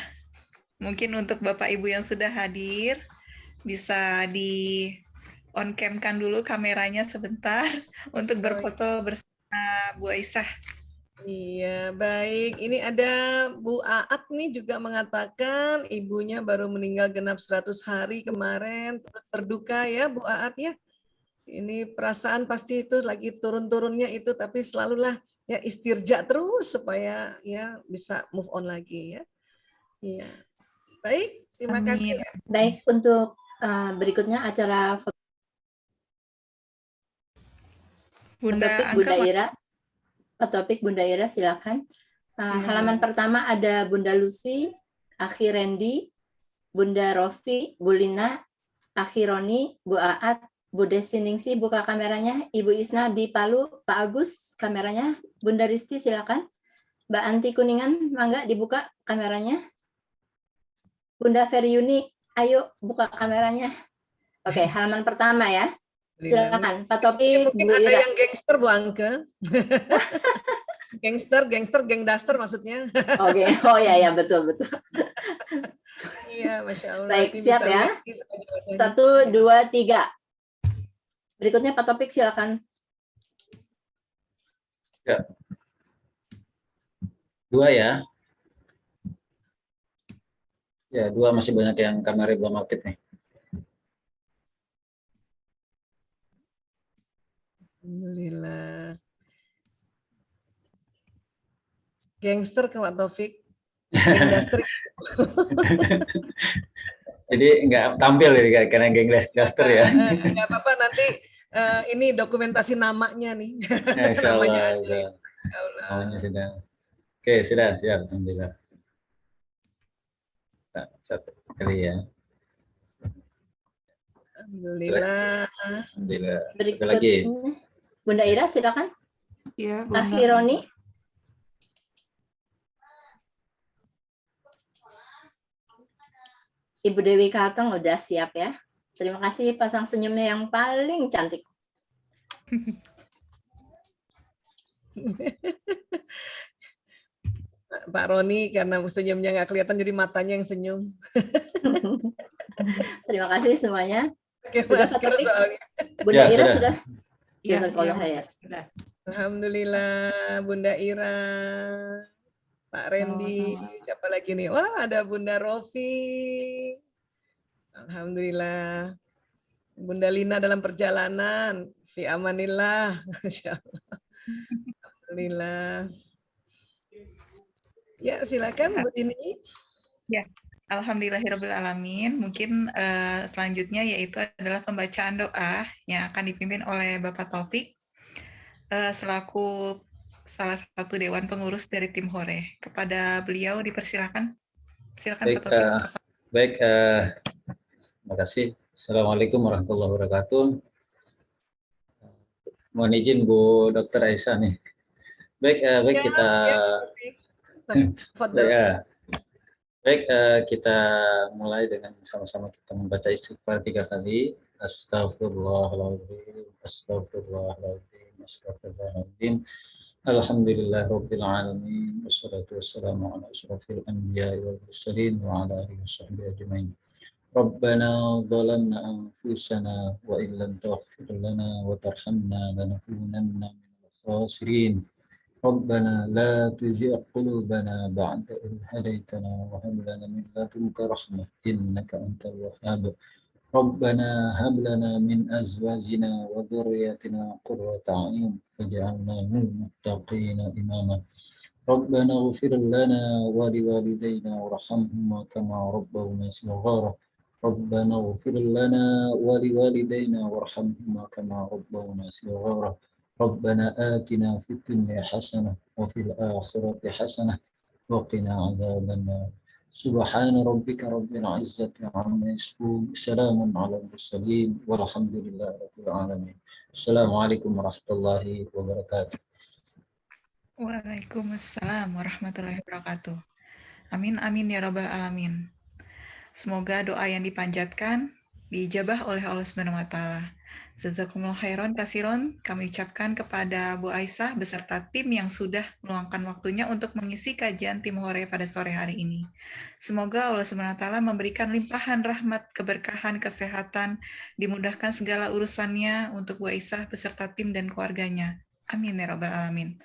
Mungkin untuk Bapak Ibu yang sudah hadir, bisa di on cam-kan dulu kameranya sebentar untuk berfoto bersama Bu Aisyah. Iya, baik. Ini ada Bu Aat nih juga mengatakan ibunya baru meninggal genap 100 hari kemarin. Berduka ya Bu Aat ya. Ini perasaan pasti itu lagi turun-turunnya itu, tapi selalulah ya istirja terus supaya ya bisa move on lagi ya. Iya. Baik, terima kasih. Baik, untuk berikutnya acara topik Bunda Ira silakan. Halaman pertama ada Bunda Lucy, Akhi Randy, Bunda Rofi, Bu Lina, Akhi Roni, Bu Aat, Bude Siningsi buka kameranya, Ibu Isna di Palu, Pak Agus kameranya, Bunda Risti silakan. Mbak Anti Kuningan, mangga dibuka kameranya. Bunda Feryuni, ayo buka kameranya. Oke, halaman pertama ya. Silakan, Pak Topik, Mungkin Bu ada Ira. yang gangster, Bu Angke. gangster, geng daster maksudnya. Oke, oh ya betul. Iya, Masya Allah. Baik, Nanti siap bisa ya. lihat 1, 2, 3. Berikutnya Pak Topik silakan. Ya. 2 ya. Ya, 2 masih banyak yang kamera belum aktif nih. Alhamdulillah. Gangster ke Pak Taufik. Gangster. Jadi nggak tampil ya, karena geng daster ya. Nggak apa-apa, nanti ini dokumentasi namanya nih. Ya, insya Namanya Allah, aja. namanya sudah. Oke, sudah siap. Alhamdulillah. Nah, 1 kali ya. Alhamdulillah. Alhamdulillah. 1 Berikutnya lagi. Bunda Ira silakan. Iya, Akhironi. Ibu Dewi Kartong udah siap ya. Terima kasih, pasang senyumnya yang paling cantik. Pak Roni karena senyumnya nggak kelihatan jadi matanya yang senyum. Terima kasih semuanya. Pakai Sudah masker Pak Topik? soalnya. Bunda Ya, Ira sudah. sudah? Iya, Jazakallah khair. Alhamdulillah, Bunda Ira, Pak Randy, siapa lagi nih? Wah, ada Bunda Rofi. Alhamdulillah. Bunda Lina dalam perjalanan. Fi amanillah. Insyaallah. Alhamdulillah. Ya, silakan Bu Dini. Ya, alhamdulillahirabbil alamin. Mungkin selanjutnya yaitu adalah pembacaan doa yang akan dipimpin oleh Bapak Taufik selaku salah satu dewan pengurus dari tim Hore. Kepada beliau dipersilakan. Silakan Baik, Pak Taufik. baik, terima kasih. Assalamualaikum warahmatullahi wabarakatuh. Mohon izin Bu Dr. Aisyah nih. Baik, baik Ya, kita. Tafadhol. Ya. Baik, kita mulai dengan sama-sama kita membaca istighfar 3 kali. Astagfirullahaladzim, astagfirullahaladzim, astagfirullahaladzim. Alhamdulillahirabbil alamin. Wassalatu wassalamu ala asyrofil anbiya'i wal mursalin wa ala alihi washabbihi ajmain. Rabbana zalamna anfusana wa in lam taghfir lana wa tarhamna lanakunanna minal khasirin. ربنا لا تزغ قلوبنا بعد إذ هديتنا وهب لنا من لدنك رحمة إنك أنت الوهاب ربنا هب لنا من أزواجنا وذرياتنا قرة أعين واجعلنا للمتقين إماما ربنا اغفر لنا ولوالدينا وارحمهما كما ربونا صغارا ربنا اغفر لنا ولوالدينا وارحمهما كما ربونا صغارا ربنا آتنا في الدنيا حسنة وفي الآخرة حسنة وقنا عذاب النار سبحان ربك رب العزة عما يصفون سلام على المرسلين والحمد لله رب العالمين السلام عليكم ورحمة الله وبركاته. Waalaikumsalam warahmatullahi wabarakatuh. Amin amin ya rabbal alamin. Semoga doa yang dipanjatkan diijabah oleh Allah Subhanahu wa taala. Jazakumullah khairan kasiron kami ucapkan kepada Bu Aisyah beserta tim yang sudah meluangkan waktunya untuk mengisi kajian tim Hore pada sore hari ini. Semoga Allah Subhanahu wa taala memberikan limpahan rahmat, keberkahan, kesehatan, dimudahkan segala urusannya untuk Bu Aisyah beserta tim dan keluarganya. Amin ya rabbal alamin.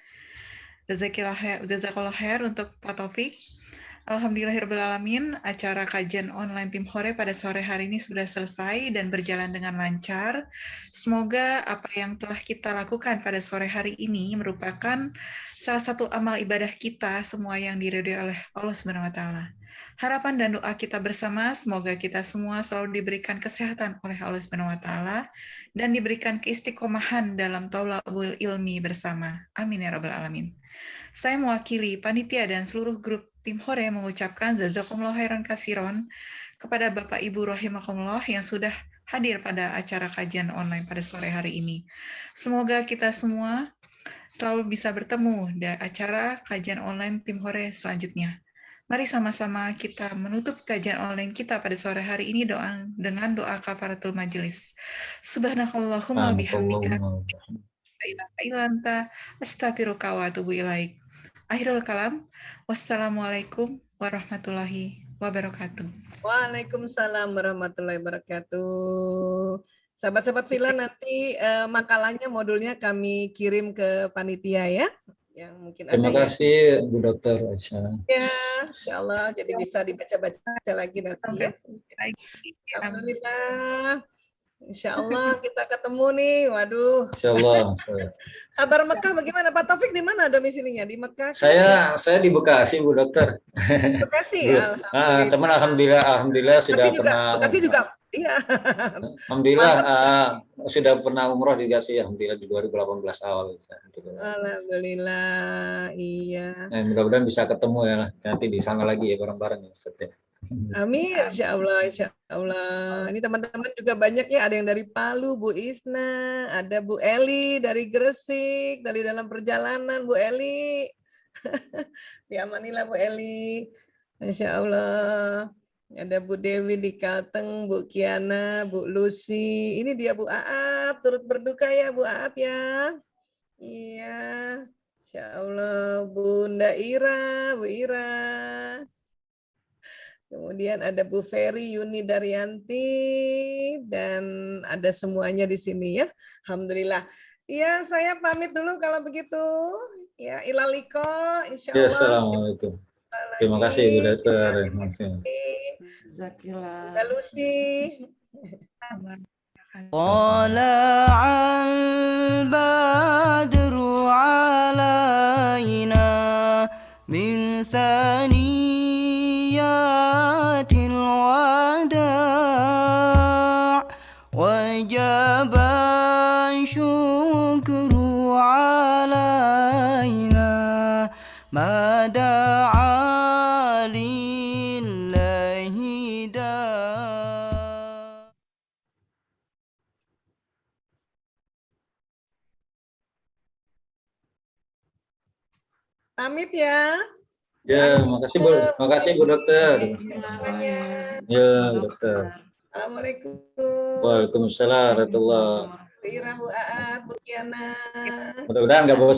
Jazakallah khair untuk Pak Taufik. Alhamdulillahirrahmanirrahim, acara kajian online tim Hore pada sore hari ini sudah selesai dan berjalan dengan lancar. Semoga apa yang telah kita lakukan pada sore hari ini merupakan salah satu amal ibadah kita semua yang diridhoi oleh Allah Subhanahu wa taala. Harapan dan doa kita bersama semoga kita semua selalu diberikan kesehatan oleh Allah Subhanahu wa taala dan diberikan keistiqomahan dalam thalabul ilmi bersama. Amin ya rabbal alamin. Saya mewakili panitia dan seluruh grup tim Hore mengucapkan jazakumullah khairan kasiron kepada Bapak Ibu rahimakumullah yang sudah hadir pada acara kajian online pada sore hari ini. Semoga kita semua selalu bisa bertemu di acara kajian online Tim Hore selanjutnya. Mari sama-sama kita menutup kajian online kita pada sore hari ini dengan doa kafaratul majelis. Subhanakallahumma bihamdika ilanta astaghfiruka wa atubu ilaik. Akhirul kalam. Wassalamualaikum warahmatullahi wabarakatuh. Waalaikumsalam warahmatullahi wabarakatuh. Sahabat-sahabat Villa, nanti makalahnya, modulnya kami kirim ke panitia ya. Yang mungkin Terima ada kasih Bu Dokter Aisyah. ya, insya Allah. Jadi bisa dibaca-baca lagi nanti ya. Alhamdulillah. Insya Allah kita ketemu nih. Waduh. Insya Allah. Kabar Mekah bagaimana? Pak Taufik di mana domisilinya? Di Mekah? Saya di Bekasi, Bu Dokter. Bekasi. Teman alhamdulillah sudah pernah. Bekasi juga. Iya. Alhamdulillah sudah pernah umroh di Bekasi, alhamdulillah di 2018 awal. Alhamdulillah. Iya. Mudah-mudahan bisa ketemu ya nanti di sana lagi ya bareng-bareng ya. Amin, insya Allah, insya Allah. Ini teman-teman juga banyak ya, ada yang dari Palu, Bu Isna, ada Bu Eli dari Gresik, dari dalam perjalanan Bu Eli. Diamanilah Bu Eli, insya Allah. Ada Bu Dewi di Kalteng, Bu Kiana, Bu Lucy. Ini dia Bu Aat, turut berduka ya Bu Aat ya. Iya, insya Allah. Bunda Ira, Bu Ira. Kemudian ada Bu Ferry Yuni Daryanti dan ada semuanya di sini ya. Alhamdulillah. Ya, saya pamit dulu kalau begitu. Ya, ilaliko insyaallah. Ya, assalamualaikum. Terima kasih Bu Dokter. Zakillah. Mbak Lucy. طلع البدر علينا من ثنيات الوداع وجب الشكر علينا ما دعا لله داع. Pamit ya. Ya, makasih Bu Dokter. Ya, Bu Dokter. Assalamualaikum. Waalaikumsalam warahmatullahi wabarakatuh. Bu Ira, Bu Aat, Bu Kiana. Mudah-mudahan nggak bosan.